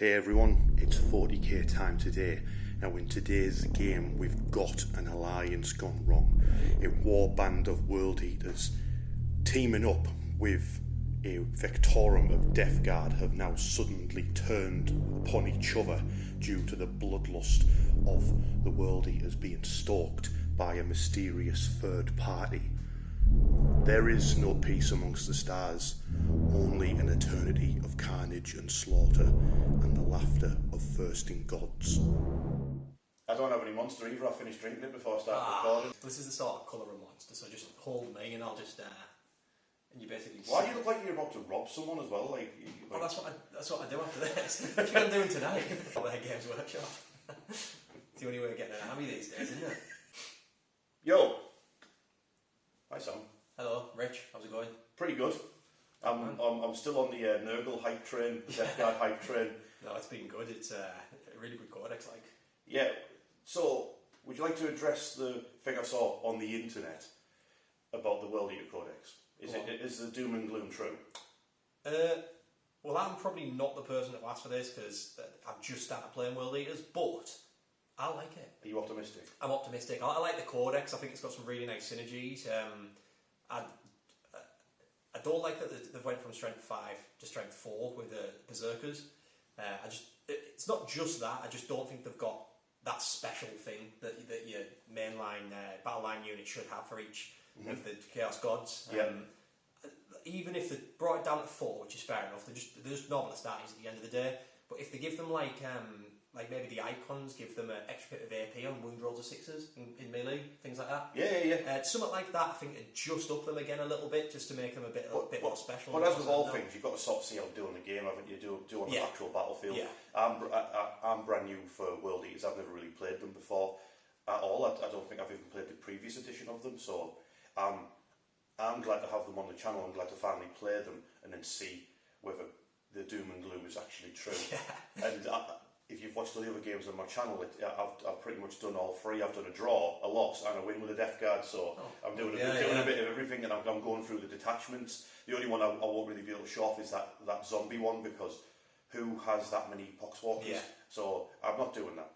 Hey everyone, it's 40k time today. Now in today's game we've got an alliance gone wrong. A warband of World Eaters teaming up with a Vectorum of Death Guard have now suddenly turned upon each other due to the bloodlust of the World Eaters being stalked by a mysterious third party. There is no peace amongst the stars, only an eternity of carnage and slaughter and the laughter of thirsting gods. I don't have any Monster either, I finished drinking it before I started recording. This is the sort of colour of Monster, so just hold me and I'll just... and you basically... Why do you look like you're about to rob someone as well? Well, that's what I do after this. What are you doing tonight? I'm at Gamesworkshop. It's the only way of getting an army these days, isn't it? Yo! Hi Sam. Hello, Rich. How's it going? Pretty good. I'm still on the Nurgle hype train, the Death Guard hype train. No, it's been good. It's a really good codex, like. Yeah. So, would you like to address the thing I saw on the internet about the World Eater Codex? Is the doom and gloom true? Well, I'm probably not the person to ask for this because I've just started playing World Eaters, but I like it. Are you optimistic? I'm optimistic. I like the codex. I think it's got some really nice synergies. I don't like that they've went from strength 5 to strength 4 with the berserkers. It's not just that. I just don't think they've got that special thing that your mainline battle line unit should have for each of the Chaos Gods. Yeah. Even if they brought it down to 4, which is fair enough, they're just normal stars at the end of the day. But if they give them like maybe the icons, give them an extra bit of AP on wound rolls of 6s in melee, things like that. Yeah. Something like that, I think it'd just up them again a little bit, just to make them a bit more special. But as with all things, you've got to sort of see how to do in the game, haven't you? Do on the actual battlefield. Yeah. I'm brand new for World Eaters. I've never really played them before at all. I don't think I've even played the previous edition of them. So I'm glad to have them on the channel. I'm glad to finally play them and then see whether the doom and gloom is actually true. Yeah. And if you've watched all the other games on my channel, I've pretty much done all three. I've done a draw, a loss, and a win with a Death Guard. So I'm doing a bit of everything, and I'm going through the detachments. The only one I won't really be able to show off is that zombie one, because who has that many poxwalkers? Yeah. So I'm not doing that.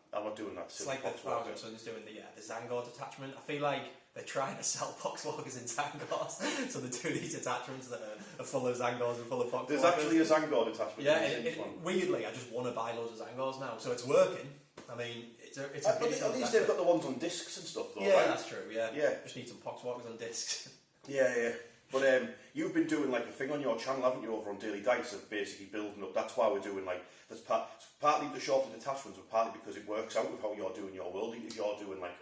It's like the Fargo Son's doing the Zangor detachment. I feel like they're trying to sell poxwalkers in Zangors, so they do these attachments that are full of Zangors and full of poxwalkers. There's actually a Zangor detachment. Yeah, weirdly, I just want to buy loads of Zangors now, so it's working. I mean, it's a at least they've got the ones on discs and stuff, though. Yeah, right? that's true. Yeah. Just need some poxwalkers on discs. Yeah. But you've been doing like a thing on your channel, haven't you, over on Daily Dice, of basically building up. That's why we're doing that's partly to show off the detachments, but partly because it works out with how you're doing your World Eaters. You're doing like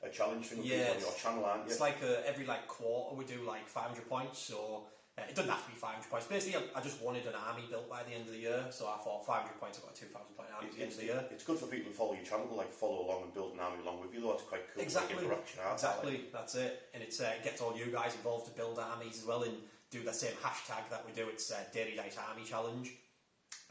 a challenge thing on your channel, aren't you? It's like every quarter we do like 500 points, or it doesn't have to be 500 points. Basically, I just wanted an army built by the end of the year, so I thought 500 points, I've got a 2,000 point army at the end of the year. It's good for people to follow your channel, to follow along and build an army along with you, though. It's quite cool. Exactly, that's it. And it gets all you guys involved to build armies as well, and do the same hashtag that we do. It's Daily Dice Army Challenge,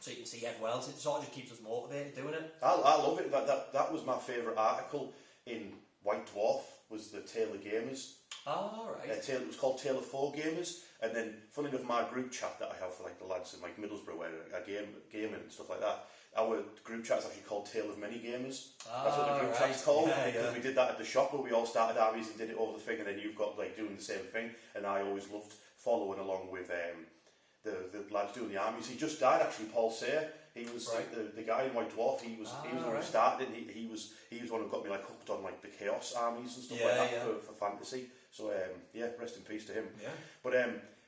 so you can see everywhere else. It sort of just keeps us motivated doing it. I love it. That was my favourite article in White Dwarf, was the Tale of Gamers. Oh, right. It was called Tale of 4 Gamers, and then, funny enough, my group chat that I have for the lads in Middlesbrough, where I gaming and stuff like that, our group chat is actually called Tale of Many Gamers. That's what the group chat's called, because we did that at the shop where we all started armies and did it over the thing, and then you've got doing the same thing, and I always loved following along with the lads doing the armies. He just died actually, Paul Sayre. He was the guy in White Dwarf. He was the one who started it. He was one who got me hooked on the Chaos armies and stuff for fantasy. So rest in peace to him. Yeah. But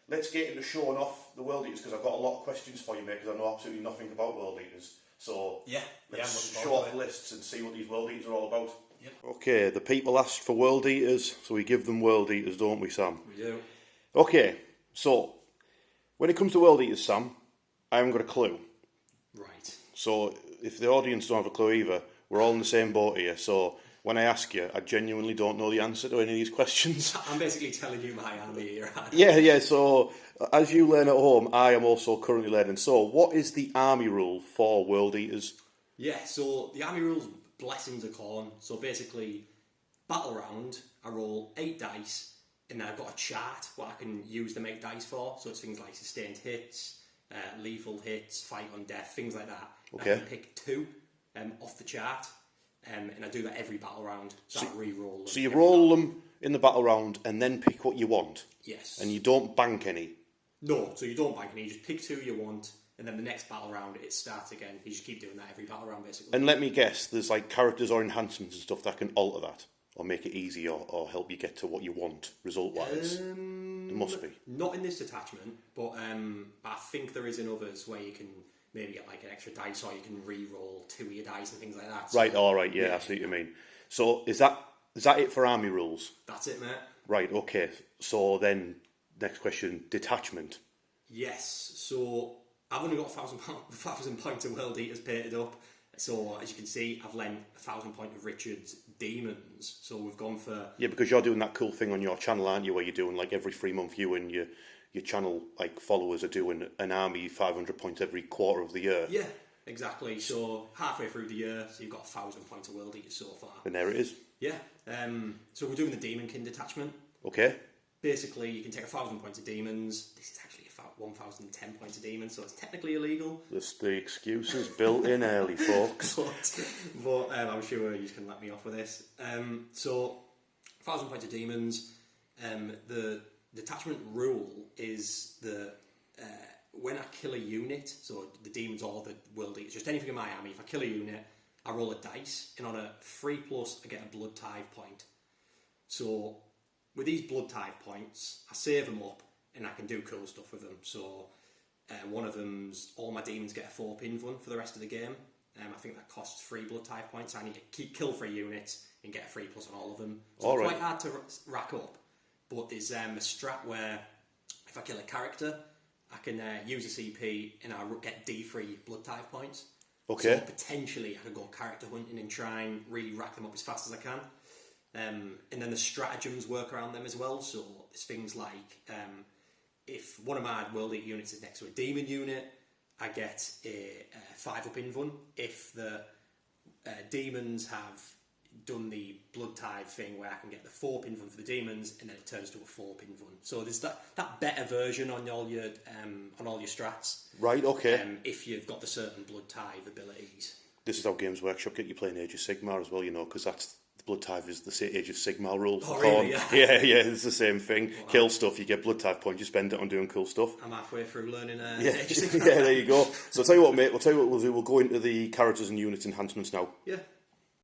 let's get into showing off the World Eaters, because I've got a lot of questions for you, mate, because I know absolutely nothing about World Eaters. So let's show off lists and see what these World Eaters are all about. Yep. Okay, the people asked for World Eaters, so we give them World Eaters, don't we, Sam? We do. Okay, so when it comes to World Eaters, Sam, I haven't got a clue. Right. So if the audience don't have a clue either, we're all in the same boat here. So when I ask you, I genuinely don't know the answer to any of these questions. I'm basically telling you my army here. Yeah. So as you learn at home, I am also currently learning. So what is the army rule for World Eaters? Yeah, so the army rule's Blessings of Khorne. So basically, battle round, I roll 8 dice, and then I've got a chart what I can use the 8 dice for. So it's things like sustained hits, lethal hits, fight on death, things like that. Okay. I can pick 2 off the chart, and I do that every battle round. So I re-roll them. So you roll them in the battle round and then pick what you want? Yes. And you don't bank any? No, so you don't bank any, you just pick 2 you want, and then the next battle round it starts again. You just keep doing that every battle round basically. And let me guess, there's like characters or enhancements and stuff that can alter that, or make it easier, or help you get to what you want result-wise? There must be. Not in this detachment, but I think there is in others where you can maybe get like an extra dice, or you can re-roll 2 of your dice and things like that. So, Right, alright, yeah, I see what you mean. So is that it for army rules? That's it, mate. Right, okay. So then, next question, detachment. Yes, so I've only got 1,000 points of World Eaters painted up. So as you can see, I've lent 1,000 points of Richard's Demons. So we've gone for... Yeah, because you're doing that cool thing on your channel, aren't you, where you're doing like every 3 month, you and your channel like followers are doing an army 500 points every quarter of the year. Yeah, exactly. So halfway through the year, so you've got 1,000 points of World Eaters so far. And there it is. Yeah. So we're doing the Demon King detachment. Okay. Basically, you can take 1,000 points of demons. This is actually 1,010 points of demons, so it's technically illegal. The excuses built in early, folks. but I'm sure you can let me off with this. So, 1,000 points of demons. The detachment rule is that when I kill a unit, so the demons or the world eaters, just anything in my army, if I kill a unit, I roll a dice, and on a 3+, I get a blood tithe point. So, with these blood tithe points, I save them up, and I can do cool stuff with them. So one of them's all my demons get a 4-pin one for the rest of the game. I think that costs 3 blood tithe points. I need to kill 3 units and get a 3+ on all of them. So it's quite hard to rack up. But there's a strat where if I kill a character, I can use a CP and I get D3 blood tithe points. Okay. So potentially I could go character hunting and try and really rack them up as fast as I can. And then the stratagems work around them as well. So there's things like if one of my World Eater units is next to a demon unit, I get a 5-up invuln. If the demons have done the blood tithe thing where I can get the 4 invuln for the demons, and then it turns to a 4 invuln. So there's that better version on all your strats. Right, okay. If you've got the certain blood tithe abilities. This is how Games Workshop get you playing Age of Sigmar as well, you know, because that's the blood tithe is the Age of Sigmar rule. Oh, really? Yeah, it's the same thing. Well, kill stuff, you get blood tithe points, you spend it on doing cool stuff. I'm halfway through learning Age of Sigmar. Yeah, there you go. So I'll tell you what, mate, we'll do. We'll go into the characters and units enhancements now. Yeah.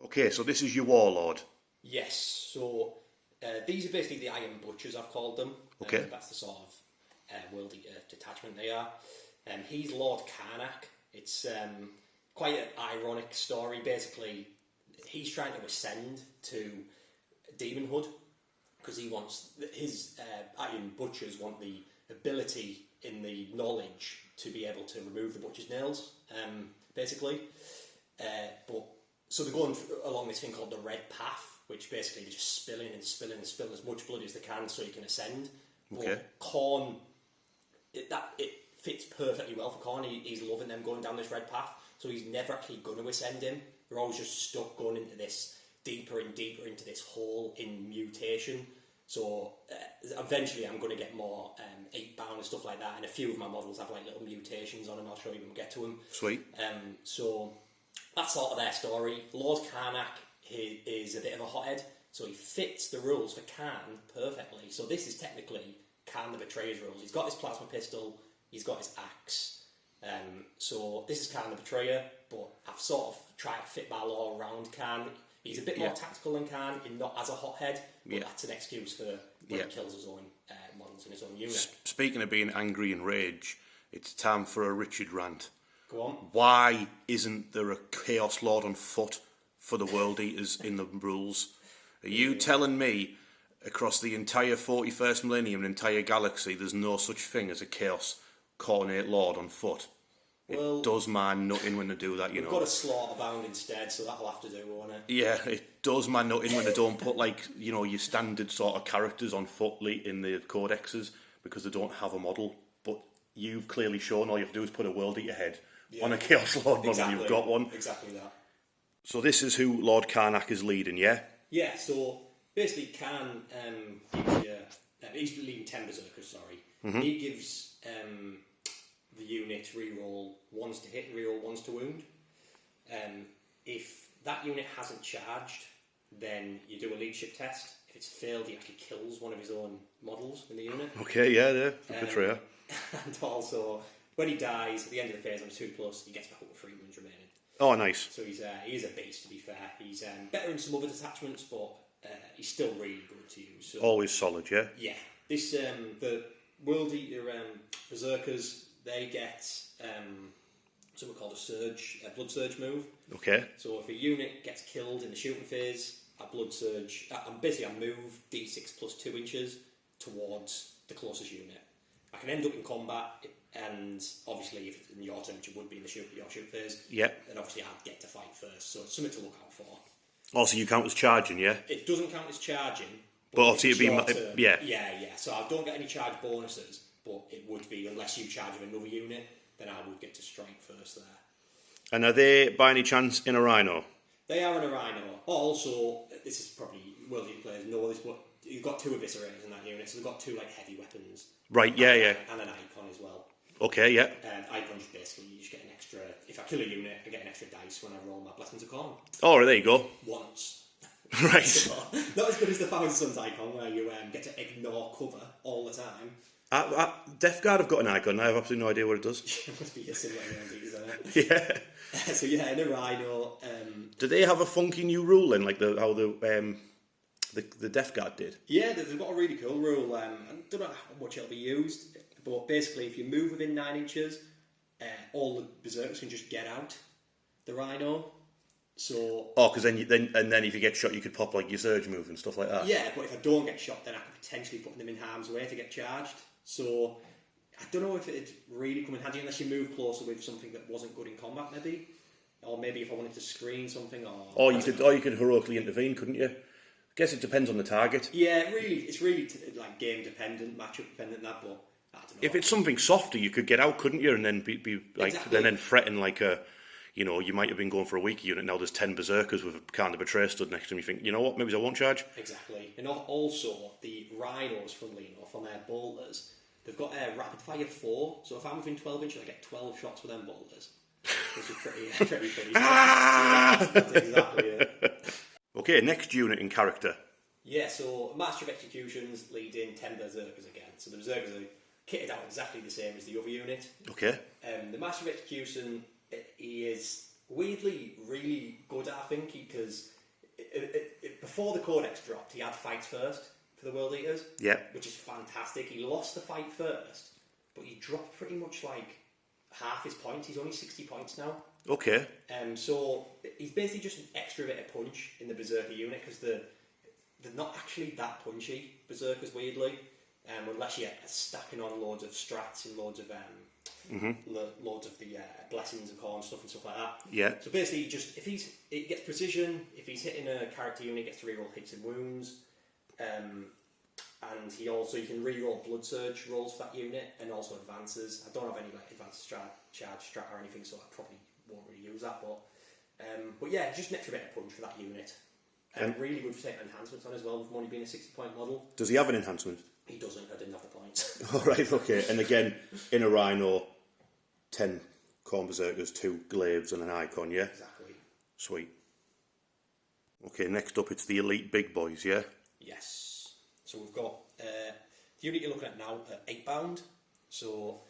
Okay, so this is your Warlord. Yes, so these are basically the Iron Butchers, I've called them. Okay. That's the sort of World Eater detachment they are. He's Lord Karnak. It's quite an ironic story. Basically, he's trying to ascend to demonhood because he wants his Iron Butchers want the ability in the knowledge to be able to remove the butcher's nails, basically. But so they're going along this thing called the Red Path, which basically they're just spilling as much blood as they can so you can ascend. Okay. But Khorne, it fits perfectly well for Khorne. He's loving them going down this Red Path, so he's never actually going to ascend him. They're always just stuck going into this deeper and deeper into this hole in mutation. So eventually I'm going to get more 8-bound and stuff like that, and a few of my models have like little mutations on them. I'll show you when we get to them. Sweet. So that's sort of their story. Lord Karnak is a bit of a hothead, so he fits the rules for Kharn perfectly. So this is technically Kharn the Betrayer's rules. He's got his plasma pistol, he's got his axe. So this is Kharn the Betrayer, but I've sort of tried to fit my law around Kharn. He's a bit more tactical than Kharn, and not as a hothead, but that's an excuse for when he kills his own models in his own unit. Speaking of being angry and rage, it's time for a Richard rant. Go on. Why isn't there a Chaos Lord on foot for the World Eaters in the rules? Are you telling me across the entire 41st millennium and entire galaxy there's no such thing as a Chaos Coordinate Lord on foot? It does man nutting when they do that, you know. We've got a Slaughterbound instead, so that'll have to do, won't it? Yeah, it does man nutting when they don't put, like, you know, your standard sort of characters on foot in the Codexes because they don't have a model. But you've clearly shown all you have to do is put a World Eater head on a Chaos Lord model, you've got one. Exactly that. So this is who Lord Karnak is leading, yeah? Yeah, so basically Kharn gives you... he's leading 10 Berserkers, sorry. Mm-hmm. He gives the unit reroll 1s to hit and reroll 1s to wound. If that unit hasn't charged, then you do a leadership test. If it's failed, he actually kills one of his own models in the unit. Okay, yeah, betrayer. And also, when he dies at the end of the phase on a 2+, he gets back up with 3 wounds remaining. Oh, nice. So he is a beast, to be fair. He's better in some other detachments, but he's still really good to use. So, always solid, yeah? Yeah. This the World Eater Berserkers, they get something called a blood surge move. Okay. So if a unit gets killed in the shooting phase, a blood surge, I move d6 plus 2 inches towards the closest unit. I can end up in combat, and obviously if it's in your turn, which it would be in your shoot phase, yeah, then obviously I'd get to fight first. So it's something to look out for. Also, you count as charging, yeah? It doesn't count as charging. But obviously it'd be... Yeah. Yeah. So I don't get any charge bonuses, but it would be, unless you charge with another unit, then I would get to strike first there. And are they, by any chance, in a Rhino? They are in a Rhino. Also, this is probably World Eater players know this, but you've got 2 eviscerators in that unit, so they've got 2 heavy weapons. Right, yeah. And an icon as well. Okay, yeah. Icon just basically, you just get an extra... If I kill a unit, I get an extra dice when I roll my Blessings of Khorne. Oh, there you go. Once. Right. So, not as good as the Thousand Suns icon, where you get to ignore cover all the time. Death Guard have got an icon. I have absolutely no idea what it does. It must be a similar name, isn't it? Yeah. So yeah, in a Rhino. Do they have a funky new rule then, like how the Death Guard did? Yeah, they've got a really cool rule. I don't know how much it'll be used, but basically, if you move within 9 inches, all the berserkers can just get out the Rhino. So. Oh, because then if you get shot, you could pop like your surge move and stuff like that. Yeah, but if I don't get shot, then I could potentially put them in harm's way to get charged. So I don't know if it'd really come in handy unless you move closer with something that wasn't good in combat, maybe, or maybe if I wanted to screen something, or you could heroically intervene, couldn't you? I guess it depends on the target. Yeah, it's really like game dependent, matchup dependent. That, but I don't know. If it's something softer, you could get out, couldn't you? And then be like, exactly. then threaten like a. You know, you might have been going for a weaker unit, now there's 10 berserkers with a kind of betrayer stood next to them. You think, you know what, maybe I won't charge. Exactly. And also, the Rhinos, funnily enough, on their bolters, they've got a rapid fire 4, so if I'm within 12 inches, I get 12 shots with them bolters. Which is pretty funny. Yeah, that's exactly it. Okay, next unit in character. Yeah, so Master of Executions leading 10 berserkers again. So the berserkers are kitted out exactly the same as the other unit. Okay. The Master of Execution... He is weirdly really good, I think, because before the Codex dropped, he had fights first for the World Eaters, yeah, which is fantastic. He lost the fight first, but he dropped pretty much like half his points. He's only 60 points now. Okay. So he's basically just an extra bit of punch in the Berserker unit, because they're not actually that punchy, Berserkers, weirdly, unless you're stacking on loads of strats and loads of loads of the blessings and khorne stuff and stuff like that. Yeah. So basically, just if it gets precision, if he's hitting a character unit, he gets to reroll hits and wounds, and you can reroll blood surge rolls for that unit, and also advances. I don't have any like advanced charge strat or anything, so I probably won't really use that. But yeah, just an extra bit of punch for that unit. Really good for taking enhancements on as well, with only being a 60-point model. Does he have an enhancement? He doesn't. I didn't have the points. All right, okay. And again, in a Rhino, 10 khorne berserkers, 2 glaives, and an icon. Yeah. Exactly. Sweet. Okay, next up, it's the elite big boys. Yeah. Yes. So we've got the unit you're looking at now, 8-bound. So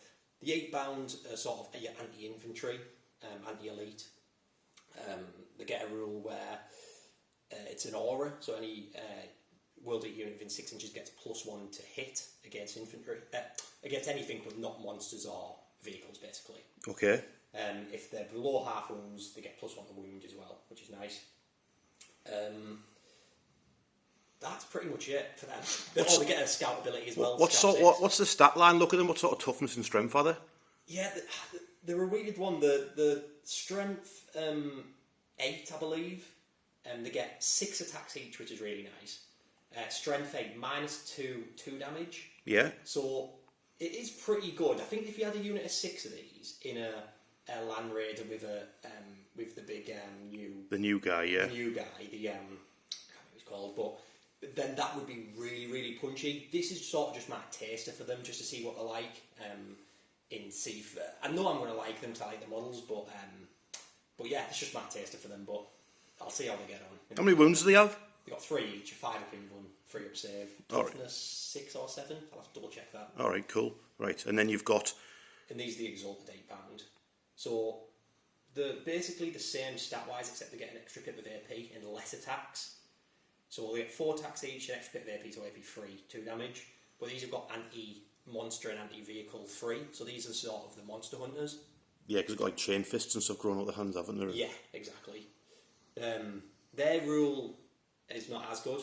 the 8-bound are sort of your anti-infantry, anti-elite. They get a rule where it's an aura, so any World Eater unit within 6 inches gets +1 to hit against infantry, against anything but not monsters or vehicles, basically. Okay. If they're below half wounds, they get +1 to wound as well, which is nice. That's pretty much it for them. They get a scout ability as well. What's the stat line look at them? What sort of toughness and strength are they? Yeah, they're a weird one. The strength 8, I believe. They get 6 attacks each, which is really nice. Strength 8, -2 damage. Yeah. So it is pretty good. I think if you had a unit of 6 of these in a Land Raider with the big new guy, yeah. The new guy, I can't remember what he's called, but then that would be really, really punchy. This is sort of just my taster for them, just to see what they're like. in see if I know I'm going to like them because I like the models, but yeah, it's just my taster for them. But I'll see how they get on. How many wounds do they have? They got 3 each, a 5 up invuln, 3 up save, toughness 6 or 7. I'll have to double check that. All right, cool. Right, and then you've got. And these are the exalted £8. So they're basically the same stat wise, except they get an extra pip of AP and less attacks. So they get 4 attacks each, an extra pip of AP, so AP 3, 2 damage. But these have got anti-monster and anti-vehicle 3, so these are sort of the monster hunters. Yeah, because they've got like chain fists and stuff growing out the hands, haven't they? Yeah, exactly. Their rule is not as good.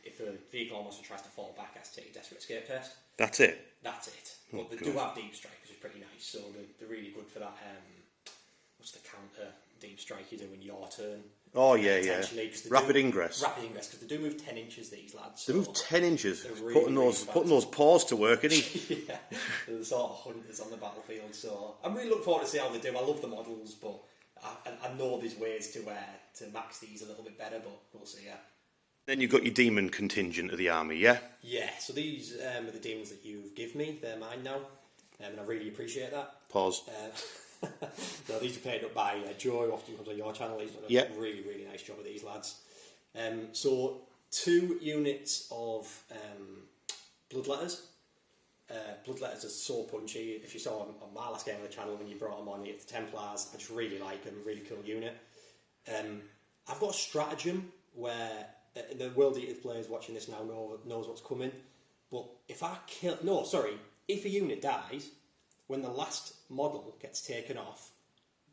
If a vehicle or monster tries to fall back, it has to take a desperate escape test. That's it? That's it. Oh, But they do have deep strike, which is pretty nice, so they're really good for that. What's the counter deep strike you do in your turn? Oh, yeah. Rapid ingress. Rapid ingress, because they do move 10 inches, these lads. They move 10 inches. Really, Putting those paws to work, isn't he? Yeah, they're the sort of hunters on the battlefield, so I'm really looking forward to see how they do. I love the models, but I know there's ways to max these a little bit better, but we'll see, yeah. Then you've got your demon contingent of the army, yeah? Yeah, so these are the demons that you've given me. They're mine now, and I really appreciate that. Pause. No, these are paid up by Joe, who often comes on your channel. He's done a really, really nice job with these lads. So 2 units of bloodletters. Bloodletters are so punchy. If you saw them on my last game on the channel when you brought them on, it's the Templars. I just really like them. Really cool unit. I've got a stratagem where the World Eaters players watching this now knows what's coming. But if a unit dies, when the last model gets taken off,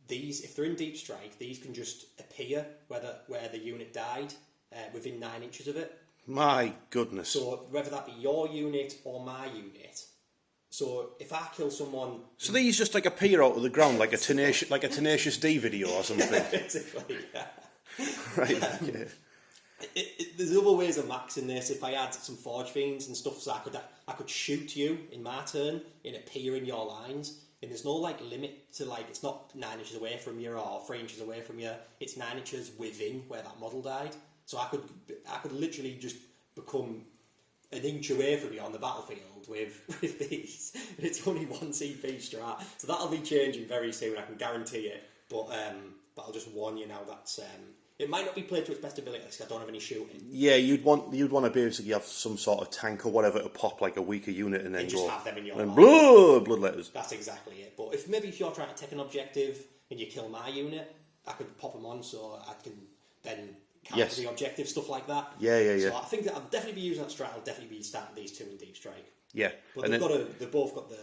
if they're in deep strike, these can just appear where the unit died within 9 inches of it. My goodness. So whether that be your unit or my unit. So if I kill someone, so these just like appear out of the ground like a tenacious D video or something. basically, yeah. Right. Yeah. There's other ways of maxing this. If I had some Forge Fiends and stuff, so I could shoot you in my turn and appear in your lines, and there's no like limit to it's not 9 inches away from you or 3 inches away from you. It's 9 inches within where that model died. So I could literally just become an inch away from you on the battlefield with these. And it's only 1 CP strat, so that'll be changing very soon. I can guarantee it. But I'll just warn you now. That's it might not be played to its best ability because I don't have any shooting. Yeah, you'd want to basically have some sort of tank or whatever to pop like a weaker unit and then just have them in your and line. bloodletters. That's exactly it. But if you're trying to take an objective and you kill my unit, I could pop them on so I can then counter the objective, stuff like that. Yeah. So I think that I'll definitely be using that strat. I'll definitely be starting these 2 in deep strike. Yeah, but they've both got the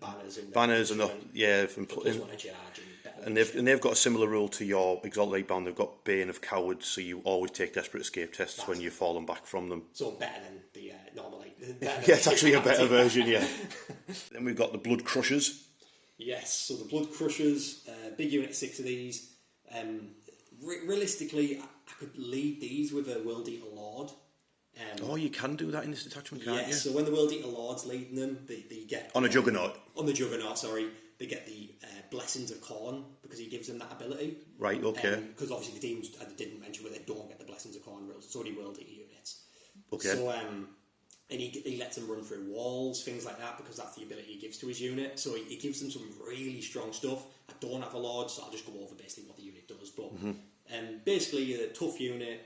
banners and +1 charge and they've got a similar rule to your Exalted 8 bound. They've got Bane of Cowards, so you always take desperate escape tests when you're falling back from them. So better than the normally. Yeah, it's actually a better version. Yeah. Then we've got the Blood Crushers. Yes, so the Blood Crushers, big unit, 6 of these. Realistically, I could lead these with a World Eater Lord. You can do that in this detachment, can't you? Yes, so when the World Eater Lord's leading them, they get... On a Juggernaut? On the Juggernaut, sorry. They get the Blessings of Khorne, because he gives them that ability. Right, okay. Because obviously the demons, I didn't mention, where they don't get the Blessings of Khorne rules. It's only World Eater units. Okay. So, and he lets them run through walls, things like that, because that's the ability he gives to his unit. So he gives them some really strong stuff. I don't have a Lord, so I'll just go over basically what the unit does. But basically, a tough unit.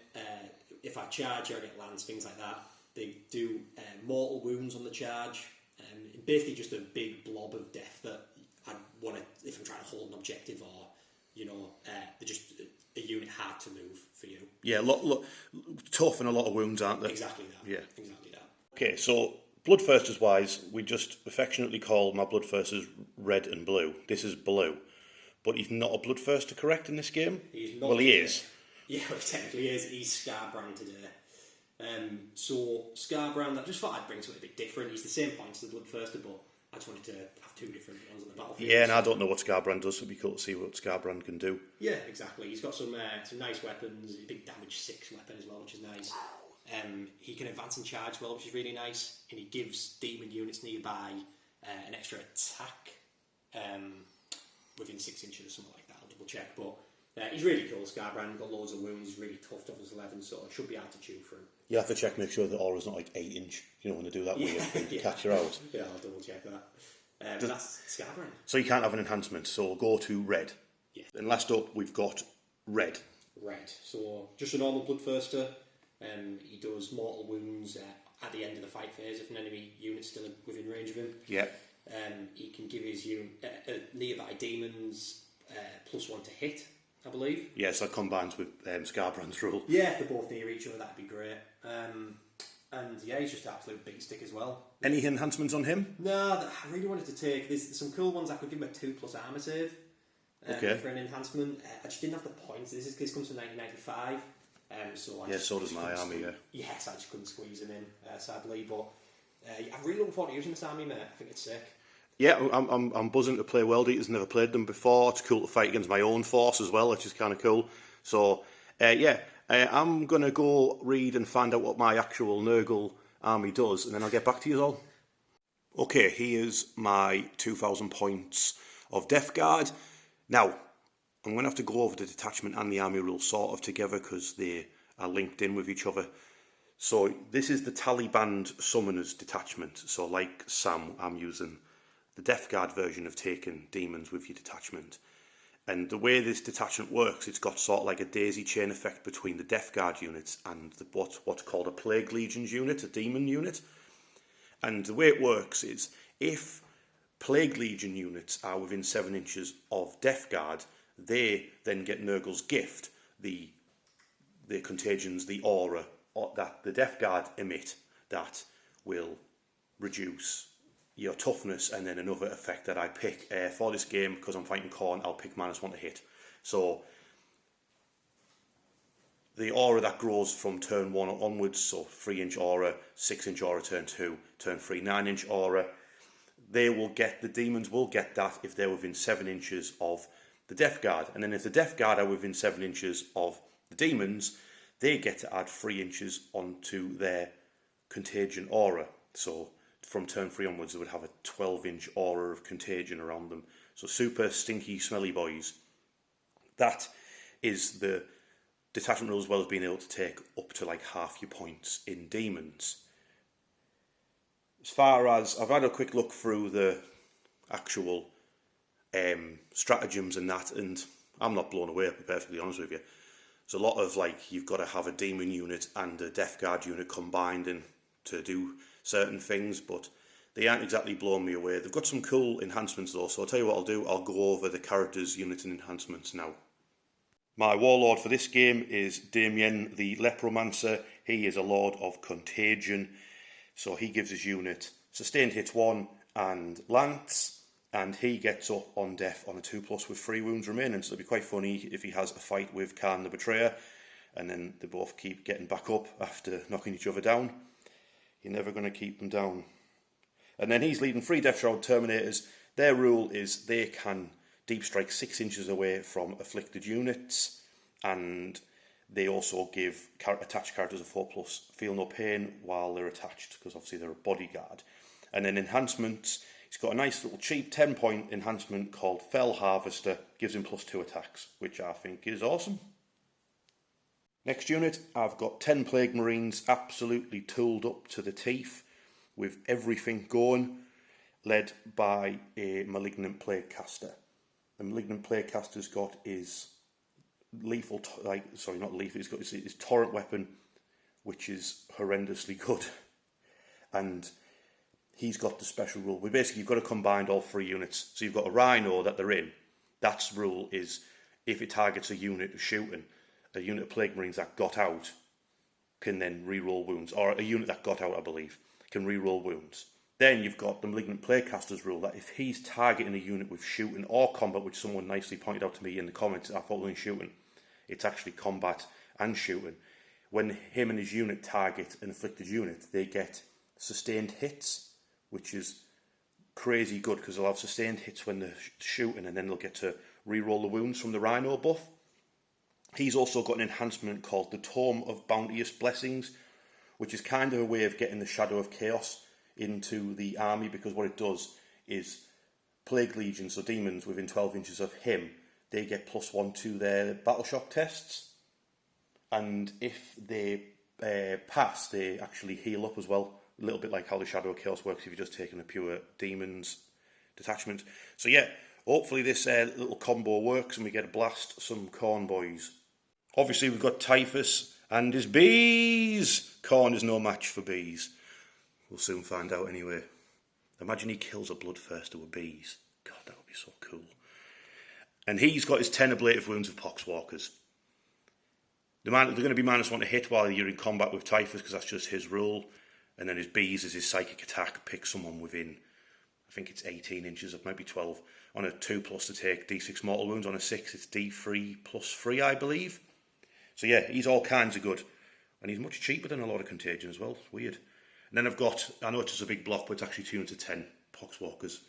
If I charge, I get lands, things like that. They do mortal wounds on the charge. Basically just a big blob of death that I want to, if I'm trying to hold an objective or, they're just a unit hard to move for you. Yeah, tough and a lot of wounds, aren't there? Exactly that. Yeah. Exactly that. Okay, so Bloodthirsters wise, we just affectionately call my Bloodthirsters red and blue. This is blue. But he's not a Bloodthirster, correct, in this game? He's not. Well, he is. Yeah, well, technically he is. He's Scarbrand today. So Scarbrand, I just thought I'd bring something a bit different. He's the same points as the Bloodthirster, but I just wanted to have 2 different ones on the battlefield. Yeah, and I don't know what Scarbrand does, so it'd be cool to see what Scarbrand can do. Yeah, exactly. He's got some nice weapons, a big damage 6 weapon as well, which is nice. He can advance and charge well, which is really nice, and he gives demon units nearby an extra attack within 6 inches or something like that. I'll double check, but he's really cool, Scarbrand. Got loads of wounds, he's really tough, toughness 11, so it should be hard to chew for him. You have to check, make sure the aura's not like 8 inch, when they do that weird thing to catch her out. Yeah, I'll double check that. That's Scarborough. So you can't have an enhancement, so we'll go to red. Yeah. And last up, we've got red. Red. So just a normal bloodthirster. He does mortal wounds at the end of the fight phase if an enemy unit's still within range of him. Yeah. He can give his nearby demons +1 to hit, I believe. Yeah, so that combines with Scarbrand's rule. Yeah, if they're both near each other, that'd be great. And yeah, he's just an absolute beat stick as well. Any enhancements on him? No, I really wanted to take. There's some cool ones. I could give him a 2+ armor save for an enhancement. I just didn't have the points. This comes from 1995. So does my army, yeah. Yes, I just couldn't squeeze him in, sadly. But I'm really looking forward to using this army, mate. I think it's sick. Yeah, I'm buzzing to play World Eaters. Never played them before. It's cool to fight against my own force as well, which is kind of cool. So, I'm going to go read and find out what my actual Nurgle army does, and then I'll get back to you all. Okay, here's my 2,000 points of Death Guard. Now, I'm going to have to go over the detachment and the army rules sort of together because they are linked in with each other. So this is the Taliban Summoners detachment. So like Sam, I'm using the Death Guard version of taking demons with your detachment. And the way this detachment works, it's got sort of like a daisy chain effect between the Death Guard units and what's called a Plague Legions unit, a demon unit. And the way it works is if Plague Legion units are within 7 inches of Death Guard, they then get Nurgle's gift, the contagions, the aura that the Death Guard emit that will reduce your toughness, and then another effect that I pick for this game, because I'm fighting khorne, I'll pick -1 to hit. So the aura that grows from turn 1 onwards, so 3-inch aura, 6-inch aura turn 2, turn 3, 9-inch aura, the demons will get that if they're within 7 inches of the Death Guard. And then if the Death Guard are within 7 inches of the demons, they get to add 3 inches onto their contagion aura. So from turn 3 onwards, they would have a 12-inch aura of contagion around them. So super stinky, smelly boys. That is the detachment rule, as well as being able to take up to like half your points in demons. As far as, I've had a quick look through the actual stratagems and that, and I'm not blown away, to be perfectly honest with you. There's a lot of like, you've got to have a demon unit and a Death Guard unit combined in to do certain things, but they aren't exactly blowing me away. They've got some cool enhancements though, so I'll tell you what I'll do. I'll go over the characters, units and enhancements now. My warlord for this game is Damien the Lepromancer. He is a Lord of Contagion, so he gives his unit sustained hits 1 and lance, and he gets up on death on a 2+ with 3 wounds remaining. So it'll be quite funny if he has a fight with Khan the Betrayer, and then they both keep getting back up after knocking each other down. You're never going to keep them down. And then he's leading 3 Death Shroud Terminators. Their rule is they can deep strike 6 inches away from afflicted units, and they also give attached characters a 4+, feel no pain while they're attached, because obviously they're a bodyguard. And then enhancements, he's got a nice little cheap 10-point enhancement called Fell Harvester, gives him +2 attacks, which I think is awesome. Next unit, I've got 10 Plague Marines, absolutely tooled up to the teeth, with everything going, led by a Malignant Plague Caster. The Malignant Plague Caster's got his lethal, not lethal, he's got his torrent weapon, which is horrendously good. And he's got the special rule. You've got to combine all 3 units. So you've got a Rhino that they're in. That's rule is, if it targets a unit shooting, a unit of Plague Marines that got out can then re-roll wounds. Or a unit that got out, I believe, can re-roll wounds. Then you've got the Malignant Plaguecaster's rule that if he's targeting a unit with shooting or combat, which someone nicely pointed out to me in the comments, I thought we were shooting, it's actually combat and shooting. When him and his unit target an afflicted unit, they get sustained hits, which is crazy good because they'll have sustained hits when they're shooting, and then they'll get to re-roll the wounds from the Rhino buff. He's also got an enhancement called the Tome of Bounteous Blessings, which is kind of a way of getting the Shadow of Chaos into the army, because what it does is Plague Legions, so demons within 12 inches of him, they get +1 to their battle shock tests, and if they pass, they actually heal up as well, a little bit like how the Shadow of Chaos works if you're just taking a pure demons detachment. So yeah, hopefully this little combo works and we get to blast some khorne boys. Obviously we've got Typhus and his bees. Khorne is no match for bees. We'll soon find out anyway. Imagine he kills a bloodthirster with bees. God, that would be so cool. And he's got his 10 ablative wounds of poxwalkers. They're going to be -1 to hit while you're in combat with Typhus, because that's just his rule. And then his bees is his psychic attack. Pick someone within, I think it's 18 inches, it might be 12. On a 2+ to take D6 mortal wounds. On a 6 it's D3 + 3, I believe. So yeah, he's all kinds of good. And he's much cheaper than a lot of Contagion as well. It's weird. And then I've got, I know it's just a big block, but it's actually 2 into 10 poxwalkers.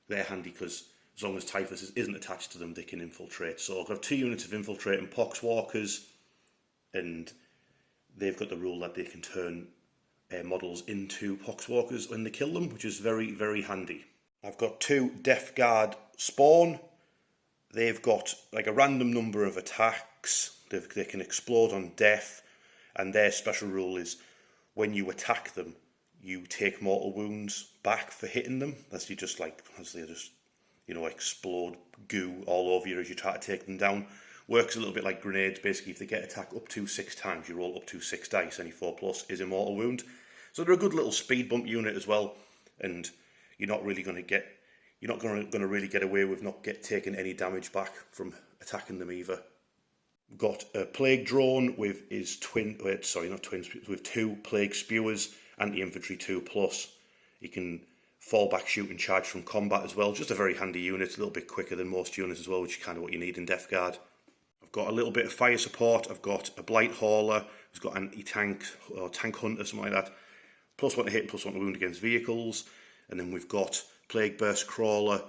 They're handy because as long as Typhus isn't attached to them, they can infiltrate. So I've got 2 units of infiltrating poxwalkers, and they've got the rule that they can turn models into poxwalkers when they kill them, which is very, very handy. I've got 2 Death Guard spawn. They've got like a random number of attacks. They can explode on death, and their special rule is when you attack them, you take mortal wounds back for hitting them. As you just like, as they just, explode goo all over you as you try to take them down. Works a little bit like grenades. Basically, if they get attacked up to 6 times, you roll up to 6 dice. Any 4+ is a mortal wound. So they're a good little speed bump unit as well. And you're not really going to get, you're not going to really get away with not taking any damage back from attacking them either. Got a plague drone with his with 2 plague spewers, anti-infantry 2+. He can fall back, shoot and charge from combat as well. Just a very handy unit, a little bit quicker than most units as well, which is kind of what you need in Death Guard. I've got a little bit of fire support. I've got a blight hauler who's got anti-tank or tank hunter, something like that. +1 to hit and +1 to wound against vehicles. And then we've got plague burst crawler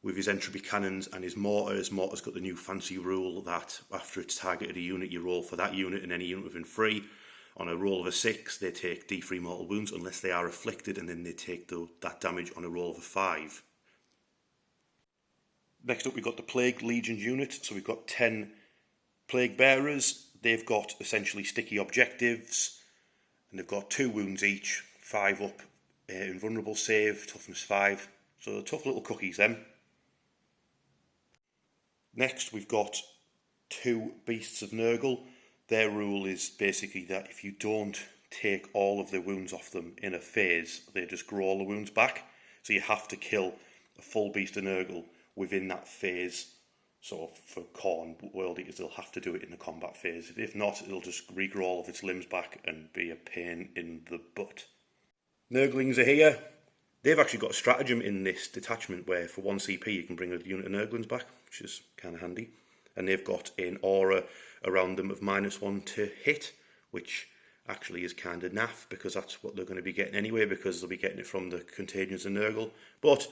with his entropy cannons and his mortars. Mortar's got the new fancy rule that after it's targeted a unit, you roll for that unit and any unit within 3. On a roll of a 6, they take D3 mortal wounds unless they are afflicted, and then they take that damage on a roll of a 5. Next up, we've got the Plague Legion unit. So we've got 10 Plague Bearers. They've got essentially sticky objectives, and they've got 2 wounds each, 5 up, invulnerable save, toughness 5. So they're tough little cookies, them. Next, we've got 2 Beasts of Nurgle. Their rule is basically that if you don't take all of the wounds off them in a phase, they just grow all the wounds back. So you have to kill a full Beast of Nurgle within that phase. So for Khorne World Eaters, they'll have to do it in the combat phase. If not, it'll just regrow all of its limbs back and be a pain in the butt. Nurglings are here. They've actually got a stratagem in this detachment where for 1 CP you can bring a unit of Nurglings back, which is kind of handy. And they've got an aura around them of -1 to hit, which actually is kind of naff because that's what they're going to be getting anyway, because they'll be getting it from the Contagions and Nurgle. But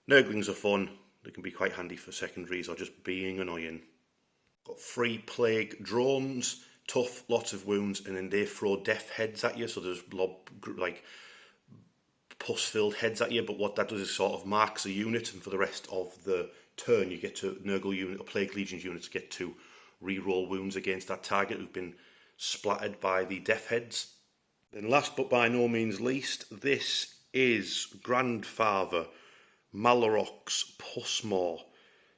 Nurglings are fun. They can be quite handy for secondaries or just being annoying. Got 3 plague drones, tough, lots of wounds, and then they throw death heads at you. So there's like pus-filled heads at you, but what that does is sort of marks a unit, and for the rest of the turn you get to Nurgle unit or Plague Legions units get to re-roll wounds against that target who've been splattered by the death heads. Then last but by no means least, this is Grandfather Malorok's Pusmaw,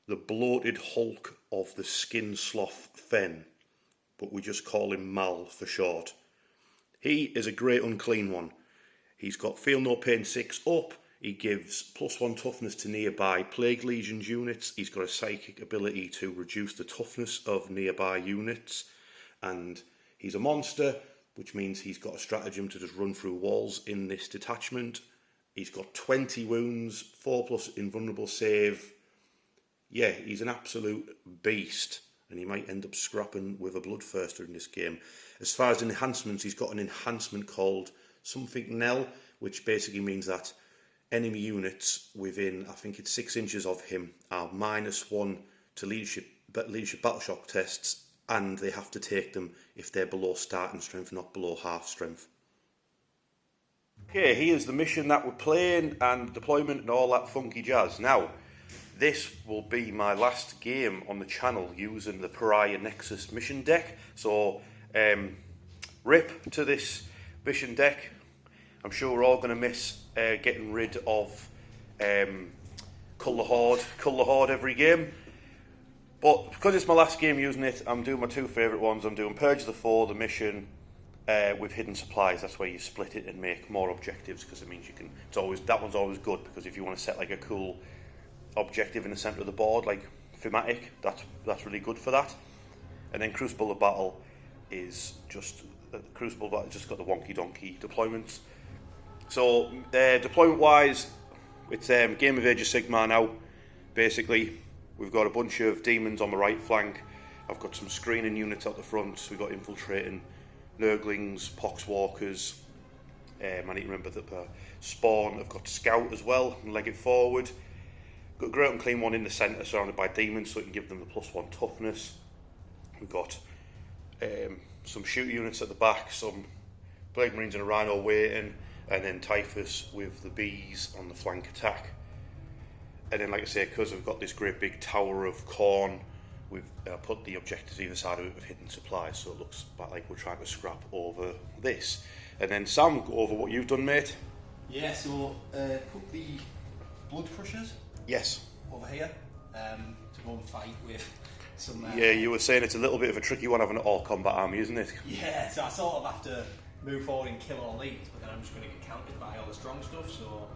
the bloated hulk of the skin sloth fen, but we just call him Mal for short. He is a great unclean one. He's got Feel No Pain 6 up. He gives +1 toughness to nearby Plague Legions units. He's got a psychic ability to reduce the toughness of nearby units. And he's a monster, which means he's got a stratagem to just run through walls in this detachment. He's got 20 wounds, 4+ invulnerable save. Yeah, he's an absolute beast. And he might end up scrapping with a bloodthirster in this game. As far as enhancements, he's got an enhancement called something Nell, which basically means that enemy units within, I think it's 6 inches of him, are -1 to leadership battle shock tests, and they have to take them if they're below starting strength, not below half strength. Okay, here's the mission that we're playing and deployment and all that funky jazz. Now, this will be my last game on the channel using the Pariah Nexus mission deck. So, rip to this mission deck. I'm sure we're all going to miss getting rid of cull the horde every game. But because it's my last game using it, I'm doing my two favourite ones. I'm doing Purge the Foe, the mission, with hidden supplies. That's where you split it and make more objectives, because it means you can. That one's always good, because if you want to set like a cool objective in the centre of the board, like thematic, that's really good for that. And then Crucible of Battle is just got the wonky donkey deployments. So deployment wise, it's Game of Age of Sigmar now. Basically, we've got a bunch of demons on the right flank. I've got some screening units out the front. We've got infiltrating nurglings, poxwalkers. I need to remember that spawn. I've got scout as well and leg it forward. Got a great and clean one in the centre, surrounded by demons, so we can give them the +1 toughness. We've got some shooter units at the back, some Blade Marines and a Rhino waiting, and then Typhus with the bees on the flank attack. And then, like I say, because we've got this great big tower of khorne, we've put the objectives either side of it with hidden supplies, so it looks like we're trying to scrap over this. And then Sam, go over what you've done, mate. Yeah, so put the Blood Crushers over here to go and fight with some... yeah, you were saying it's a little bit of a tricky one having an all-combat army, isn't it? Yeah, so I sort of have to move forward and kill all these, but then I'm just going to get countered by all the strong stuff, so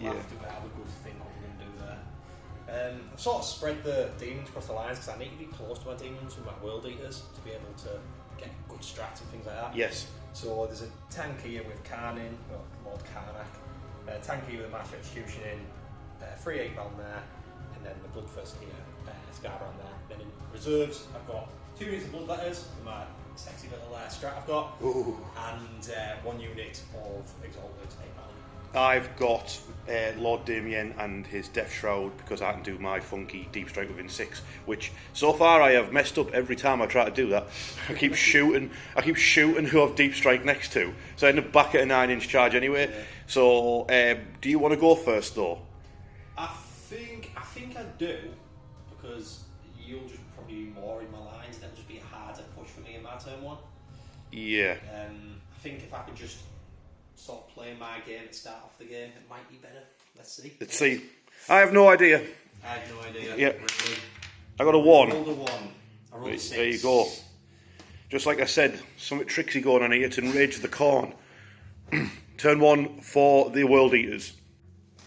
we'll have to have a good think what we're going to do there. I've sort of spread the demons across the lines, because I need to be close to my demons with my World Eaters to be able to get good strats and things like that. Yes. So there's a tank here with Karn in, well, Lord Karnak, tank here with a Master Execution in, 3 8-bound there, and then the Bloodthirst here, Scarbrand there. Then in reserves, I've got 2 units of Bloodletters, my sexy little strat I've got, and 1 unit of Exalted 8-bound. I've got Lord Damien and his Death Shroud, because I can do my funky Deep Strike within 6, which so far I have messed up every time I try to do that. I keep shooting who I've Deep Strike next to, so I end up back at a 9-inch charge anyway. Yeah. So do you want to go first though? I think I do, because you'll just probably be more in my lines, and it'll just be a harder push for me in my turn 1. Yeah. I think if I could just sort of play my game and start off the game, it might be better. Let's see. I have no idea. Yeah. Really. I got a 1. I rolled a 1. I rolled a 6. There you go. Just like I said, something tricksy going on here to enrage the khorne. Turn 1 for the World Eaters.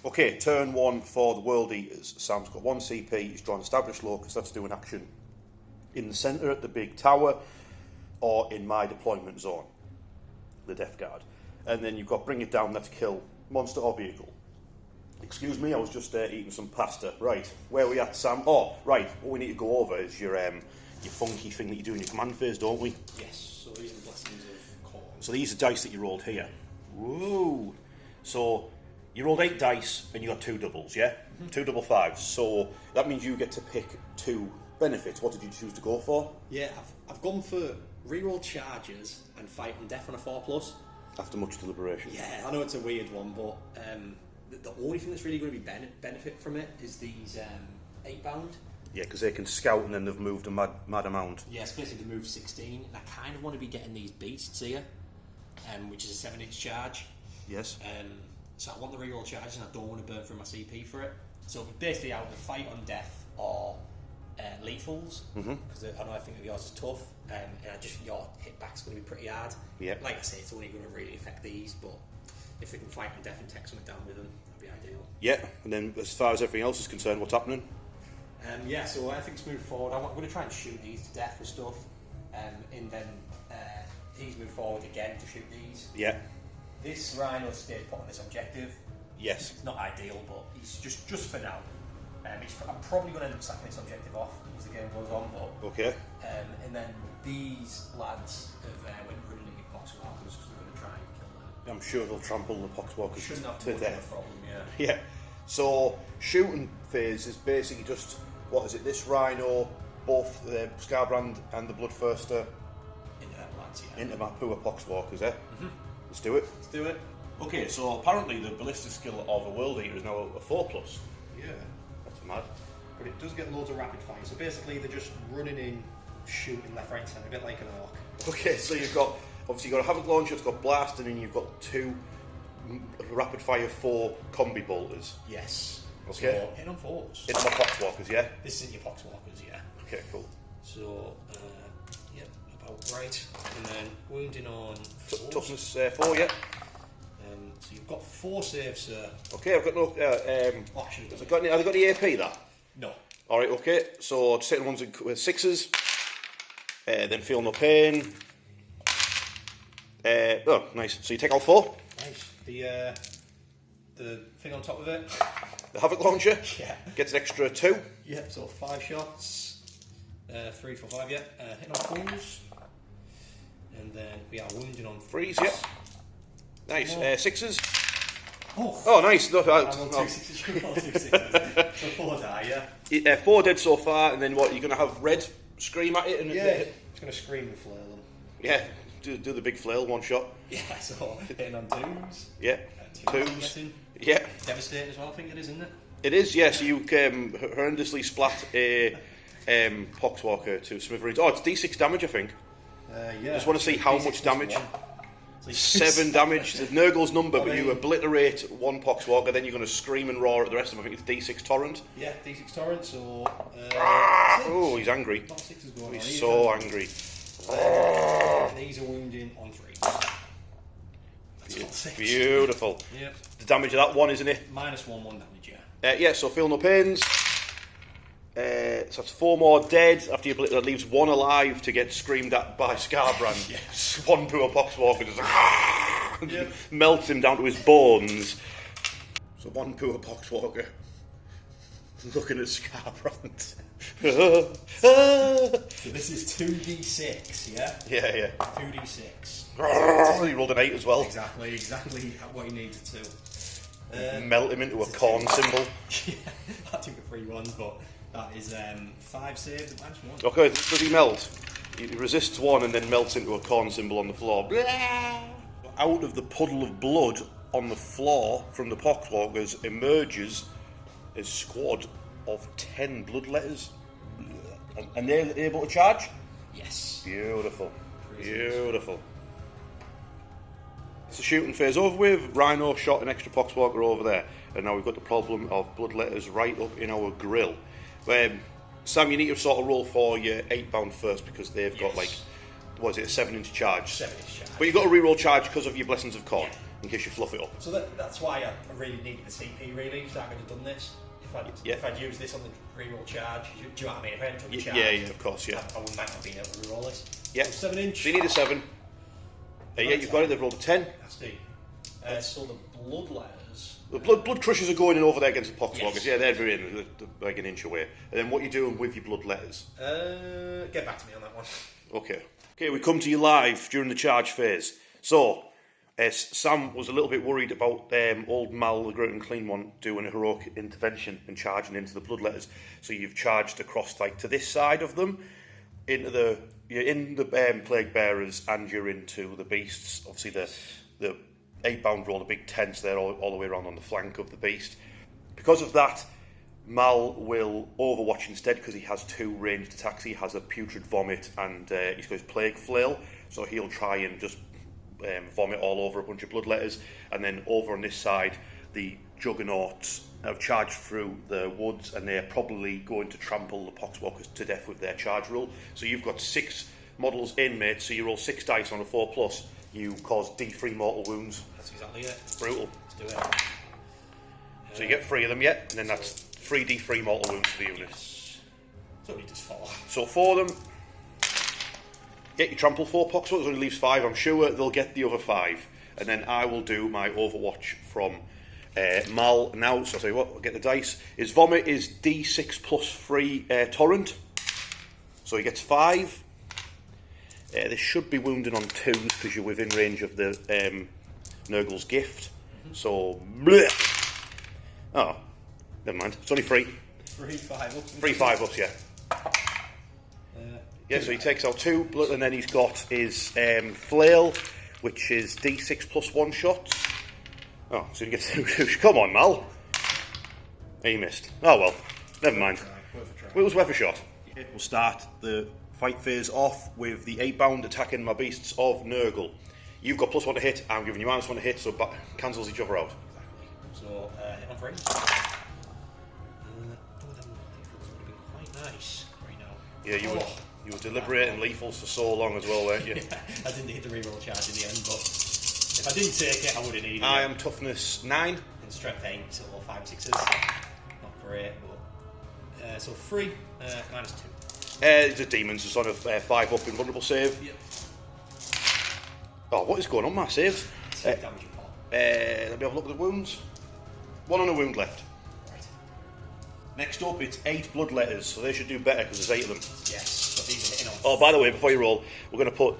Okay, turn 1 for the World Eaters. Sam's got 1 CP, he's drawn Established Locus, that's doing action in the centre at the big tower, or in my deployment zone, the Death Guard. And then you've got Bring It Down, that's kill monster or vehicle. Excuse me, I was just eating some pasta. Right, where are we at, Sam? Oh, right, what we need to go over is your funky thing that you do in your command phase, don't we? Yes, so these are the Blessings of Khorne. So these are dice that you rolled here. Whoa! So you rolled 8 dice and you got 2 doubles, yeah? 2 double 5s. So that means you get to pick 2 benefits. What did you choose to go for? Yeah, I've gone for reroll charges and fight and death on a 4+. After much deliberation. Yeah, I know it's a weird one, but the only thing that's really going to be benefit from it is these 8-bound. Yeah, because they can scout and then they've moved a mad amount. Yeah, it's basically moved 16, and I kind of want to be getting these beasts here, which is a 7-inch charge. Yes. So I want the reroll charges, and I don't want to burn through my CP for it. So basically, I would fight on death or lethals, because I think that yours is tough, and your hitback's going to be pretty hard. Yeah. Like I say, it's only going to really affect these, but if we can fight on death and take something down with them, that'd be ideal. Yeah, and then as far as everything else is concerned, what's happening? Yeah, so everything's moved forward. I'm going to try and shoot these to death with stuff, and then he's moved forward again to shoot these. Yeah. This Rhino stayed put on this objective. Yes. It's not ideal, but he's just for now. I'm probably going to end up sacking this objective off as the game goes on, but... Okay. And then these lads have went running at your poxwalkers, because they're going to try and kill them. I'm sure they'll trample the poxwalkers Shouldn't have to death. Problem, Yeah. So, shooting phase is basically just, what is it, this Rhino, both the Scarbrand and the Bloodthirster into my poor poxwalkers, eh? Let's do it. Let's do it. Okay, so apparently the ballistic skill of a World Eater is now a 4+. Yeah. That's mad. But it does get loads of rapid fire. So basically they're just running in, shooting left, right, centre, a bit like an orc. Okay, so you've got, obviously you've got a Havoc Launcher, it's got Blast, and then you've got 2 rapid fire 4 combi bolters. Yes. Okay. So, hitting on 4s. It's my poxwalkers, yeah? This isn't your poxwalkers, yeah. Okay, cool. So, yep, about right. And then wounding on 4s. Toughness 4, yeah. So you've got 4 saves, sir. Okay, I've got no... Oh, actually, have they got any AP, there? no. Alright, okay. So, just hitting ones with 6s. Then feel no pain. Oh, nice. So you take out 4. Nice. The thing on top of it. The Havoc Launcher. Yeah. Gets an extra 2. Yep, so 5 shots. 3 for 5, yeah. Hitting on 4s. And then we are wounding on 3s, yeah. Nice. 6s. Oh, nice. No, I'm on 2 6s, you're on 2 6s. So 4 die, yeah? 4 dead so far, and then what? You're going to have red scream at it? And Yeah, it's going to scream and flail them. Yeah, do the big flail, one shot. Yeah, so hitting on 2s. Yeah, 2s. 2s. Yeah. Devastating as well, I think it is, isn't it? It is, yes. You horrendously splat a Poxwalker to smithereens. Oh, it's D6 damage, I think. Yeah. Just want to see how much damage. 7 damage. The Nurgle's number, but you obliterate one Poxwalker, then you're going to scream and roar at the rest of them. I think it's D6 Torrent. Yeah, D6 Torrent, so... Oh, he's angry. Not 6 is going He's on. so angry. These are wounding on 3. That's got 6. Beautiful. Yep. The damage of that one, isn't it? -1 damage, yeah. Yeah, so feel no pains. So that's 4 more dead. After you that leaves 1 alive to get screamed at by Scarbrand. Yes. One poor Poxwalker just melts him down to his bones. So 1 poor Poxwalker looking at Scarbrand. So this is 2d6, yeah? Yeah. 2d6. He rolled an 8 as well. Exactly what he needed to. Melt him into a khorne symbol. Yeah, I took the 3 ones, but that is 5 saves and -1. Okay, does he melt? He resists 1 and then melts into a khorne symbol on the floor. Out of the puddle of blood on the floor from the Poxwalkers emerges a squad of 10 bloodletters. And they're able to charge? Yes. Beautiful. Beautiful. It's the shooting phase over with. Rhino shot an extra Poxwalker over there. And now we've got the problem of bloodletters right up in our grill. Sam, you need to sort of roll for your 8-bound first because they've got like, what is it, a 7-inch charge? 7-inch charge. But you've got to reroll charge because of your Blessings of Khorne, in case you fluff it up. So that's why I really needed the CP really, so I could have done this. If I'd used this on the reroll charge, do you know what I mean? If I hadn't took the charge, yeah, of course, yeah. I might not have been able to reroll this. Yeah. So 7-inch. So you need a 7. Yeah, you've got it, they've rolled a 10. So the bloodletters... The blood crushers are going in over there against the Poxwalkers. Yes. Yeah, they're in, they're like an inch away. And then what are you doing with your bloodletters? Get back to me on that one. Okay, we come to you live during the charge phase. So, Sam was a little bit worried about old Mal, the Great and Clean One, doing a heroic intervention and charging into the bloodletters. So you've charged across like to this side of them, you're in the Plague Bearers and you're into the beasts. Obviously the 8-bound roll, the big tents there all the way around on the flank of the beast. Because of that, Mal will overwatch instead because he has 2 ranged attacks. He has a putrid vomit and he's got his plague flail, so he'll try and just vomit all over a bunch of bloodletters. And then over on this side, the Juggernauts have charged through the woods and they're probably going to trample the Poxwalkers to death with their charge rule. So you've got 6 models in, mate, so you roll 6 dice on a 4+, you cause D3 mortal wounds. That's exactly it. Brutal. Let's do it. So you get 3 of them, yeah, and then that's 3 D3 mortal wounds for the unit. So only just 4. So 4 of them, get your trample 4 Poxwalkers, only leaves 5, I'm sure they'll get the other 5. And then I will do my overwatch from Mal now, so I'll tell you what, I'll get the dice. His vomit is D6 plus 3 torrent, so he gets 5. This should be wounding on 2s because you're within range of the Nurgle's gift. So, bleh. Oh, never mind. It's only 3. 3 5-ups. 3 5-ups, yeah. Yeah, so he takes out 2, and then he's got his flail, which is D6 plus 1 shots. Oh, so he gets 2. Come on, Mal. He missed. Oh well, never mind. It was worth a shot. We'll start the fight phase off with the 8-bound attacking my beasts of Nurgle. You've got +1 to hit, I'm giving you -1 to hit, so cancels each other out. Exactly. So, hit on 3. nice. Right now. Yeah, you were deliberate and lethal for so long as well, weren't you? Yeah, I didn't hit the reroll charge in the end, but if I didn't take it, I would have needed it. I am toughness 9. And strength 8, or 5 6s. Not great, but... so 3, minus 2. The demons is on a 5 up invulnerable save. Yep. Oh, what is going on, my saves? Damage your pot. Let me have a look at the wounds. 1 on a wound left. Right. Next up, it's 8 blood letters, so they should do better because there's 8 of them. Yes, but these are hitting on. Oh, by the way, before you roll, we're going to put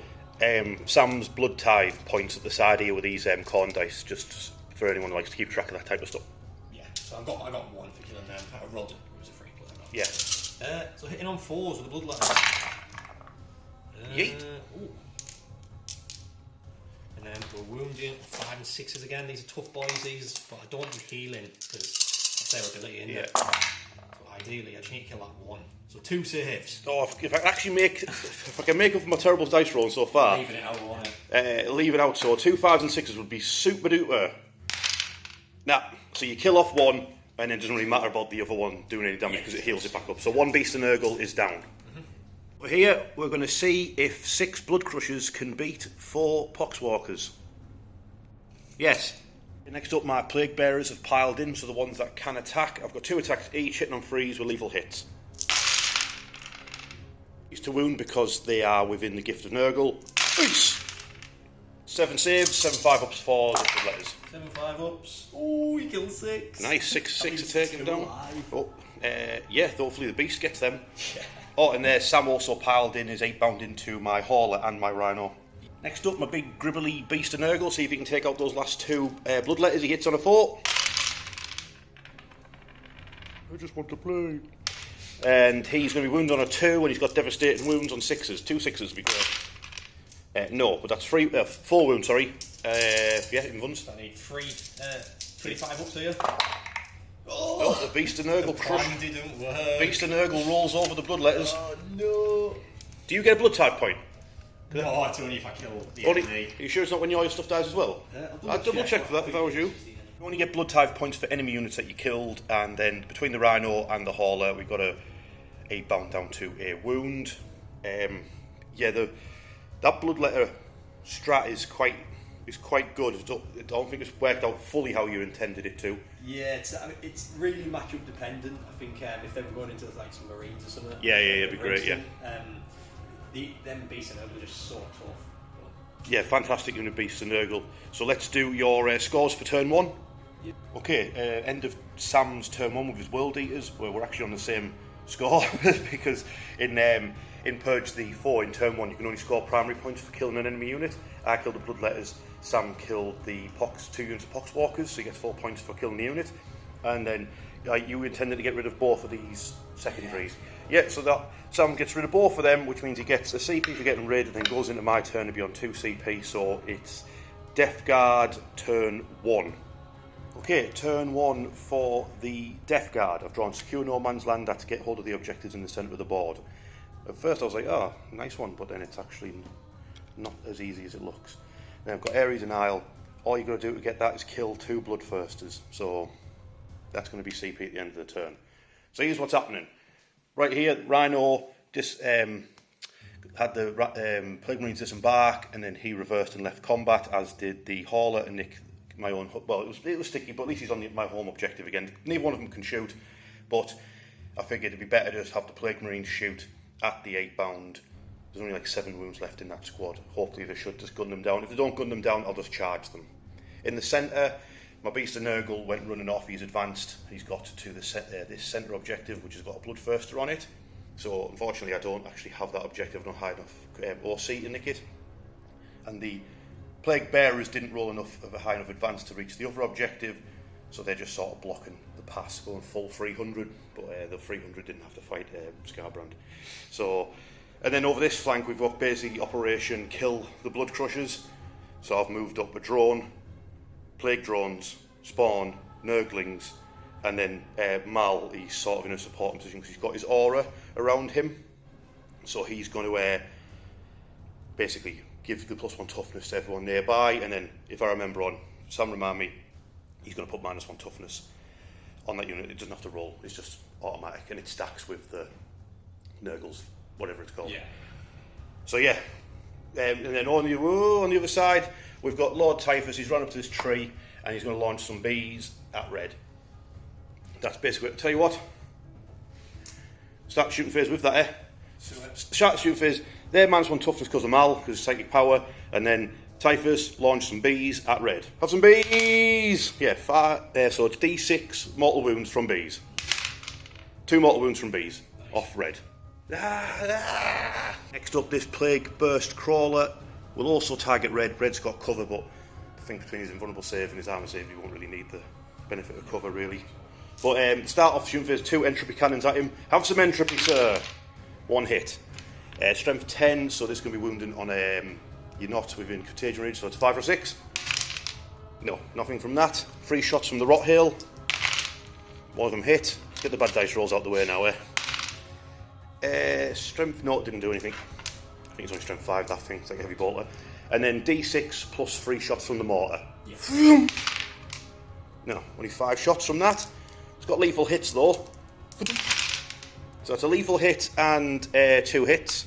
Sam's blood tithe points at the side here with these khorne dice, just for anyone who likes to keep track of that type of stuff. Yeah, so I got 1 for killing them. I rolled it. It was a free blood. Yeah. So hitting on 4s with the blood letters. Yeet. Ooh. And then we're wounding 5 and 6s again. These are tough boys, these, but I don't do healing because that's their ability, isn't it? So ideally, I just need to kill that 1. So 2 saves. Oh, if I can actually if I can make up for my terrible dice rolling so far, Leaving it out, won't leave it out. So 2 5s and 6s would be super duper. Nah, so you kill off 1, and it doesn't really matter about the other one doing any damage because it heals it back up. So 1 beast and nurgle is down. Here we're going to see if 6 blood crushers can beat 4 poxwalkers. Yes. Next up, my plague bearers have piled in, so the ones that can attack. I've got 2 attacks each, hitting on 3s with lethal hits. These to wound because they are within the gift of nurgle. Nice. 7 saves, 7 5-ups for the blood letters. 7 5-ups. Oh, he killed 6. Nice, 6 to take him down. Alive. Oh, yeah, hopefully the beast gets them. Yeah. Oh, and there, Sam also piled in his 8 bound into my hauler and my rhino. Next up, my big gribbly beast of nurgle. See if he can take out those last 2 blood letters. He hits on a 4. I just want to play. And he's going to be wounded on a 2, and he's got devastating wounds on 6s. 2 6s would be great. No, but that's 4 wounds, sorry. Yeah, in ones. I need 3 5-ups here. Oh, the beast of nurgle crush. Didn't work. Beast of nurgle rolls over the blood letters. Oh no. Do you get a blood type point? No, it's only if I kill the Only, enemy. are you sure it's not when your stuff dies as well? I'd double check for that if I was you. You only get blood type points for enemy units that you killed, and then between the rhino and the hauler, we've got a 8 bound down to a wound. Yeah, that blood letter strat is quite good. I don't think it's worked out fully how you intended it to. Yeah, it's really matchup dependent. I think if they were going into like some marines or something. Yeah, it'd be great. Yeah. Them beasts and nurgle are just so tough. Yeah, fantastic unit beasts and nurgle. So let's do your scores for turn 1. Yep. Okay, end of Sam's turn 1 with his world eaters, where we're actually on the same score because in Purge the 4 in turn 1 you can only score primary points for killing an enemy unit. I killed the blood letters. Sam killed the 2 units of poxwalkers, so he gets 4 points for killing the unit. And then you intended to get rid of both of these secondaries. Yeah, so that Sam gets rid of both of them, which means he gets a CP for getting rid, and then goes into my turn to be on 2 CP. So it's Death Guard turn 1. Okay, turn 1 for the Death Guard. I've drawn Secure No Man's Land. That's get hold of the objectives in the centre of the board. At first I was like, oh, nice one, but then it's actually not as easy as it looks. Then I've got Ares and Isle. All you've got to do to get that is kill 2 Bloodthirsters. So that's going to be CP at the end of the turn. So here's what's happening. Right here, Rhino just had the Plague Marines disembark, and then he reversed and left combat, as did the Hauler and Nick. My own, well, it was sticky, but at least he's on my home objective again. Neither one of them can shoot, but I figured it'd be better to just have the Plague Marines shoot at the 8 bound. There's only like 7 wounds left in that squad. Hopefully they should just gun them down. If they don't gun them down, I'll just charge them. In the centre, my Beast of Nurgle went running off. He's advanced. He's got to this centre objective, which has got a Bloodthirster on it. So unfortunately, I don't actually have that objective. Not high enough OC to nick it. And the Plague Bearers didn't roll enough of a high enough advance to reach the other objective, so they're just sort of blocking the pass, going full 300. But the 300 didn't have to fight Scarbrand. So, and then over this flank, we've got basically Operation Kill the Blood Crushers. So I've moved up a drone, plague drones, spawn, nurglings, and then Mal, he's sort of in a supporting position because he's got his aura around him. So he's going to basically give the +1 toughness to everyone nearby, and then, if I remember on, Sam remind me, he's going to put -1 toughness on that unit. It doesn't have to roll, it's just automatic, and it stacks with the nurgles, whatever it's called. Yeah. So yeah, and then on the other side, we've got Lord Typhus. He's run up to this tree and he's going to launch some bees at red. That's basically it. Tell you what, start shooting phase with that, eh? Start shooting phase. Their -1 toughness because of Mal, because of psychic power, and then Typhus launch some bees at red. Have some bees! Yeah, so it's D6 mortal wounds from bees. 2 mortal wounds from bees off red. Next up, this Plague Burst Crawler will also target red. Red's got cover, but I think between his invulnerable save and his armour save, you won't really need the benefit of cover, really. But start off shooting phase 2 entropy cannons at him. Have some entropy, sir. 1 hit. Strength 10, so this is going to be wounding on you're not within contagion range, so it's 5 or 6. No, nothing from that. 3 shots from the Rot Hail. 1 of them hit. Get the bad dice rolls out the way now, Strength, no, it didn't do anything. I think it's only strength 5, that thing. It's like a heavy bolter. And then D6 plus 3 shots from the mortar. Yeah. No, only 5 shots from that. It's got lethal hits though. So it's a lethal hit and 2 hits.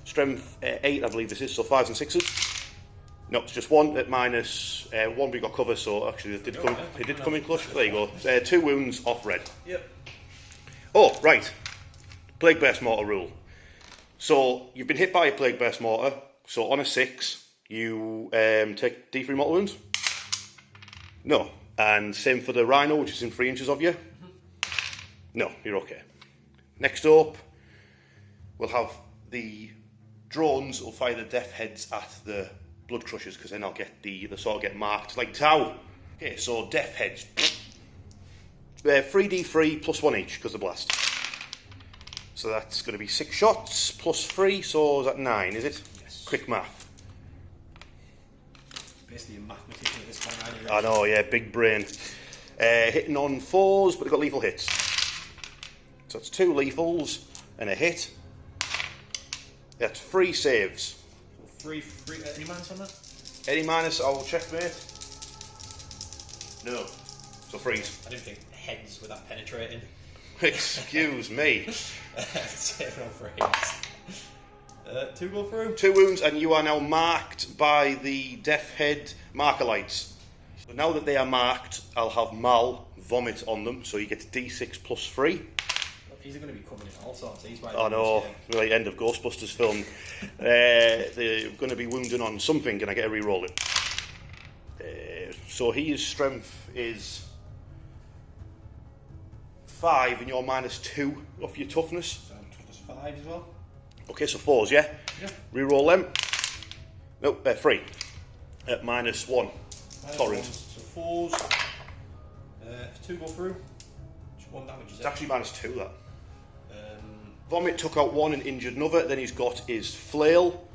Strength 8, I believe this is, so 5s and 6s. No, it's just 1 at -1, but you got cover, so actually it did come in clutch. There you go. 2 wounds off red. Yep. Oh, right. Plague Burst Mortar rule. So you've been hit by a Plague Burst Mortar, so on a 6, you take D3 mortal wounds. No. And same for the Rhino, which is in 3 inches of you. No, you're okay. Next up, we'll have the drones will fire the death heads at the blood crushers, because then I'll get the sort of get marked like Tau. Okay, so death heads. 3d3 plus 1 each because of blast. So that's going to be 6 shots plus 3, so is that 9, is it? Yes. Quick math. Basically a mathematician at this point, aren't you? I know, yeah, big brain. Hitting on 4s, but they've got lethal hits. So it's 2 lethals and a hit. That's 3 saves. So 3, any minus on that? Any minus, I will check, mate. No. So 3s. I didn't think heads were that penetrating. Excuse me. Saving on 3s. 2 go through. 2 wounds, and you are now marked by the death head marker lights. So now that they are marked, I'll have Mal vomit on them, so you get D6 plus 3. These are going to be coming in all sorts. I know, like end of Ghostbusters film. They're going to be wounding on something, and I get to re-roll it. So his strength is 5, and you're -2 off your toughness. So toughness 5 as well. Okay, so 4s, yeah? Yeah. Re-roll them. Nope, 3. At -1. Torrent. So 4s. If 2 go through, just 1 damage. It's actually -2, that. Vomit took out 1 and injured another. Then he's got his flail,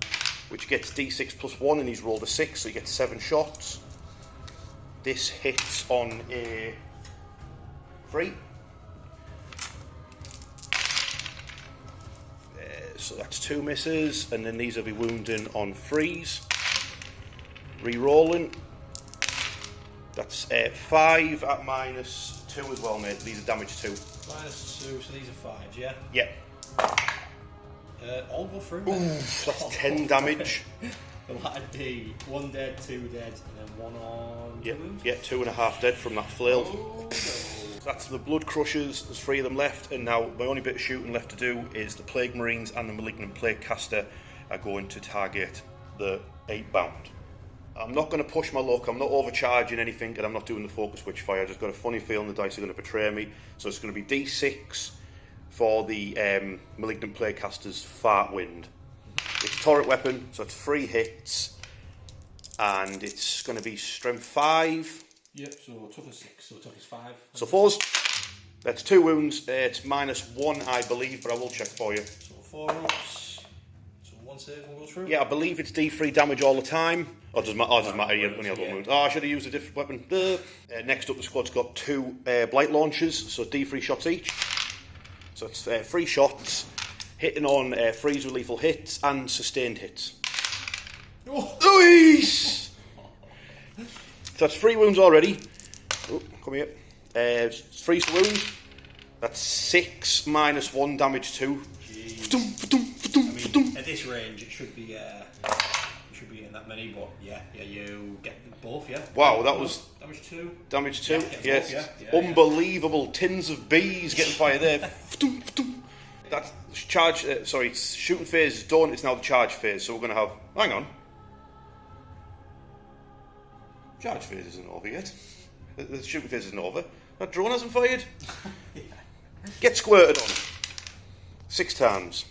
which gets D6 plus 1, and he's rolled a 6, so he gets 7 shots. This hits on a 3. So that's 2 misses, and then these will be wounding on 3s. Re-rolling. That's 5 at -2 as well, mate. These are damage 2. -2, so these are 5s, yeah? Yeah. All go through. Ooh, that's 10 damage. Well, that'd be 1 dead, 2 dead, and then 1 on. Yeah, 2.5 dead from that flail. Oh, no. That's the blood crushers. There's 3 of them left, and now my only bit of shooting left to do is the Plague Marines and the Malignant Plague Caster are going to target the 8-bound. I'm not going to push my luck. I'm not overcharging anything, and I'm not doing the focus witchfire. I've just got a funny feeling the dice are going to betray me. So it's going to be D6 for the Malignant Plague Caster's Fart Wind. It's a turret weapon, so it's 3 hits, and it's going to be strength 5. Yep, so toughness 6, so toughness 5. So 4s. That's 2 wounds. It's -1, I believe, but I will check for you. So 4 ups. So 1 save, 1 goes through. Yeah, I believe it's D3 damage all the time. Or does it matter? You only have 1 wound. Oh, I should have used a different weapon. Next up, the squad's got 2 blight launchers, so D3 shots each. So it's 3 shots, hitting on 3s with lethal hits and sustained hits. Oh. Nice! So that's 3 wounds already. Oh, come here. 3 wounds. That's 6 -1 damage 2. Jeez. At this range, it should be in that many, but yeah, you get both, yeah. Wow, that was damage 2. Damage 2, Yeah, yes. both, yeah, Unbelievable tins of bees getting fired there. That charge, shooting phase is done. It's now the charge phase. So we're going to have. Hang on. Charge phase isn't over yet. The shooting phase isn't over. That drone hasn't fired. Get squirted on. 6 times.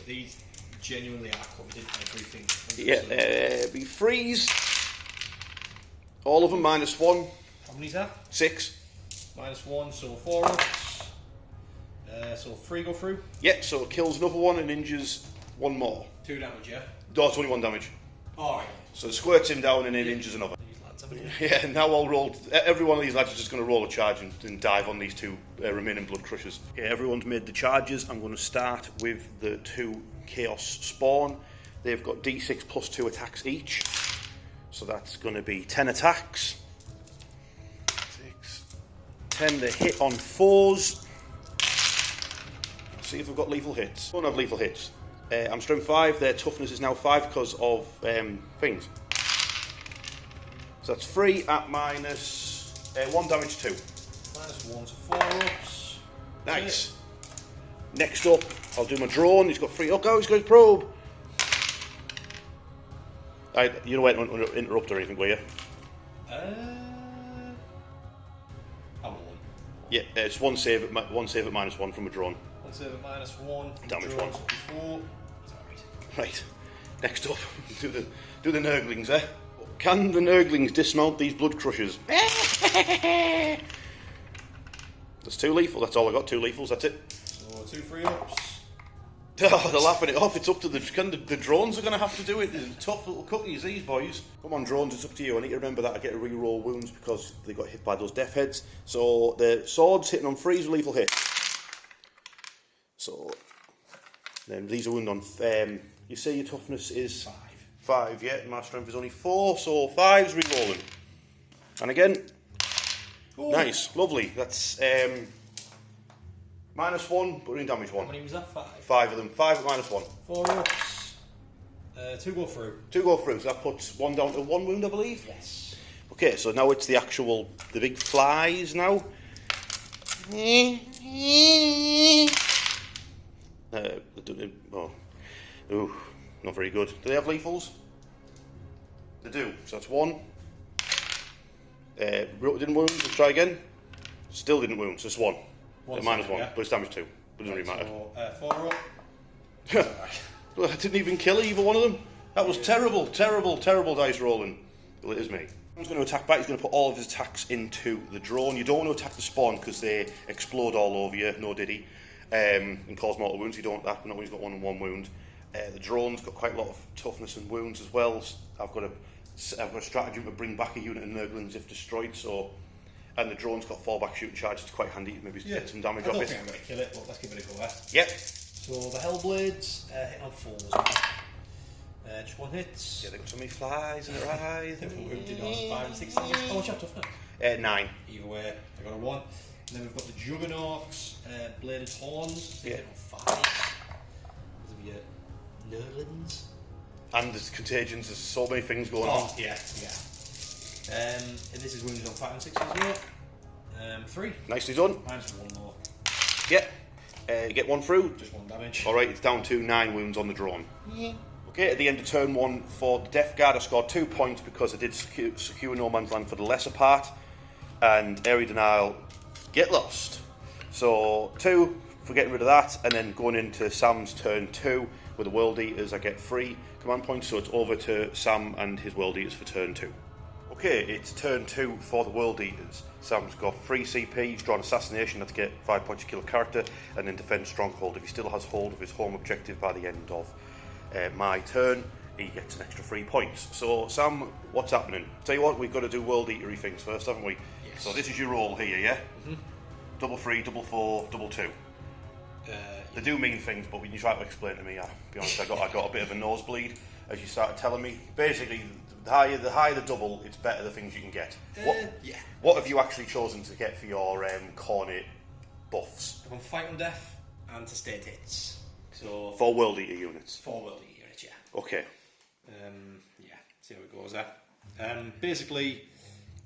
These genuinely are covered in everything. Yeah, we freeze. All of them -1. How many's that? 6. -1, so 4 ups. So 3 go through. Yeah, so it kills another one and injures one more. 2 damage, yeah? No, it's only 1 damage. Alright. So it squirts him down and then injures another. These lads, haven't you? Yeah, now I'll roll. Every one of these lads is just going to roll a charge and dive on these 2 remaining blood crushers. Yeah, everyone's made the charges. I'm going to start with the 2 chaos spawn. They've got d6 plus 2 attacks each. So that's going to be 10 attacks. 6, 10. They hit on 4s. See if we've got lethal hits. Don't have lethal hits. I'm strength 5. Their toughness is now 5 because of things. So that's 3 at -1 damage 2. -1 to 4 ups. Nice. Next up, I'll do my drone. He's got 3. Oh, go, he's got his probe. You don't want to interrupt or anything, will you? I won't. Yeah, it's one save at -1 from a drone. 1 save at -1. Damage 1. Before. Right. Next up, do the nurglings, eh? Can the nurglings dismount these blood crushers? That's 2 lethal. That's all I got. 2 lethals. That's it. So 2 free ups. Oh, they're laughing it off. It's up to the drones are going to have to do it. They're tough little cookies, these boys. Come on, drones, it's up to you. I need to remember that I get to re-roll wounds because they got hit by those death heads. So the swords hitting on 3s with lethal hits. So then these are wound on. You say your toughness is 5. 5, yeah. My strength is only 4, so 5's re-rolling. And again, Ooh. nice, lovely. That's -1, but in damage 1. How many was that? 5. 5 of them. 5 at -1. 4 ups. 2 go through. 2 go through, so that puts 1 down to 1 wound, I believe? Yes. Okay, so now it's the big flies now. Ooh, not very good. Do they have lethals? They do, so that's 1. Didn't wound, let's try again. Still didn't wound, so it's 1. One -1, yeah. but it's damage 2. But it doesn't really matter. So, 4 up. Well, I didn't even kill either one of them. That was terrible, terrible, terrible dice rolling. Well, it is me. He's going to attack back. He's going to put all of his attacks into the drone. You don't want to attack the spawn because they explode all over you. No diddy. And cause mortal wounds. You don't want that, not when he's got 1 and 1 wound. The drone's got quite a lot of toughness and wounds as well. I've got a stratagem to bring back a unit of nurglings if destroyed. So, and the drone's got fallback shooting charge. It's quite handy to maybe get some damage off it. I don't think I'm going to kill it, but let's give it a go. Yep. So the Hellblades hit on 4s. Just 1 hit. Yeah, they've got so many flies in their eyes. Wounded on 5 and 6 damage. Oh, what's your toughness? 9. Either way, I got a 1. And then we've got the Juggernauts, bladed horns. Yeah. Hit on 5. Because of your nurglings. And there's contagions. There's so many things going on. Yeah. And this is wounded on 5 and 6 as well. 3. Nicely done. Minus 1 more. Yep. Get 1 through. Just 1 damage. Alright, it's down to 9 wounds on the drone. Yeah. Okay, at the end of turn 1 for the Death Guard, I scored 2 points because I did secure No Man's Land for the lesser part. And Area Denial, get lost. So 2 for getting rid of that, and then going into Sam's turn 2 with the World Eaters, I get 3 command points, so it's over to Sam and his World Eaters for turn 2. Okay, it's turn 2 for the World Eaters. Sam's got 3 CP, he's drawn Assassination, that's to get 5 points to kill a character, and then defend Stronghold. If he still has hold of his home objective by the end of my turn, he gets an extra 3 points. So Sam, what's happening? Tell you what, we've got to do World Eatery things first, haven't we? Yes. So this is your roll here, yeah? Double 3, double 4, double 2. They do mean things, but when you try to explain to me, I'll be honest, I got a bit of a nosebleed as you started telling me. Basically, the higher the double, it's better the things you can get. What have you actually chosen to get for your khorne buffs? I'm on Fight on Death and Sustained Hits. So For World Eater units. 4 World Eater units, yeah. Okay. Yeah, see how it goes there. Basically,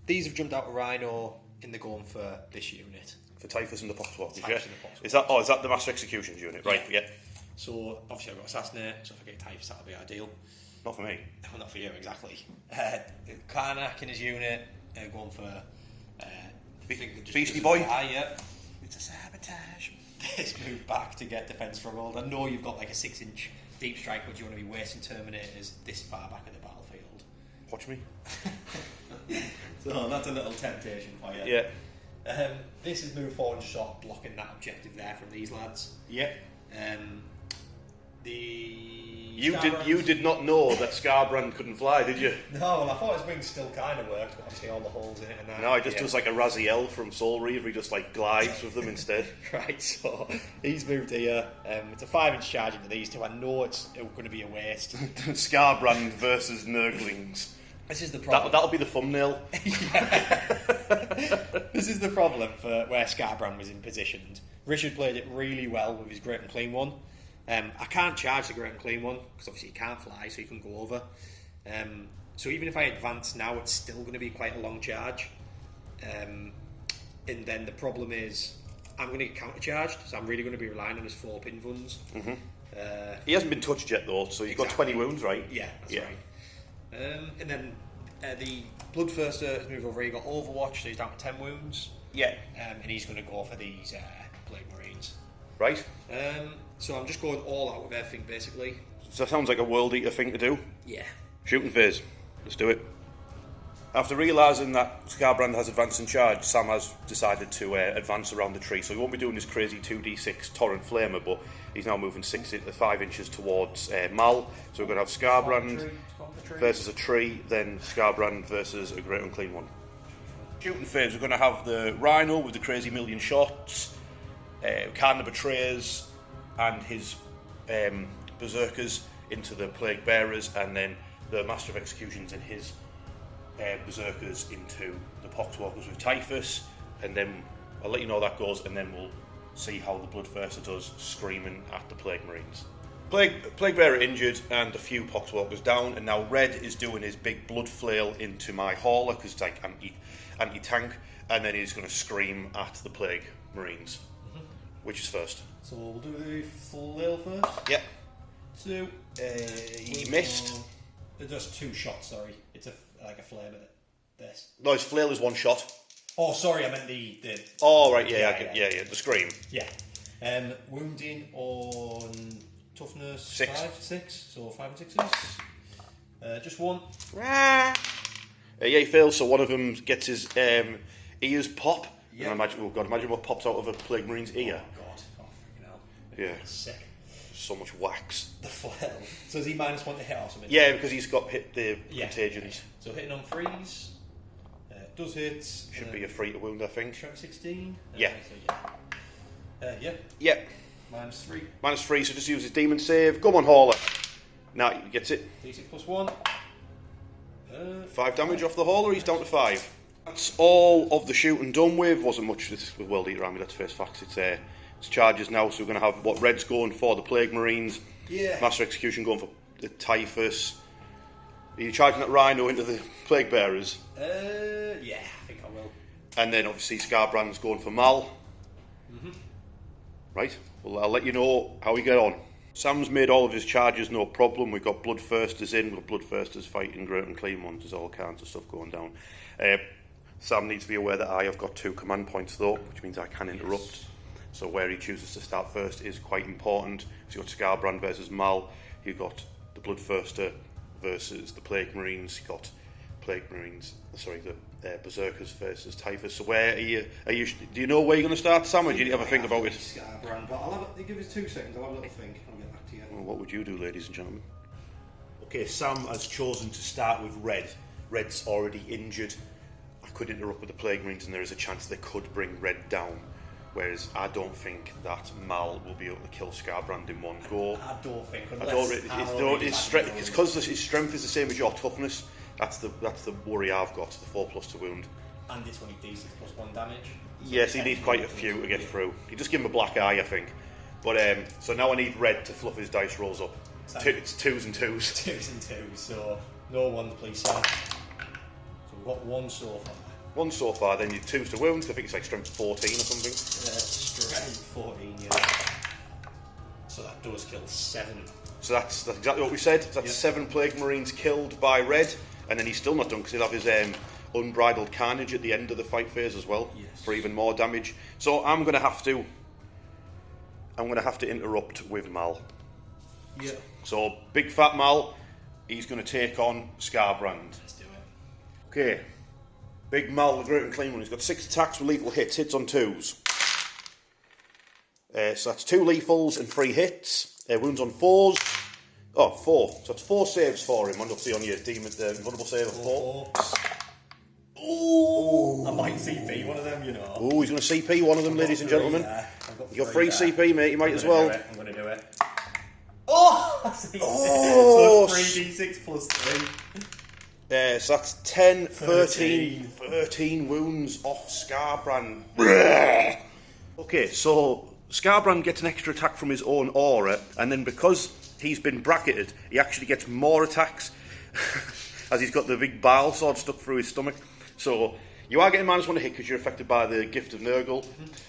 these have jumped out of Rhino in the going for this unit. For Typhus and the Poxwalkers, yeah? Typhus and the Poxwalkers. Is that the Master Executions unit? Right, yeah. So, obviously I've got Assassinate, so if I get Typhus that'll be ideal. Not for me. Well, not for you, exactly. Karnak in his unit, going for... Beastie Boy? Yeah. It's a sabotage. This move back to get defence struggled. I know you've got like a 6-inch deep strike, but you want to be wasting Terminators this far back in the battlefield. Watch me. So that's a little temptation for you. Yeah. This is move forward, just sort of blocking that objective there from these lads. Yeah. You did not know that Scarbrand couldn't fly, did you? No, well, I thought his wings still kind of worked, but obviously all the holes in it and that. No, he just does like a Raziel from Soul Reaver. He just like glides with them instead. Right, so he's moved here. It's a 5-inch charge into these two. I know it's going to be a waste. Scarbrand versus Nurglings. This is the problem. That'll be the thumbnail. This is the problem for where Scarbrand was in positioned. Richard played it really well with his Great and Clean one. I can't charge the Great and Clean one because obviously he can't fly, so he can go over. So even if I advance now, it's still going to be quite a long charge. And then the problem is I'm going to get counter-charged, so I'm really going to be relying on his 4-pin funds. Mm-hmm. He hasn't been touched yet though, so you've got 20 wounds, right? Yeah, that's right. And then the Bloodthirster has moved over. He got Overwatch, so he's down to 10 wounds. Yeah. And he's going to go for these Plague Marines. Right. So I'm just going all out with everything, basically. So that sounds like a World Eater thing to do. Yeah. Shooting phase. Let's do it. After realising that Scarbrand has advanced in charge, Sam has decided to advance around the tree. So he won't be doing this crazy 2d6 Torrent Flamer, but he's now moving 5 inches towards Mal. So we're going to have Scarbrand versus a tree, then Scarbrand versus a Great Unclean one. Shooting phase, we're going to have the Rhino with the crazy million shots, Khan Betrayers and his Berserkers into the Plague Bearers, and then the Master of Executions and his Berserkers into the Poxwalkers with Typhus, and then I'll let you know how that goes, and then we'll see how the Bloodthirster does screaming at the Plague Marines. Plague Bearer injured and a few Poxwalkers down, and now Red is doing his big blood flail into my Hauler because it's like anti-tank, and then he's going to scream at the Plague Marines. Which is first? So we'll do the flail first. Yeah. Two. He missed. Just 2 shots, sorry. It's like a flame at this. No, his flail is 1 shot. Oh, sorry, I meant the Oh, right, yeah, the scream. Yeah. Wounding on toughness 6, so 5 and 6s. Just 1. Yeah, he fails, so one of them gets his ears pop. Yeah. And imagine what pops out of a Plague Marine's ear. Oh, God. Oh, freaking hell. Yeah. That's sick. So much wax. The flail. So is he -1 to hit or something? Yeah, because he's got hit the contagions. So hitting on 3s. Does hit. Should be a 3 to wound, I think. Strength 16? Yeah. Yeah. Yeah. -3. -3, so just use his demon save. Come on, Hauler. Now he gets it. D6 +1. 5 damage off the Hauler, he's down to 5. That's all of the shooting done with. Wasn't much with World Eater Army, let's face facts. It's charges now, so we're going to have what Red's going for the Plague Marines. Yeah. Master Execution going for the Typhus. Are you charging that Rhino into the Plague Bearers? Yeah, I think I will. And then obviously Scarbrand's going for Mal. Mm-hmm. Right, well I'll let you know how we get on. Sam's made all of his charges no problem. We've got Bloodthirsters in, we've got Bloodthirsters fighting Great and Clean ones. There's all kinds of stuff going down. Sam needs to be aware that I have got 2 command points though, which means I can interrupt. Yes. So where he chooses to start first is quite important. So you've got Scarbrand versus Mal, you've got the Bloodthirster versus the Plague Marines, you've got the Berserkers versus Typhus. So where are you? Do you know where you're going to start, Sam, or do you ever think about it? Scarbrand, but I'll have give us 2 seconds, I'll have a little think, I'll get back to you. Well, what would you do, ladies and gentlemen? Okay, Sam has chosen to start with Red. Red's already injured. I could interrupt with the Plague Marines and there is a chance they could bring Red down. Whereas I don't think that Mal will be able to kill Scarbrand in one go. I don't think. It's because his strength is the same as your toughness. That's the worry I've got. The 4+ to wound. And it's only D6 +1 damage. So yes, he needs quite a few to get through. You just give him a black eye, I think. But so now I need red to fluff his dice rolls up. It's 2s and 2s. 2s and 2s, so no 1s, please, sir. So we've got 1 so far. 1 so far, then your 2s to wounds. I think it's like strength 14 or something. Strength 14, yeah. So that does kill 7. So that's exactly what we said. That's 7 Plague Marines killed by red, and then he's still not done because he'll have his unbridled carnage at the end of the fight phase as well, for even more damage. So I'm going to have to interrupt with Mal. Yeah. So big fat Mal, he's going to take on Scarbrand. Let's do it. Okay. Big Mal, the great and clean one. He's got 6 attacks with lethal hits. Hits on 2s. So that's 2 lethals and 3 hits. Wounds on 4s. Oh, 4. So that's 4 saves for him. Obviously on your demon, invulnerable save of 4. Ooh! I might CP one of them, you know. Oh, he's going to CP one of them, ladies and gentlemen. You got 3 CP, mate. You might as well. I'm going to do it. Oh! Oh! So 3d6 plus 3. So that's 10, 13 wounds off Scarbrand. Okay, so Scarbrand gets an extra attack from his own aura, and then because he's been bracketed, he actually gets more attacks as he's got the big bile sword stuck through his stomach. So you are getting -1 to hit because you're affected by the gift of Nurgle.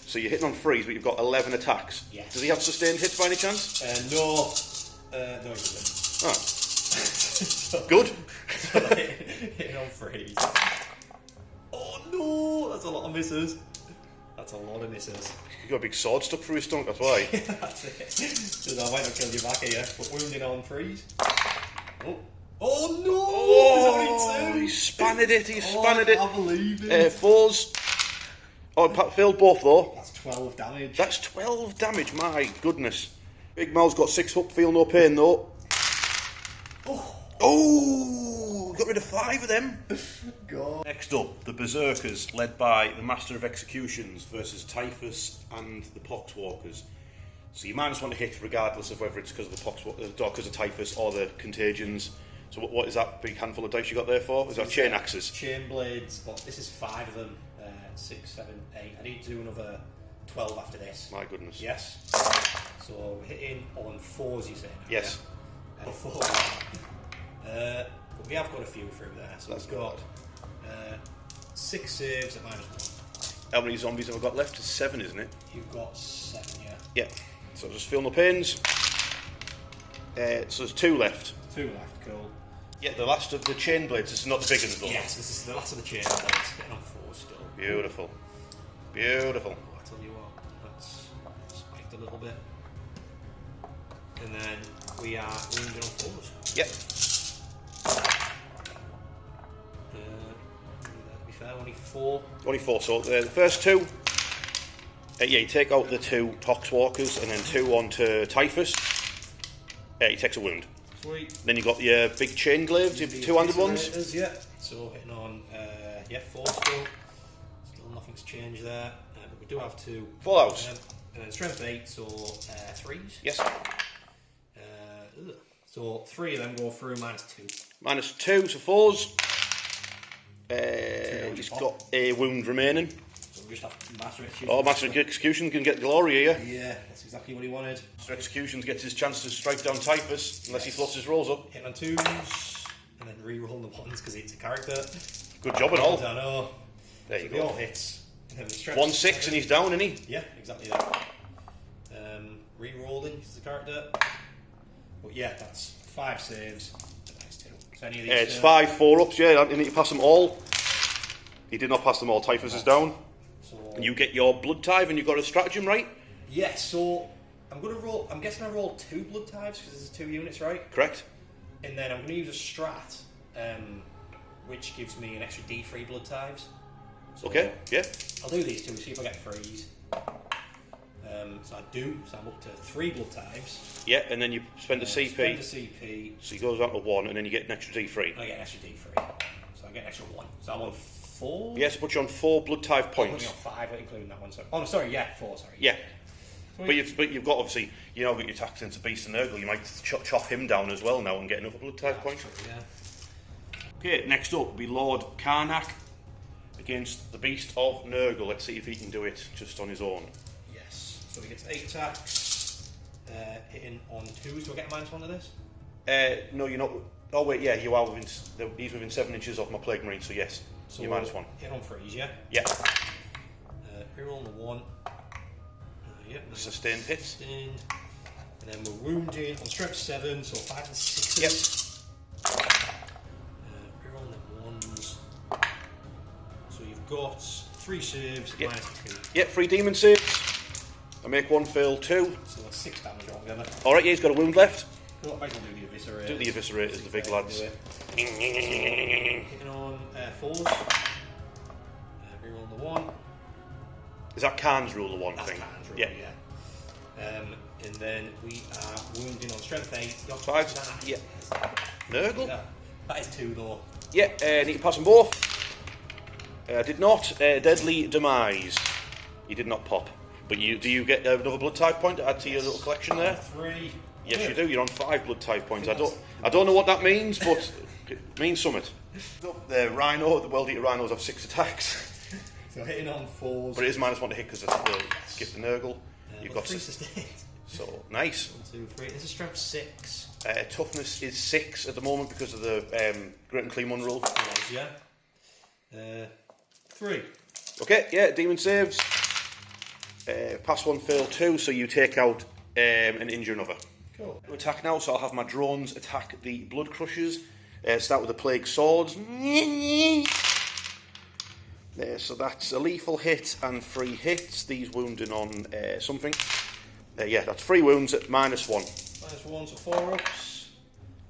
So you're hitting on 3s, but you've got 11 attacks. Yes. Does he have sustained hits by any chance? No. No, he doesn't. Oh. Good. Hitting on 3s. Oh no! That's a lot of misses. That's a lot of misses. You've got a big sword stuck through his stomach, that's why. That's it. So I might not kill you back here, but wounding on 3s. Oh no! Oh, he spanned it, he spanned it. I can't believe it. 4s. Oh, failed both though. That's 12 damage. That's 12 damage, my goodness. Big Mal's got 6 up, feel no pain though. Oh, got rid of 5 of them. God. Next up, the Berserkers, led by the Master of Executions versus Typhus and the Poxwalkers. So you -1 to hit regardless of whether it's because of because of Typhus or the Contagions. So what is that big handful of dice you got there for? Is that chain axes? Chain blades, but this is 5 of them. 6, 7, 8. I need to do another 12 after this. My goodness. Yes. So we're hitting on 4s, you say? Yes. Yeah? 4. But we have got a few through there. So That's we've got 6 saves at -1. How many zombies have I got left? It's 7, isn't it? You've got 7, yeah. Yeah. So just feel no pains. So there's 2 left. 2 left, cool. Yeah, the last of the chain blades. This is not the big ones though. Yes, this is the last of the chain blades. Getting on 4 still. Beautiful. Beautiful. Oh, I tell you what, that's spiked a little bit. And then we are wounded on 4s. Yep. To be fair, only 4. Only 4. So the first 2. Yeah, you take out the 2 Poxwalkers and then 2 onto Typhus. He takes a wound. Sweet. Then you got your big chain glaives, your 2-handed ones. Yeah. So hitting on 4 still. Still nothing's changed there. But we do have 2. Full house. Strength 8, so 3s. Yes. So 3 of them go through -2. -2, so 4s. He's got a wound remaining. So we just have Master Execution. Oh, Master Execution can get glory here. Yeah, that's exactly what he wanted. Master Execution gets his chance to strike down Typhus, unless he fluffs his rolls up. Hitting on 2s, and then re-roll the 1s because it's a character. Good job and all. I know. There so you they go. all hits. 1-6 and he's down, isn't he? Yeah, exactly that. Re-rolling is the character. But yeah, that's 5 saves. Nice 2. So any of these, It's 5 4-ups, yeah, you need to pass them all. He did not pass them all, Typhus is down. So And you get your blood tithe and you've got a stratagem, right? yeah, so I'm gonna roll. I'm guessing I roll 2 blood tithes because there's 2 units, right? Correct. And then I'm gonna use a strat, which gives me an extra D3 blood tithes. So Okay, yeah. I'll do these 2, see if I get 3s. So I do. So I'm up to 3 blood tithes. Yeah, and then you spend a CP. Spend a CP. So he goes down to 1 and then you get an extra D3. I get an extra D3. So I get an extra 1. So I'm on 4. Yes, put you on 4 blood tithe Put points. me on 5, including that one. So, oh, no, sorry, yeah, 4. Sorry. Yeah. Sweet. But you've got, obviously, you know, got your tax into Beast and Nurgle. You might chop him down as well now and get another blood tithe point. True, yeah. Okay, next up will be Lord Karnak against the Beast of Nurgle. Let's see if he can do it just on his own. Yes. So he gets 8 attacks. hitting on 2s. Do I get a -1 to this? No, you're not. Oh wait, yeah, you are within. He's within 7 inches of my Plague Marine, so yes, So you're -1. Hit on 3s, yeah? Yeah. Reroll on the 1. Yep. Sustained hit. Sustained. And then we're wounded on strength 7, so 5 and 6s. Yep. Reroll on the 1s. So you've got 3 saves, Yep. -2. Yep, 3 demon saves. I make 1 fail, 2. So that's 6 damage altogether. Alright, yeah, he's got a wound left. Oh, I might as well do the eviscerate. Do the eviscerators, the big lads. Hitting on 4s. Reroll on the 1. Is that Khan's rule, the one That's thing? Khan's rule, Yeah. And then we are wounding on strength 8. You're 5. 9. Yeah. Nurgle? That is 2 though. Yeah, need to pass them both. Did not. Deadly Demise. You did not pop. But do you get another blood type point to add to your little collection there? 3. Yes, you do. You're on 5 blood type points. I don't know what that means, but it means something. The Rhino, the World Eater Rhinos have 6 attacks. So hitting on 4s. But it is -1 to hit because it's the gift of Nurgle. You've got 3 sustained. So nice. 1, 2, 3. This is strength 6. Toughness is 6 at the moment because of the Great and Clean One rule. Yeah. 3. Okay, yeah, demon saves. Pass 1, fail 2, so you take out and injure another. Cool. To attack now, so I'll have my drones attack the Blood Crushers. Start with the Plague Swords. So that's a lethal hit and 3 hits. These wounding on something. Yeah, that's 3 wounds at -1. -1, so 4 ups.